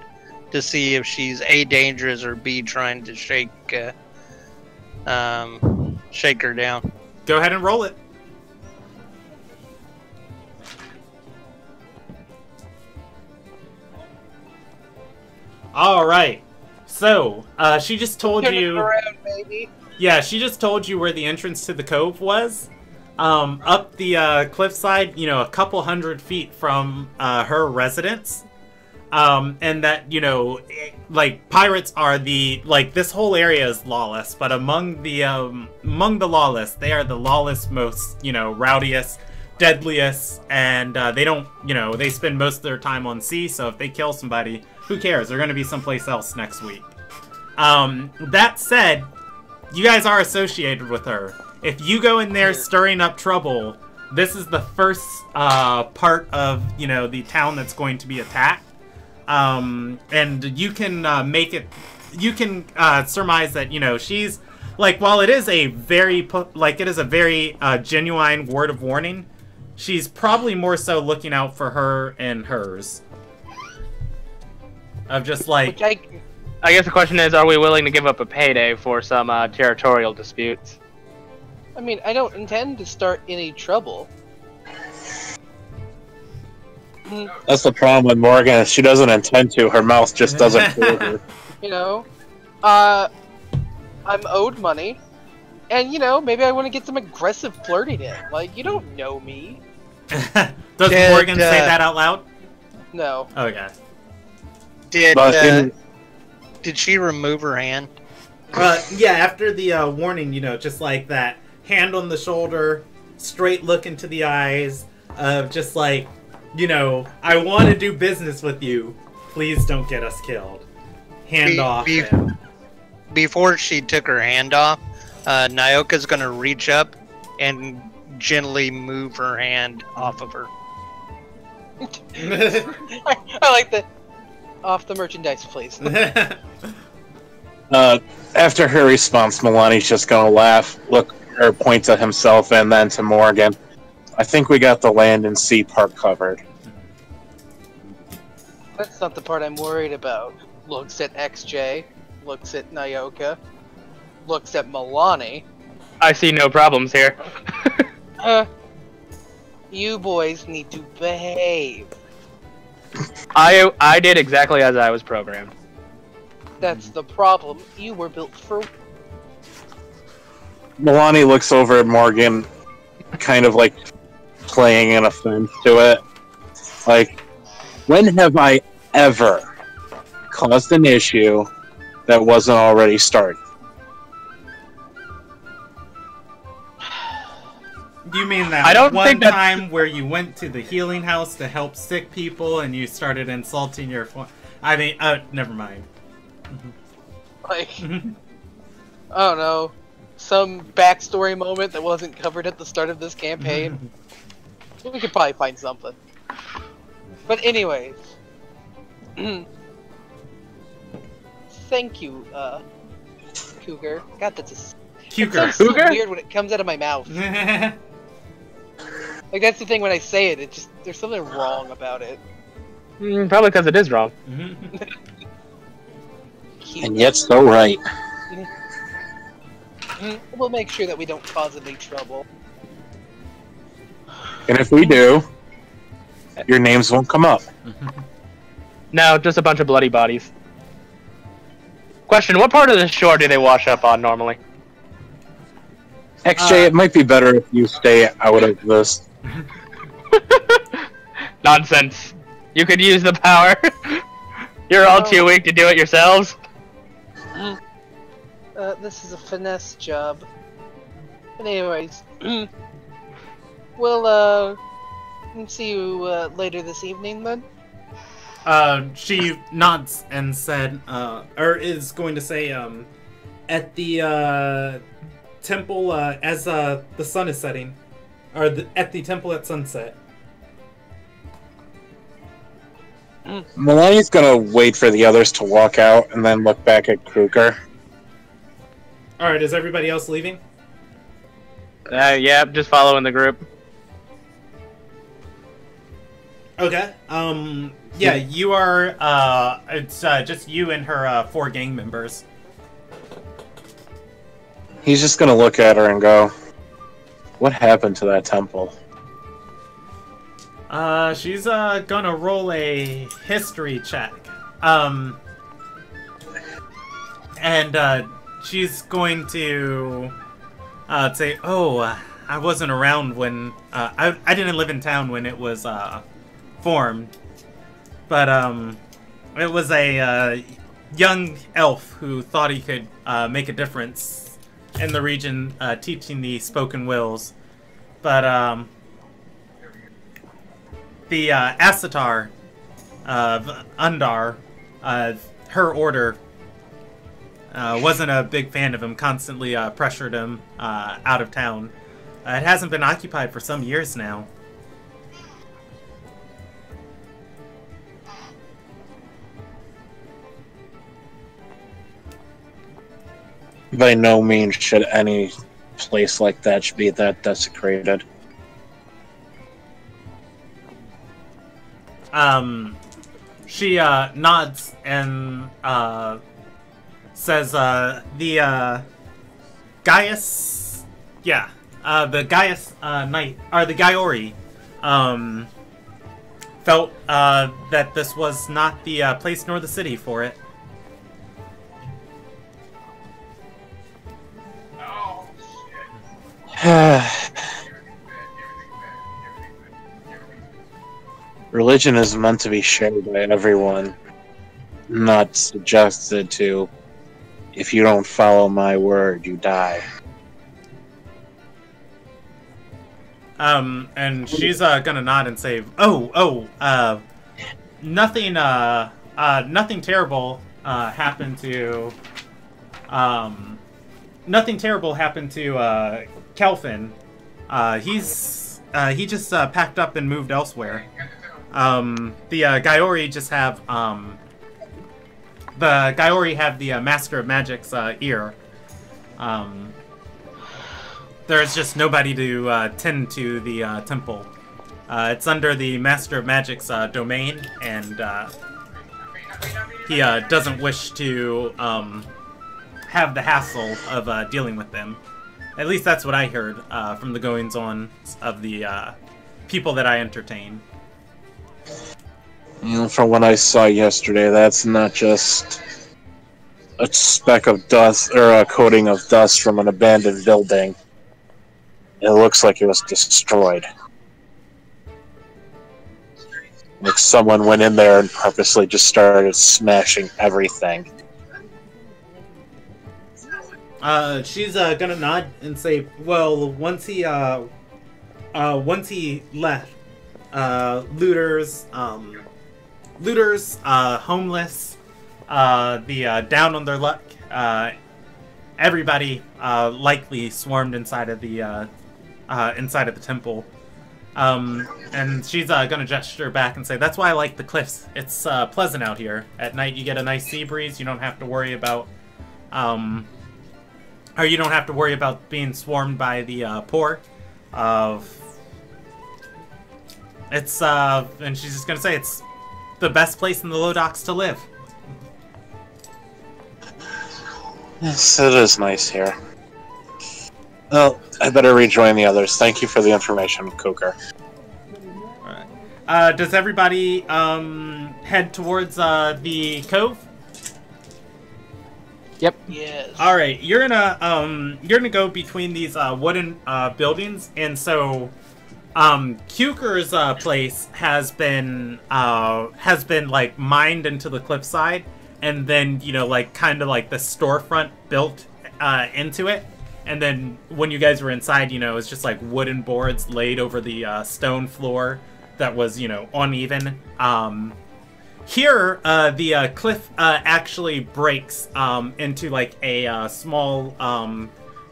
to see if she's A, dangerous, or B, trying to shake her down. Go ahead and roll it. All right. So, she just told you. Around, baby. Yeah, she just told you where the entrance to the cove was. Up the cliffside, you know, a couple 100 feet from her residence. And that, you know, like, pirates are this whole area is lawless, but among the lawless, they are the lawless most, you know, rowdiest, deadliest, and they don't, you know, they spend most of their time on sea, so if they kill somebody, who cares? They're gonna be someplace else next week. That said, you guys are associated with her. If you go in there stirring up trouble, this is the first part of, you know, the town that's going to be attacked. And you can make it, you can surmise that, you know, she's, like, while it is a very, genuine word of warning, she's probably more so looking out for her and hers. Of just, like... I guess the question is, are we willing to give up a payday for some territorial disputes? I mean, I don't intend to start any trouble. That's the problem with Morgan. She doesn't intend to. Her mouth just doesn't fool her. You know, I'm owed money, and, you know, maybe I want to get some aggressive flirting in. Like, you don't know me. Does Morgan say that out loud? No. Okay. Did she remove her hand? Yeah, after the warning, you know, just like that. Hand on the shoulder, straight look into the eyes, just like, you know, I want to do business with you. Please don't get us killed. Hand off. Before she took her hand off, Nyoka's going to reach up and gently move her hand off of her. I like that. Off the merchandise, please. After her response, Milani's just gonna laugh, look, or point to himself and then to Morgan. I think we got the land and sea part covered. That's not the part I'm worried about. Looks at XJ, looks at Nyoka, looks at Milani. I see no problems here. You boys need to behave. I did exactly as I was programmed. That's the problem. You were built for... Milani looks over at Morgan, kind of like playing an offense to it. Like, when have I ever caused an issue that wasn't already started? You mean that I don't one think that- time where you went to the healing house to help sick people and you started insulting your... I mean, never mind. Like, I don't know, some backstory moment that wasn't covered at the start of this campaign. We could probably find something. But anyways, thank you, Cougar. God, that's a... Cougar. It sounds so Cougar? weird when it comes out of my mouth. Like, that's the thing, when I say it, it just, there's something wrong about it. Probably because it is wrong. And yet so right. We'll make sure that we don't cause any trouble. And if we do, your names won't come up. No, just a bunch of bloody bodies. Question, what part of the shore do they wash up on normally? XJ, it might be better if you stay out of this. Nonsense. You could use the power. You're all too weak to do it yourselves. This is a finesse job. But anyways, we'll, see you, later this evening, then? She nods and said, or is going to say, at the, temple, as, the sun is setting. Or at the temple at sunset. Maloney's gonna wait for the others to walk out and then look back at Kruger. Alright, is everybody else leaving? Yeah, just following the group. Okay. Yeah, you are, it's, just you and her, 4 gang members. He's just gonna look at her and go, "What happened to that temple?" She's, gonna roll a history check. And, she's going to, say, oh, I wasn't around when, I didn't live in town when it was, formed. But, it was a, young elf who thought he could, make a difference in the region, teaching the spoken wills. But, the Asatar of Undar, her order, wasn't a big fan of him, constantly pressured him out of town. It hasn't been occupied for some years now. By no means should any place like that be that desecrated. She nods and says, the Gaius, yeah, the Gaius Knight, or the Gaiori, felt that this was not the place nor the city for it. Religion is meant to be shared by everyone, not suggested to, if you don't follow my word, you die. And she's gonna nod and say, nothing terrible happened to, Kelvin. He just packed up and moved elsewhere. The Gaiori just have, the Gaiori have the Master of Magic's ear. There's just nobody to tend to the temple. It's under the Master of Magic's domain, and he doesn't wish to have the hassle of dealing with them. At least that's what I heard from the goings-on of the people that I entertain. You know, from what I saw yesterday, that's not just a speck of dust, or a coating of dust from an abandoned building. It looks like it was destroyed. Like someone went in there and purposely just started smashing everything. She's gonna nod and say, well, once he once he left, looters, homeless, the down on their luck, everybody likely swarmed inside of the temple. And she's gonna gesture back and say, "That's why I like the cliffs. It's pleasant out here. At night you get a nice sea breeze. You don't have to worry about, or you don't have to worry about being swarmed by the poor. It's and she's just gonna say it's the best place in the Low Docks to live." Yes, it is nice here. Well, I better rejoin the others. Thank you for the information, Coker. Alright. Does everybody head towards the cove? Yep. Yes. Alright, you're gonna go between these wooden buildings, and so Kuker's place has been like mined into the cliffside, and then like kind of like the storefront built into it. And then when you guys were inside, it's just like wooden boards laid over the stone floor that was, uneven. Here, the cliff actually breaks into like a small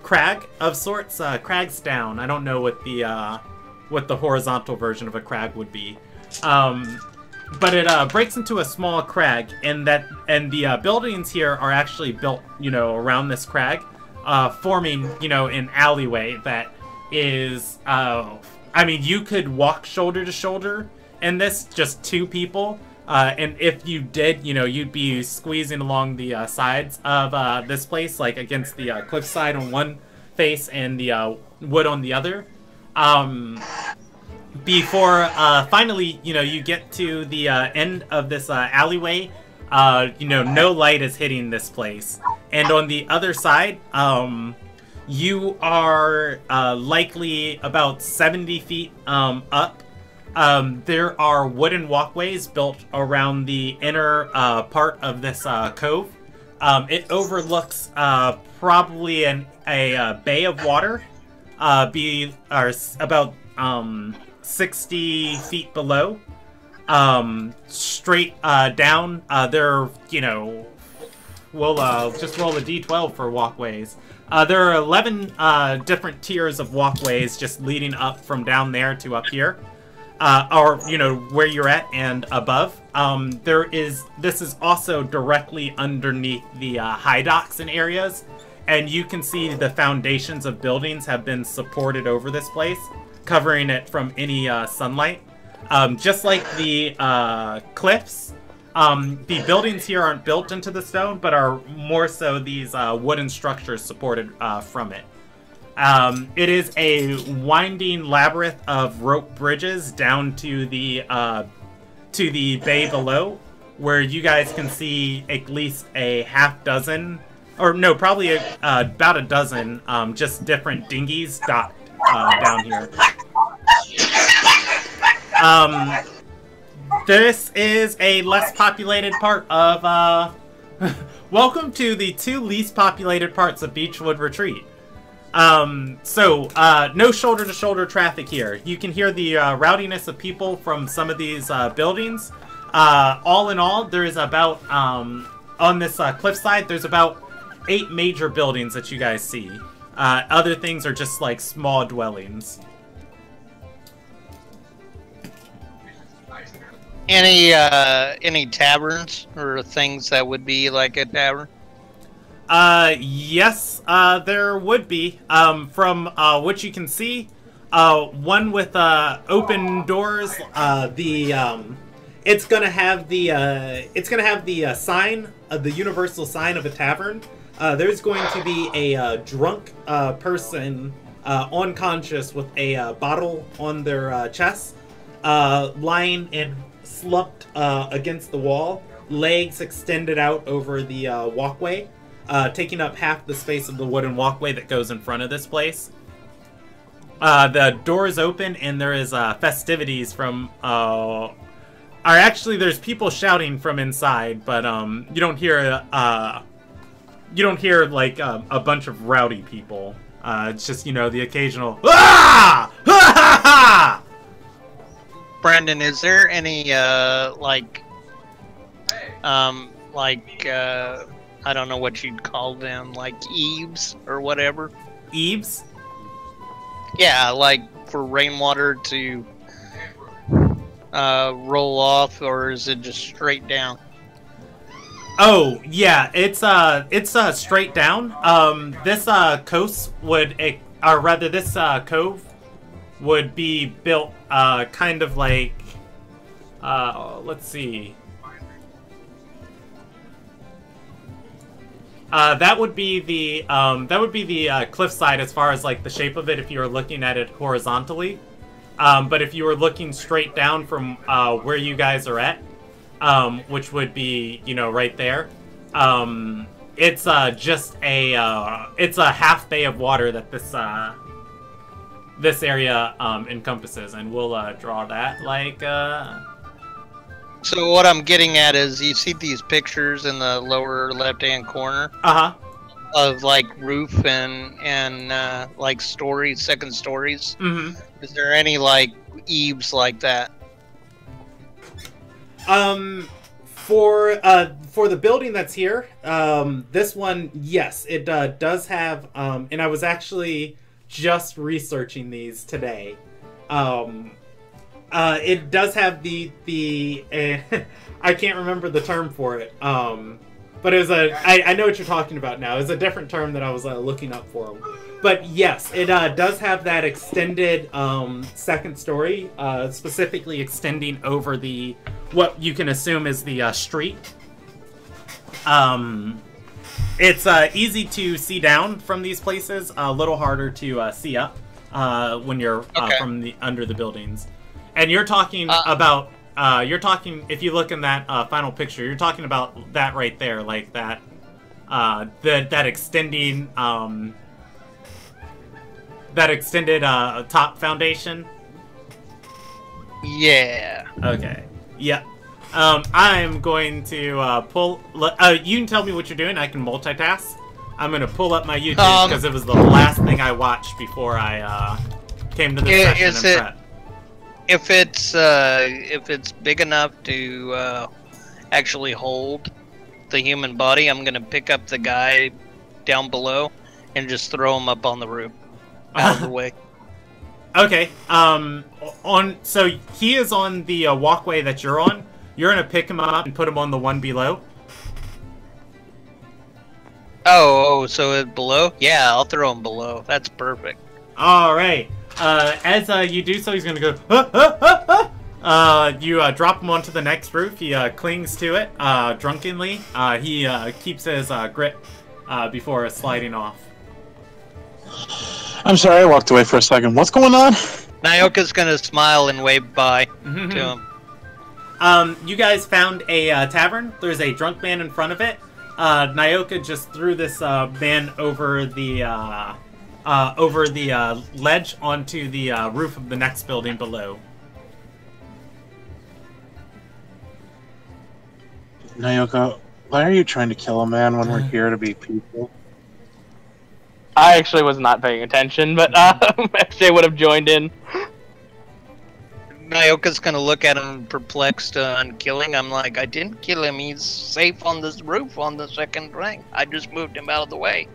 crag of sorts. Crag's down. I don't know what the horizontal version of a crag would be. But it breaks into a small crag, and the buildings here are actually built, around this crag. Forming, an alleyway that is, I mean, you could walk shoulder to shoulder in this, just two people, and if you did, you'd be squeezing along the sides of this place, like against the cliffside on one face and the wood on the other. Before finally, you get to the end of this alleyway. No light is hitting this place. And on the other side, you are likely about 70 feet up. There are wooden walkways built around the inner part of this cove. It overlooks probably a bay of water, about 60 feet below. Straight down, we'll just roll a d12 for walkways. There are 11 different tiers of walkways just leading up from down there to up here, or where you're at and above. This is also directly underneath the high docks and areas, and you can see the foundations of buildings have been supported over this place, covering it from any sunlight. Just like the cliffs, the buildings here aren't built into the stone, but are more so these wooden structures supported from it. It is a winding labyrinth of rope bridges down to the bay below, where you guys can see at least a half dozen, or no, probably about a dozen, just different dinghies docked down here. This is a less populated part of, welcome to the two least populated parts of Beechwood Retreat. No shoulder-to-shoulder traffic here. You can hear the rowdiness of people from some of these buildings. All in all, there is about, on this cliffside, there's about 8 major buildings that you guys see. Other things are just like small dwellings. Any taverns or things that would be like a tavern? Yes, there would be. From what you can see, one with open doors. It's gonna have the sign, the universal sign of a tavern. There's going to be a drunk person unconscious with a bottle on their chest, lying and slumped against the wall, legs extended out over the walkway, taking up half the space of the wooden walkway that goes in front of this place. The door is open and there is festivities from there's people shouting from inside, but you don't hear like a bunch of rowdy people. It's just the occasional "Ah! Ah!" Ha Brandon, is there any I don't know what you'd call them, like eaves or whatever? Eaves? Yeah, like for rainwater to roll off, or is it just straight down? Oh, yeah, it's straight down. This coast would, or rather this cove would be built kind of like, let's see. That would be the cliffside as far as like the shape of it if you were looking at it horizontally. But if you were looking straight down from where you guys are at, which would be, you know, right there, it's just it's a half bay of water that this area encompasses, and we'll draw that like. So what I'm getting at is, you see these pictures in the lower left-hand corner of like roof and like stories, second stories. Mm-hmm. Is there any like eaves like that? For the building that's here, this one, yes, it does have. And I was actually just researching these today. It does have the I can't remember the term for it. But it was I know what you're talking about now. It's a different term that I was looking up for them. But yes, it does have that extended second story, specifically extending over the what you can assume is the street. It's easy to see down from these places, a little harder to see up when you're from the under the buildings. And you're talking about, if you look in that final picture, you're talking about that right there, like that, that extending, that extended top foundation. Yeah. Okay. Yeah. I'm going to pull. You can tell me what you're doing. I can multitask. I'm going to pull up my YouTube because it was the last thing I watched before I came to this session and prep. If it's big enough to actually hold the human body, I'm gonna pick up the guy down below and just throw him up on the roof, out of the way. Okay. So he is on the walkway that you're on. You're gonna pick him up and put him on the one below. Oh, so it's below? Yeah, I'll throw him below. That's perfect. All right. As you do so, he's gonna go. You drop him onto the next roof. He clings to it drunkenly. He keeps his grip before sliding off. I'm sorry, I walked away for a second. What's going on? Nyoka's gonna smile and wave bye to him. You guys found a tavern. There's a drunk man in front of it. Nyoka just threw this man over the ledge onto the roof of the next building below. Nyoka, why are you trying to kill a man when we're here to be people? I actually was not paying attention, but XJ would have joined in. Nyoka's gonna look at him perplexed on killing. I'm like, I didn't kill him. He's safe on this roof on the second ring. I just moved him out of the way.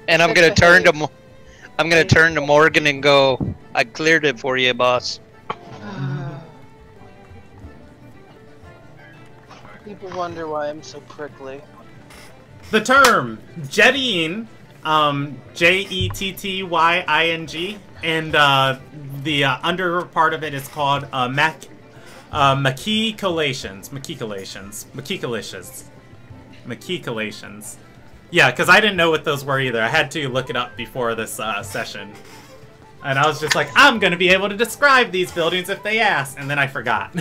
And I'm gonna turn to Morgan and go, I cleared it for you, boss. People wonder why I'm so prickly. The term jettying, Jettying, and the under part of it is called Makikulations. Yeah, because I didn't know what those were either. I had to look it up before this session. And I was just like, I'm going to be able to describe these buildings if they ask. And then I forgot.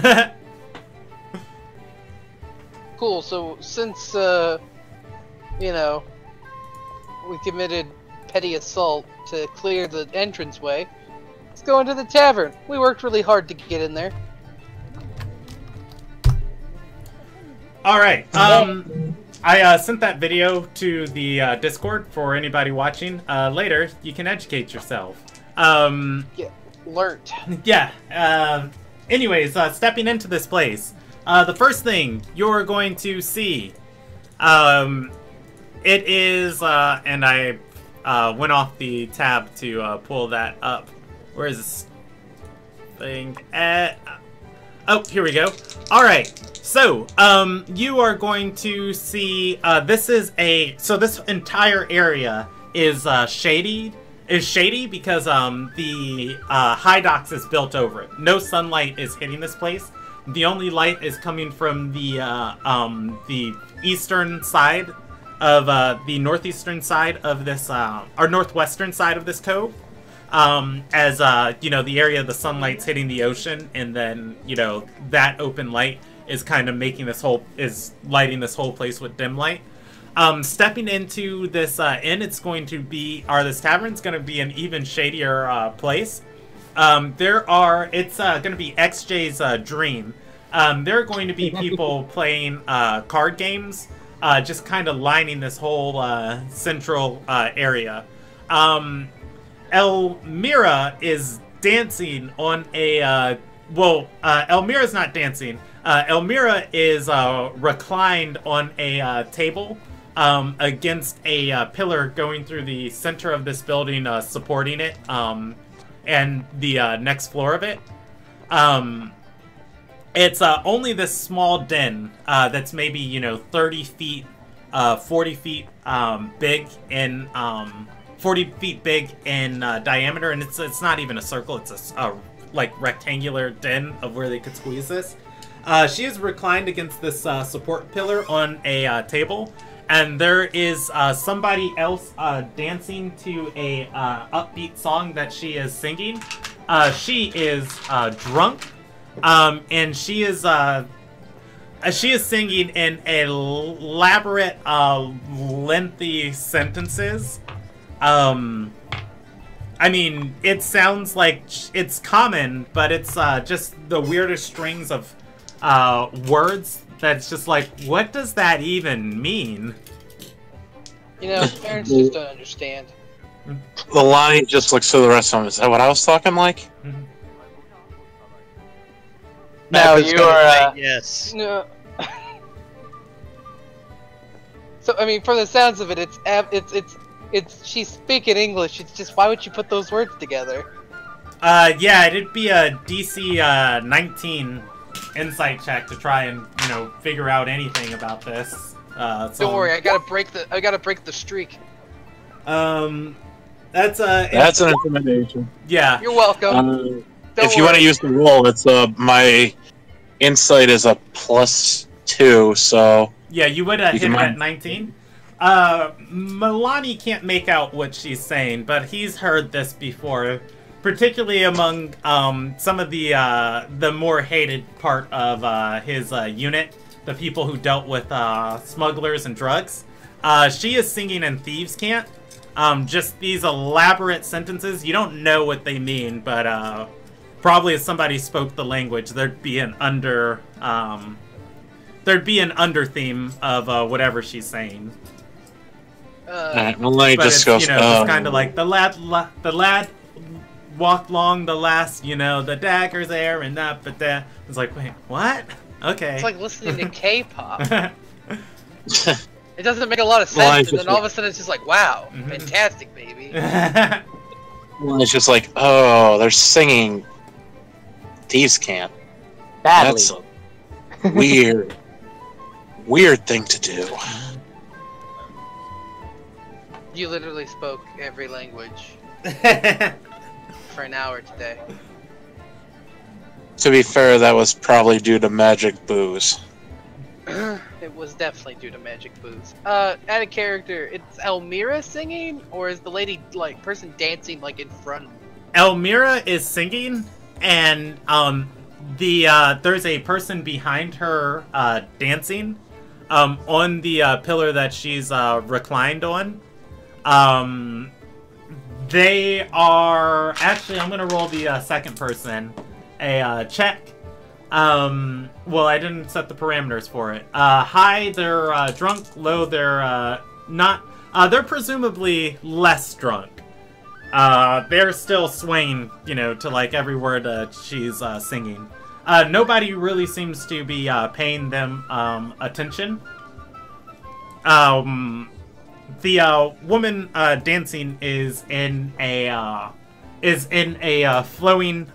Cool, so since, you know, we committed petty assault to clear the entranceway, let's go into the tavern. We worked really hard to get in there. Alright, I sent that video to the Discord for anybody watching. Later, you can educate yourself. Yeah, learnt. Yeah. Anyways, stepping into this place, the first thing you're going to see, it is, and I went off the tab to pull that up. Where is this thing at? Oh, here we go. All right. So, you are going to see, this entire area is shady because the high docks is built over it. No sunlight is hitting this place. The only light is coming from the eastern side of the northeastern side of this or northwestern side of this cove. As you know, the area of the sunlight's hitting the ocean, and then that open light is kind of making lighting this whole place with dim light. Stepping into this inn, this tavern's going to be an even shadier place. It's going to be XJ's dream. There are going to be people playing card games, just kind of lining this whole central area. Elmira is dancing on a, Elmira's not dancing. Elmira is reclined on a table against a pillar going through the center of this building, supporting it, and the next floor of it. It's only this small den that's maybe 30 feet, 40 feet big in 40 feet big in diameter, and it's not even a circle. It's a like rectangular den of where they could squeeze this. She is reclined against this support pillar on a table, and there is somebody else dancing to a upbeat song that she is singing. She is drunk, and she is singing in elaborate, lengthy sentences. I mean, it sounds like it's common, but it's just the weirdest strings of words that's just like, what does that even mean? Parents just don't understand. Lonnie just looks to the rest of them. Is that what I was talking like? No, you are. Yes. No. So I mean, from the sounds of it, it's she's speaking English. It's just, why would you put those words together? Yeah, it'd be a DC 19 insight check to try and figure out anything about this. Don't worry, I gotta break the streak. That's an intimidation. Yeah. You're welcome. If you want to use the roll, it's my insight is a +2, so yeah, you would hit it at 19. Milani can't make out what she's saying, but he's heard this before, particularly among some of the more hated part of his unit, the people who dealt with smugglers and drugs. She is singing in thieves' cant. Just these elaborate sentences. You don't know what they mean, but probably if somebody spoke the language, there'd be an under theme of whatever she's saying. Maloney But just it's, goes, it's kind of like the lad walked along the last, the dagger's there and that, but that. It's like, wait, what? Okay. It's like listening to K-pop. It doesn't make a lot of sense, and then all of a sudden it's just like, wow, fantastic, baby. Well, it's just like, oh, they're singing thieves' cant. Badly. That's a weird thing to do. You literally spoke every language for an hour today. To be fair, that was probably due to magic booze. It was definitely due to magic booze. Add a character. It's Elmira singing, or is the lady, person dancing, in front? Elmira is singing, and there's a person behind her dancing on the pillar that she's reclined on. They are actually. I'm gonna roll the second person a check. Well, I didn't set the parameters for it. High, they're drunk. Low, they're not. They're presumably less drunk. they're still swaying, to like every word she's singing. Nobody really seems to be paying them attention. The woman dancing is in a flowing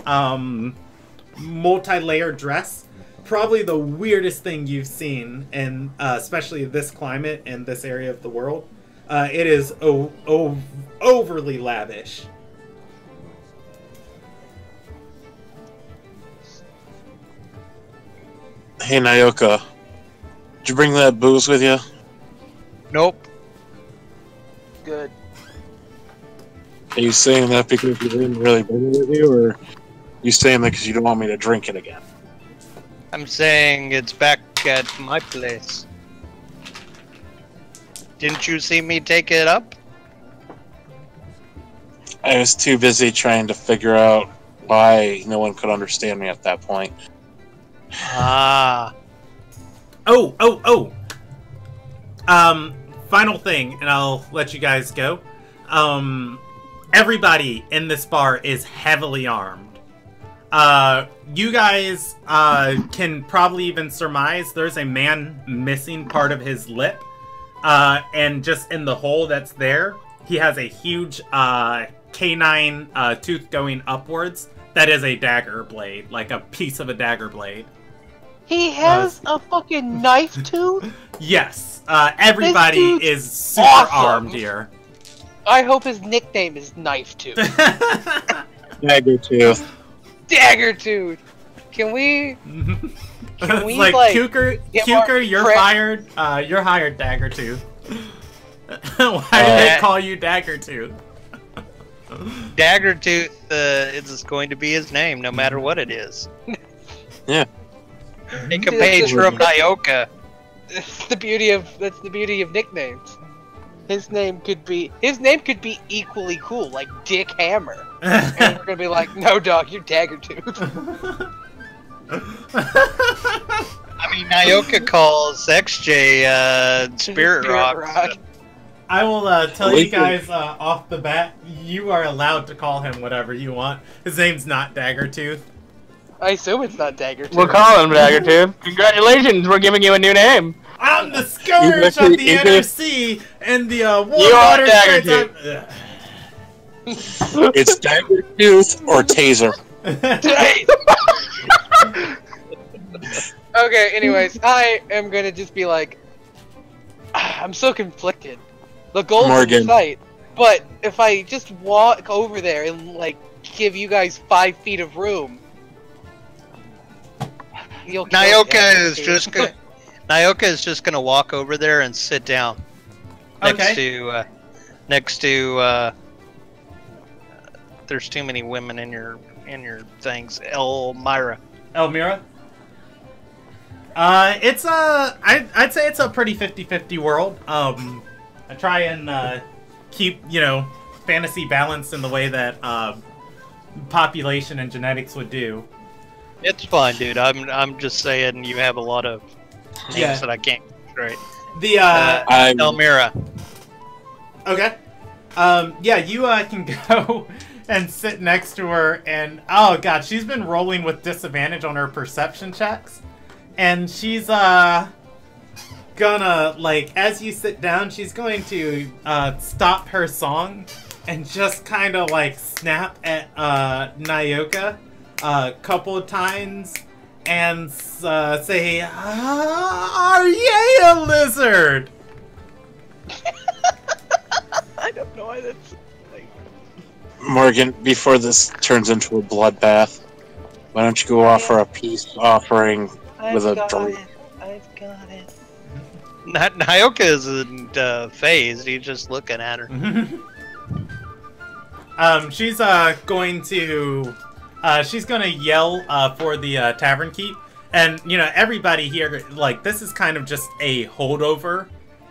multi-layered dress. Probably the weirdest thing you've seen in especially this climate and this area of the world. It is overly lavish. Hey, Nyoka. Did you bring that booze with you? Nope. Good. Are you saying that because you didn't really bring it with you, or are you saying that because you don't want me to drink it again? I'm saying it's back at my place. Didn't you see me take it up? I was too busy trying to figure out why no one could understand me at that point. Ah. Oh. Final thing, and I'll let you guys go. Everybody in this bar is heavily armed. You guys can probably even surmise there's a man missing part of his lip. And just in the hole that's there, he has a huge canine tooth going upwards. That is a dagger blade, like a piece of a dagger blade. He has a fucking knife tooth? Yes. Everybody is super armed here. I hope his nickname is Knife Tooth. Dagger Tooth. Dagger Tooth! Can we... Can we, like, Cuker, you're friend... fired. You're hired, Dagger Tooth. Why do they call you Dagger Tooth? Dagger Tooth is going to be his name, no matter what it is. Yeah. Take a page from Nyoka. That's the beauty of nicknames. His name could be equally cool, like Dick Hammer. And we're gonna be like, no dog, you're Dagger Tooth. I mean, Nyoka calls XJ Spirit Rock. So. I will tell you guys off the bat, you are allowed to call him whatever you want. His name's not Dagger Tooth. I assume it's not Dagger Tooth. We'll call him Dagger Tooth. Congratulations, we're giving you a new name. I'm the scourge of the inner sea and the You are Dagger Tooth. It's Dagger Tooth or Taser. Okay, anyways, I am gonna just be like, I'm so conflicted. The goal's in sight, but if I just walk over there and like give you guys 5 feet of room, you'll kill Nyoka is just gonna walk over there and sit down next to there's too many women in your things. Elmira. It's I'd say it's a pretty 50-50 world. I try and keep, fantasy balanced in the way that population and genetics would do. It's fine, dude. I'm just saying you have a lot of names that I can't get straight. The Elmira. Okay. You can go and sit next to her, and oh god, she's been rolling with disadvantage on her perception checks. And she's gonna, like, as you sit down, she's going to stop her song and just kind of like snap at Nyoka a couple of times and say, "Are ye a lizard?" I don't know why that's like... Morgan, before this turns into a bloodbath, why don't you go offer a peace offering with a drink? I've got it. Nyoka isn't phased. He's just looking at her. She's going to yell for the tavern keep, and everybody here, like, this is kind of just a holdover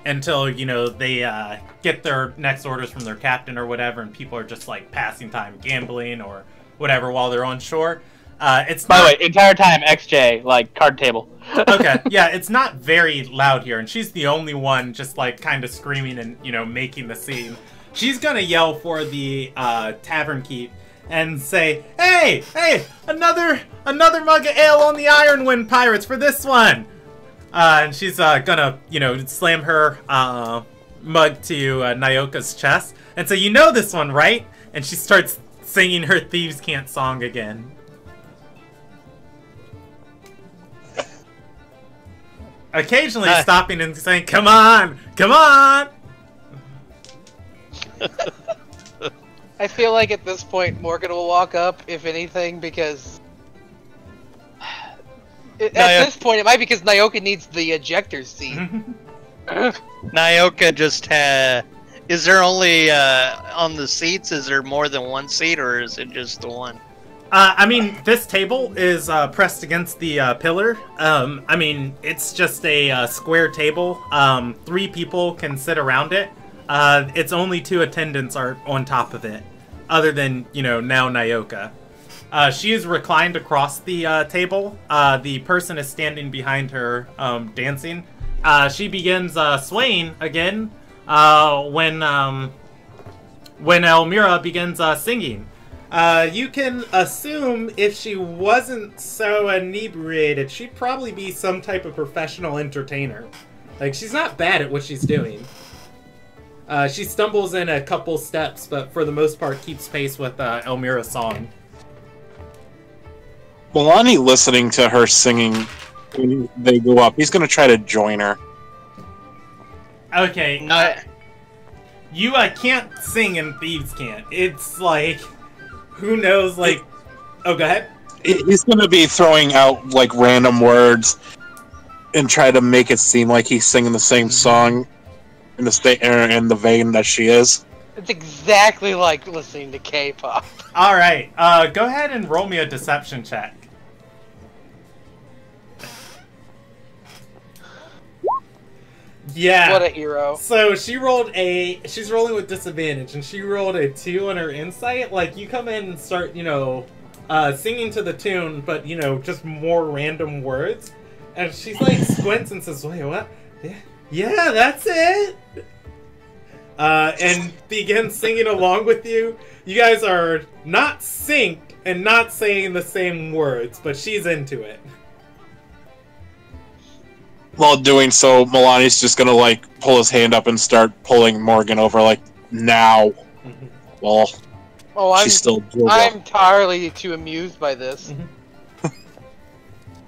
until they get their next orders from their captain or whatever, and people are just like passing time gambling or whatever while they're on shore. It's by the way, entire time XJ, like, card table. Okay, yeah, it's not very loud here, and she's the only one just like kind of screaming and making the scene. she's gonna yell for the tavern keep and say, "Hey, another mug of ale on the Ironwind Pirates for this one." And she's gonna, slam her mug to Nyoka's chest and say, "You know this one, right?" And she starts singing her Thieves' Cant song again. Occasionally stopping and saying, "Come on, come on!" I feel like at this point Morgan will walk up, if anything, because at this point it might be because Nyoka needs the ejector seat. Nyoka just had. Is there only on the seats? Is there more than one seat, or is it just the one? I mean, this table is pressed against the pillar. I mean, it's just a square table. 3 people can sit around it. It's only 2 attendants are on top of it, other than, now Nyoka. She is reclined across the table. The person is standing behind her, dancing. She begins swaying again when Elmira begins singing. You can assume if she wasn't so inebriated, she'd probably be some type of professional entertainer. Like, she's not bad at what she's doing. She stumbles in a couple steps, but for the most part keeps pace with Elmira's song. Milani listening to her singing when they go up, he's going to try to join her. Okay, you can't sing in Thieves' Cant. It's like, who knows, like... Oh, go ahead. He's going to be throwing out, like, random words and try to make it seem like he's singing the same song in the vein that she is. It's exactly like listening to K-pop. Alright, go ahead and roll me a deception check. Yeah. What a hero. So she's rolling with disadvantage, and she rolled a 2 on her insight. Like, you come in and start, singing to the tune, but, just more random words. And she's like, squints and says, "Wait, what? Yeah, that's it!" And begins singing along with you. You guys are not synced and not saying the same words, but she's into it. While doing so, Milani's just gonna, like, pull his hand up and start pulling Morgan over, like, now. Well, she's still... I'm entirely too amused by this.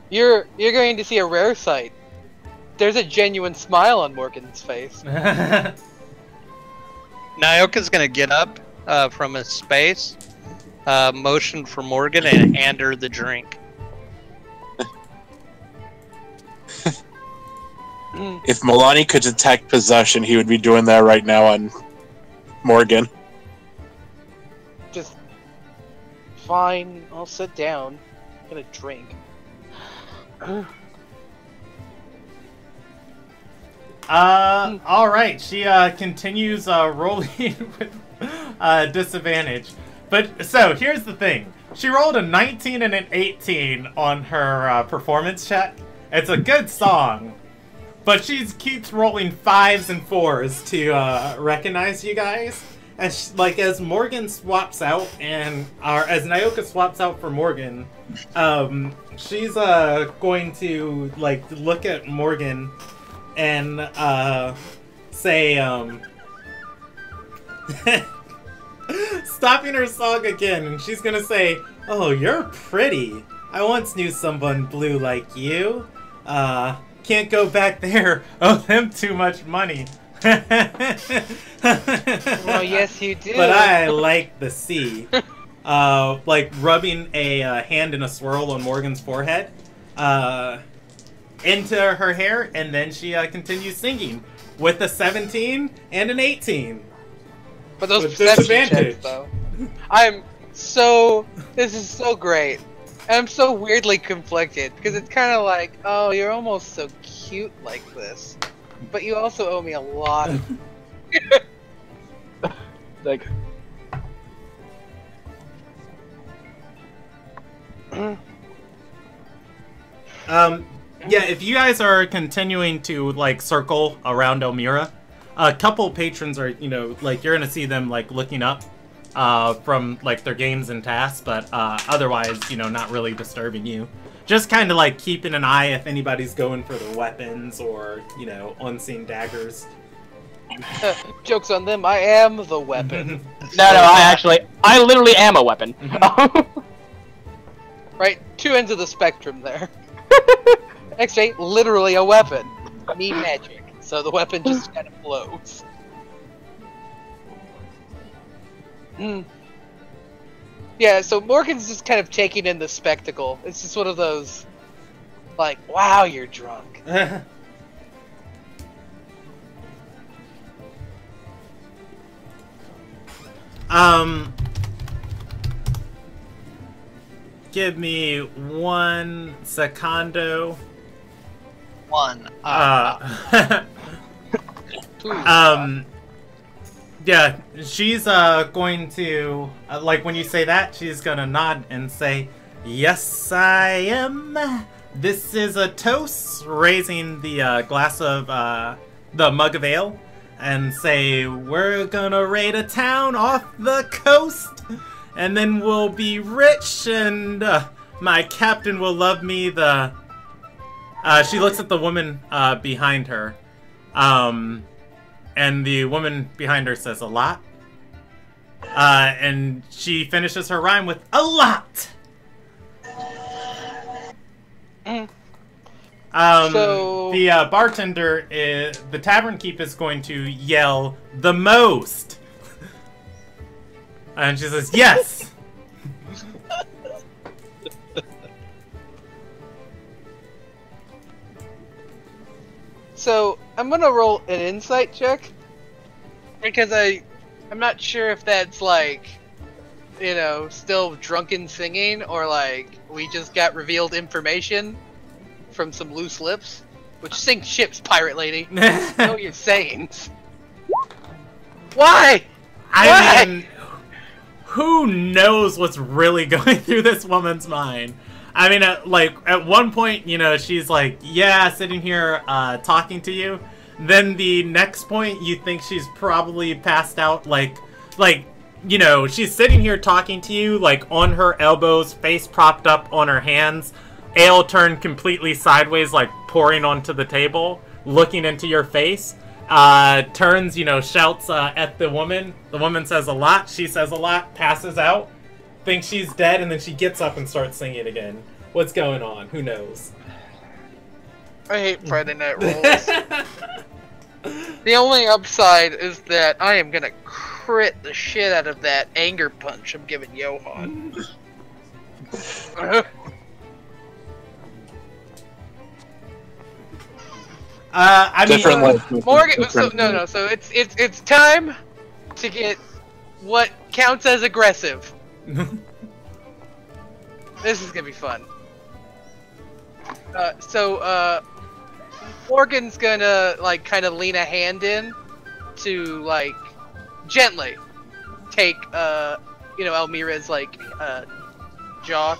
You're going to see a rare sight. There's a genuine smile on Morgan's face. Nyoka's gonna get up from his space, motion for Morgan, and hand her the drink. If Milani could detect possession, he would be doing that right now on Morgan. Just... Fine, I'll sit down. I'm gonna drink. Alright, she continues rolling with disadvantage. But, so, here's the thing. She rolled a 19 and an 18 on her performance check. It's a good song. But she keeps rolling 5s and 4s to recognize you guys. As as Morgan swaps out, as Nyoka swaps out for Morgan, she's going to look at Morgan and say, stopping her song again, and she's gonna say, "Oh, you're pretty. I once knew someone blue like you. Can't go back there. Owe them too much money." Well, yes, you do. But I like the sea. Rubbing a hand in a swirl on Morgan's forehead into her hair, and then she continues singing with a 17 and an 18. But those with perception disadvantage. checks, though. This is so great. And I'm so weirdly conflicted, because it's kind of like, oh, you're almost so cute like this. But you also owe me a lot. Like... Yeah, if you guys are continuing to circle around Elmira, A couple patrons are, you know, like, you're gonna see them, like, looking up from, like, their games and tasks, but otherwise, you know, not really disturbing you. Just kind of, like, keeping an eye if anybody's going for their weapons or, you know, unseen daggers. Joke's on them, I am the weapon. No, I literally am a weapon. Right, two ends of the spectrum there. X-Ray, literally a weapon. Me magic, so the weapon just kind of flows. Yeah, so Morgan's just kind of taking in the spectacle. It's just one of those, like, wow, you're drunk. Give me 1 secondo. Yeah, she's going to, like, when you say that, she's gonna nod and say, "Yes, I am. This is a toast," raising the glass of, the mug of ale, and say, "We're gonna raid a town off the coast, and then we'll be rich, and my captain will love me." She looks at the woman behind her, and the woman behind her says, "A lot?" And she finishes her rhyme with, "A lot!" So... The bartender, the tavern keep is going to yell, "The most!" And she says, "Yes!" So, I'm gonna roll an insight check, because I'm not sure if that's, like, you know, still drunken singing, or, like, we just got revealed information from some loose lips, which sink ships, pirate lady. I know what you're saying. Why? I mean, who knows what's really going through this woman's mind? I mean, at one point, you know, she's like, yeah, sitting here talking to you. Then the next point, you think she's probably passed out, like, you know, she's sitting here talking to you, like, on her elbows, face propped up on her hands, ale turned completely sideways, like, pouring onto the table, looking into your face. Turns, you know, shouts at the woman. The woman says a lot, she says a lot, passes out. Thinks she's dead, and then she gets up and starts singing again. What's going on? Who knows? I hate Friday night rolls. The only upside is that I am gonna crit the shit out of that anger punch I'm giving Johan. I mean, Morgan. So it's time to get what counts as aggressive. This is gonna be fun. Morgan's gonna, like, kind of lean a hand in to, like, gently take, you know, Elmira's, like,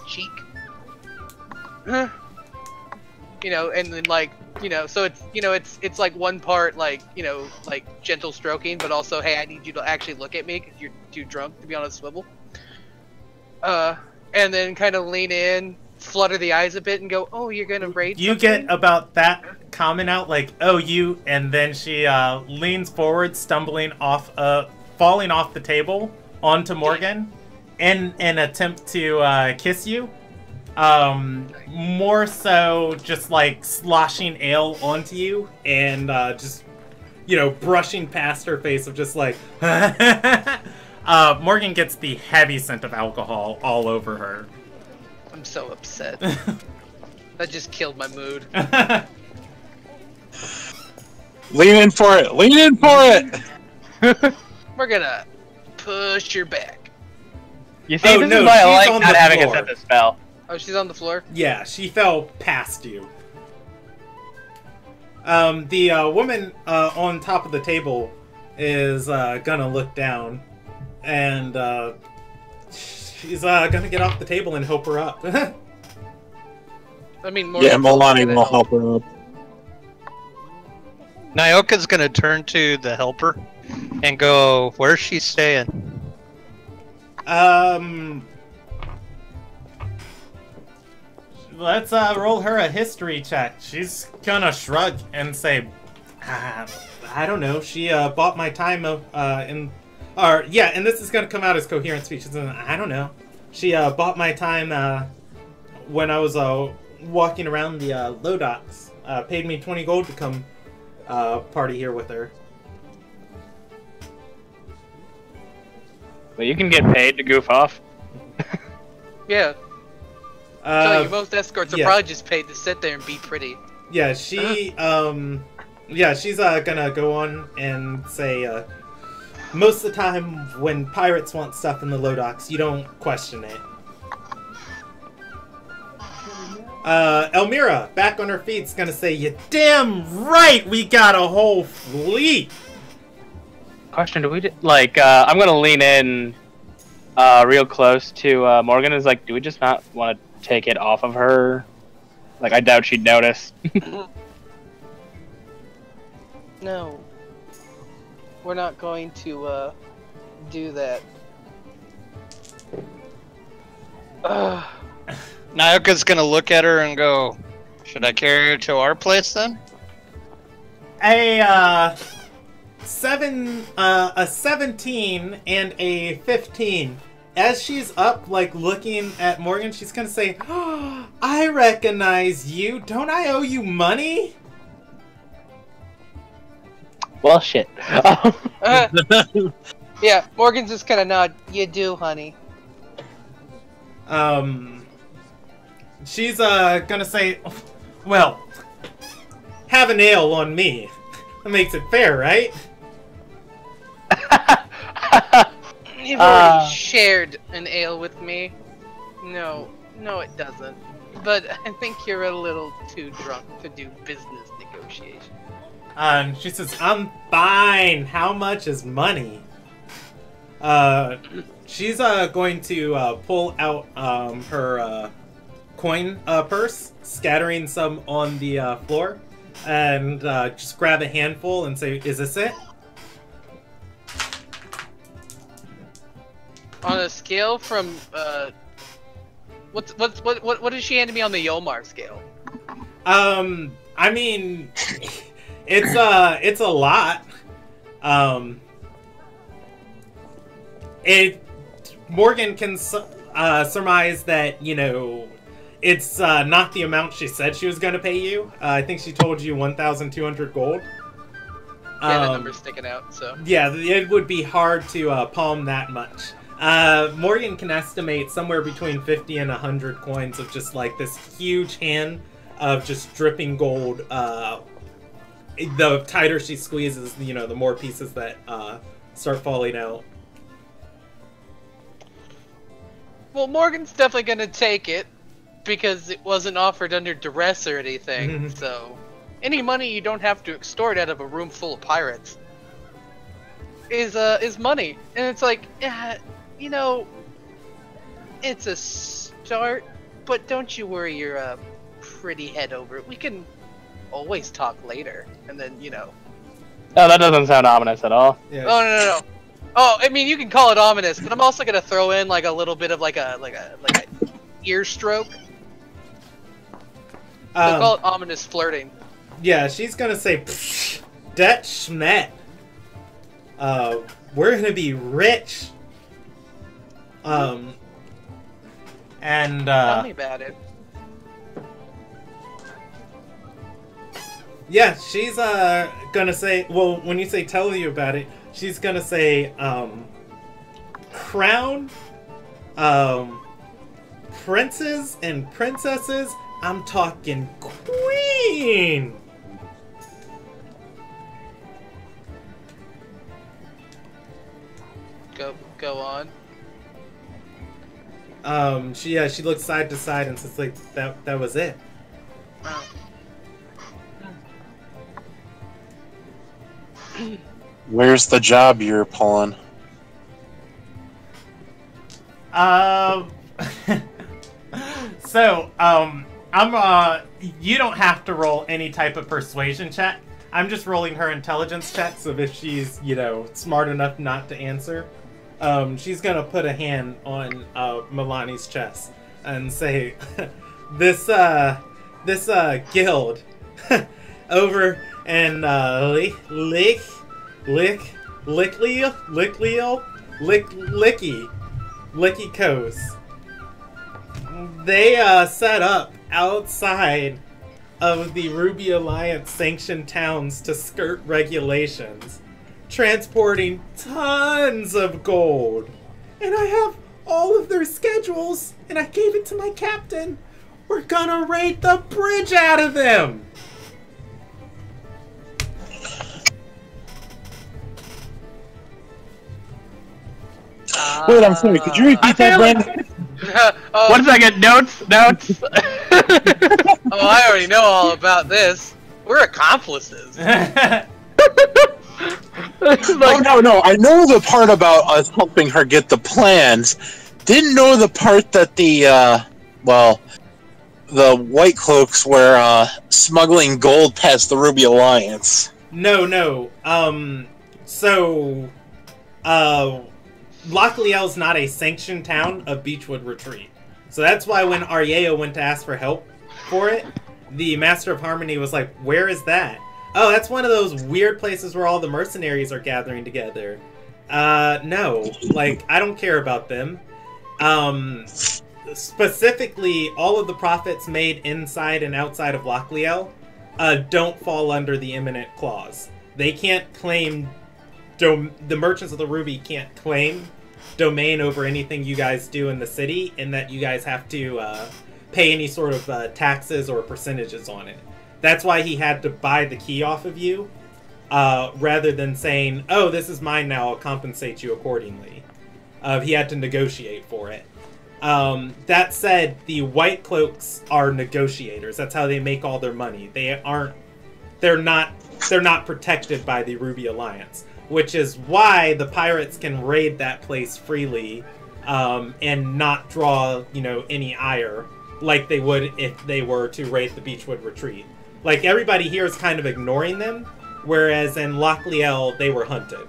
cheek. You know, and then, like, you know, so it's, you know, it's like one part, like, you know, like, gentle stroking, but also, hey, I need you to actually look at me because you're too drunk to be on a swivel. And then kind of lean in, flutter the eyes a bit, and go, "Oh, you're gonna raid You something?" get about that comment out, like, "Oh, you," and then she leans forward, falling off the table onto Morgan, in an attempt to kiss you. More so just, like, sloshing ale onto you, and just, you know, brushing past her face of just like, Morgan gets the heavy scent of alcohol all over her. I'm so upset. That just killed my mood. Lean in for it! Lean in for it! We're gonna push your back. You see, this is why I like not having a set the spell. Oh, she's on the floor? Yeah, she fell past you. The woman on top of the table is gonna look down, and she's gonna get off the table and help her up. I mean, yeah, Milani will help her up. Nyoka's gonna turn to the helper and go, "Where's she staying?" Let's roll her a history check. She's gonna shrug and say, I don't know. She bought my time and this is gonna come out as coherent speech. I don't know. She bought my time when I was walking around the low docks. Paid me 20 gold to come party here with her. Well, you can get paid to goof off. Yeah. So most escorts are probably just paid to sit there and be pretty. Yeah, she she's gonna go on and say most of the time when pirates want stuff in the low docks, you don't question it. Elmira, back on her feet, is gonna say, "You damn right, we got a whole fleet." Question: do we I'm gonna lean in real close to Morgan. Is like, do we just not want to take it off of her? Like, I doubt she'd notice. No, we're not going to do that. Nyoka's gonna look at her and go, "Should I carry her to our place then?" A 17 and a 15. As she's up, like, looking at Morgan, she's gonna say, "Oh, I recognize you. Don't I owe you money?" Well, shit. Yeah, Morgan's just kind of nod. You do, honey. She's gonna say, "Well, have an ale on me. That makes it fair, right?" You've already shared an ale with me. No, it doesn't. But I think you're a little too drunk to do business negotiation. She says, "I'm fine. How much is money?" She's going to pull out her coin purse, scattering some on the floor, and just grab a handful and say, "Is this it?" On a scale from what is she handing me on the Yomar scale? I mean, it's a lot. Morgan can surmise that, you know, it's not the amount she said she was going to pay you. I think she told you 1,200 gold. Yeah, that number's sticking out, so. Yeah, it would be hard to palm that much. Morgan can estimate somewhere between 50 and 100 coins of just like this huge hand of just dripping gold. The tighter she squeezes, you know, the more pieces that start falling out. Well, Morgan's definitely gonna take it because it wasn't offered under duress or anything. So, any money you don't have to extort out of a room full of pirates is money, and it's like, you know, it's a start, but don't you worry your pretty head over it. We can always talk later, and then, you know. No, that doesn't sound ominous at all. Yeah. Oh, no. Oh, I mean, you can call it ominous, but I'm also gonna throw in like a little bit of like a ear stroke. So call it ominous flirting. Yeah, she's gonna say, "Dat schmet. We're gonna be rich." And Tell me about it. Yeah, she's gonna say, well, when you say tell you about it, she's gonna say, crown, princes and princesses, I'm talking queen. Go on. She looks side to side and says, like, that was it. Wow. Where's the job you're pulling? So, you don't have to roll any type of persuasion check. I'm just rolling her intelligence check, so if she's, you know, smart enough not to answer, she's gonna put a hand on Milani's chest and say, this guild over in Licky Coast. They set up outside of the Ruby Alliance sanctioned towns to skirt regulations, transporting tons of gold. And I have all of their schedules, and I gave it to my captain. We're gonna raid the bridge out of them! Wait, I'm sorry, could you repeat that, Brandon? Oh, 1 second, notes. oh, I already know all about this. We're accomplices. Oh, no, I know the part about us helping her get the plans. Didn't know the part that the White Cloaks were smuggling gold past the Ruby Alliance. No. Lockleel's not a sanctioned town of Beechwood Retreat. So that's why when Aryeo went to ask for help for it, the Master of Harmony was like, where is that? Oh, that's one of those weird places where all the mercenaries are gathering together. No. Like, I don't care about them. Specifically, all of the profits made inside and outside of Lochleel don't fall under the imminent clause. They can't claim... the merchants of the Ruby can't claim domain over anything you guys do in the city, and that you guys have to pay any sort of taxes or percentages on it. That's why he had to buy the key off of you, rather than saying, oh, this is mine now, I'll compensate you accordingly. He had to negotiate for it. That said, the White Cloaks are negotiators. That's how they make all their money. They're not protected by the Ruby Alliance. Which is why the pirates can raid that place freely, and not draw, any ire like they would if they were to raid the Beechwood Retreat. Like, everybody here is kind of ignoring them, whereas in Lochleel, they were hunted.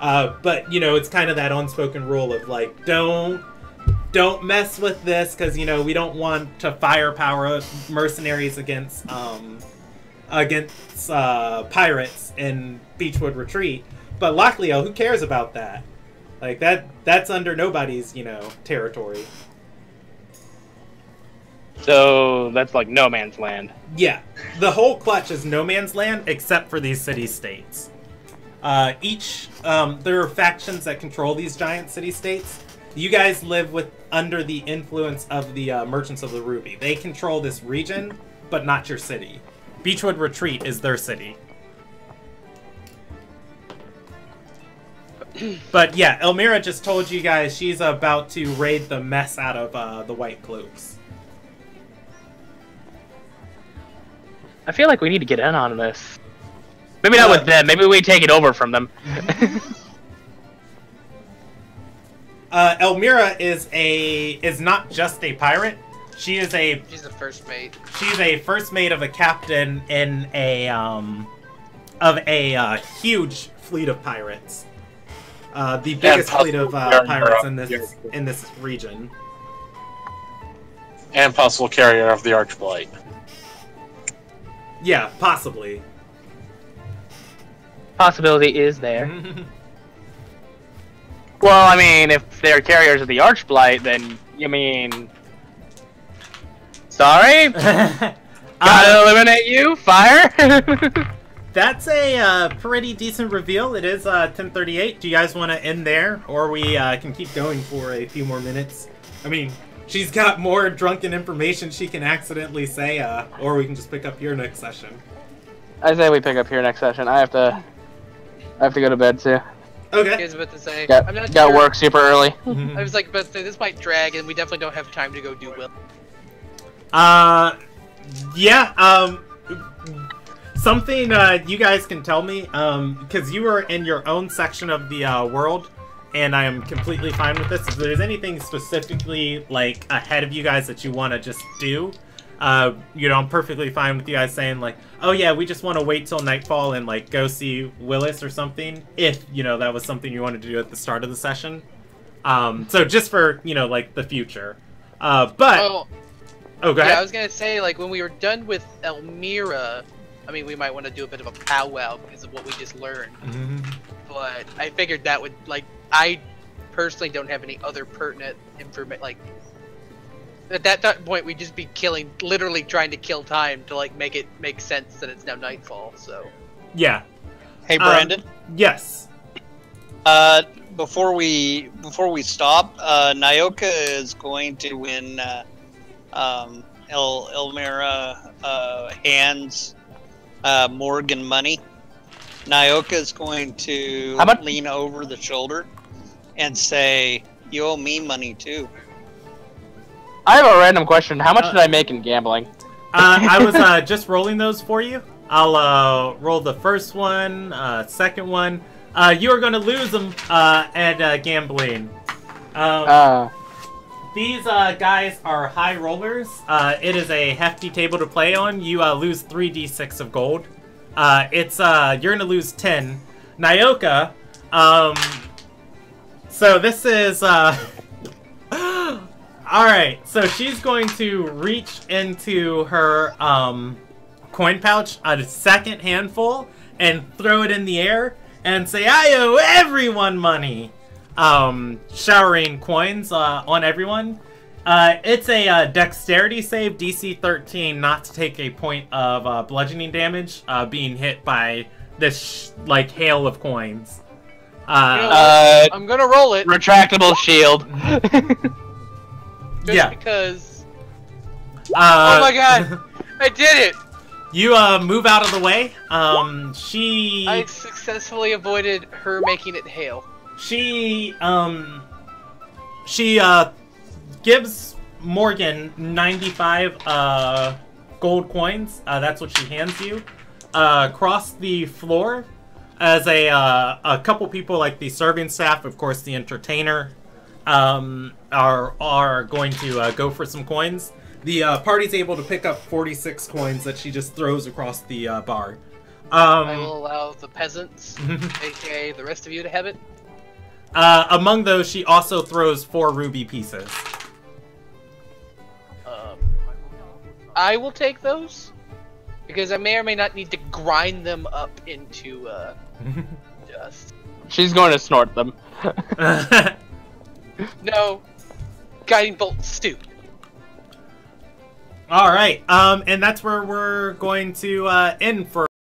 But, it's kind of that unspoken rule of, like, don't mess with this, because, we don't want to firepower mercenaries against pirates in Beechwood Retreat. But Lochleel, who cares about that? Like, that's under nobody's, territory. So that's like no man's land. Yeah. The whole clutch is no man's land, except for these city-states. There are factions that control these giant city-states. You guys live under the influence of the Merchants of the Ruby. They control this region, but not your city. Beechwood Retreat is their city. But yeah, Elmira just told you guys she's about to raid the mess out of the White Cloaks. I feel like we need to get in on this. Maybe not with them. Maybe we take it over from them. Elmira is not just a pirate. She's a first mate. She's a first mate of a captain in a huge fleet of pirates. The biggest fleet of pirates in this region. And possible carrier of the Archblight. Yeah, possibly. Possibility is there. Well, I mean, if they're carriers of the Archblight, then sorry? Gotta eliminate you? Fire? That's a pretty decent reveal. It is 10:38. Do you guys want to end there? Or we can keep going for a few more minutes? I mean, she's got more drunken information she can accidentally say, or we can just pick up here next session. I say we pick up here next session. I have to go to bed too. Okay. I was about to say, I'm not got sure. work super early. I was like about to say, this might drag, and we definitely don't have time to go do Will. Yeah, something you guys can tell me, because you are in your own section of the world, and I am completely fine with this. If there's anything specifically, like, ahead of you guys that you want to just do, You know, I'm perfectly fine with you guys saying like, oh yeah, we just want to wait till nightfall and like go see Willis or something, if, you know, that was something you wanted to do at the start of the session. So just for, you know, like the future. But go ahead. Yeah, I was gonna say, like, when we were done with Elmira, I mean, we might want to do a bit of a powwow because of what we just learned. But I figured that would, like, I personally don't have any other pertinent information, like, at that point, we'd just be literally trying to kill time to like make it make sense that it's now nightfall. So, yeah. Hey, Brandon. Yes. Before we stop, Nyoka is going to win. Elmira hands Morgan money. Nyoka is going to lean over the shoulder and say, "You owe me money too." I have a random question. How much did I make in gambling? I was just rolling those for you. I'll roll the first one, second one. You are going to lose them at gambling. These guys are high rollers. It is a hefty table to play on. You lose 3d6 of gold. You're going to lose 10. Nyoka, so this is... Alright, so she's going to reach into her coin pouch, a second handful, and throw it in the air and say, "I owe everyone money!" Showering coins on everyone. It's a dexterity save, DC 13, not to take a point of bludgeoning damage being hit by this like hail of coins. I'm gonna roll it. Retractable shield. Just because. Oh my god! I did it! You move out of the way. I successfully avoided her making it hail. She gives Morgan 95 gold coins. That's what she hands you. Across the floor, as a couple people like the serving staff, of course, the entertainer, are going to go for some coins. The party's able to pick up 46 coins that she just throws across the bar. I will allow the peasants, aka the rest of you, to have it. Among those, she also throws 4 ruby pieces. I will take those, because I may or may not need to grind them up into dust. She's going to snort them. No, guiding bolt stupid. All right, and that's where we're going to end for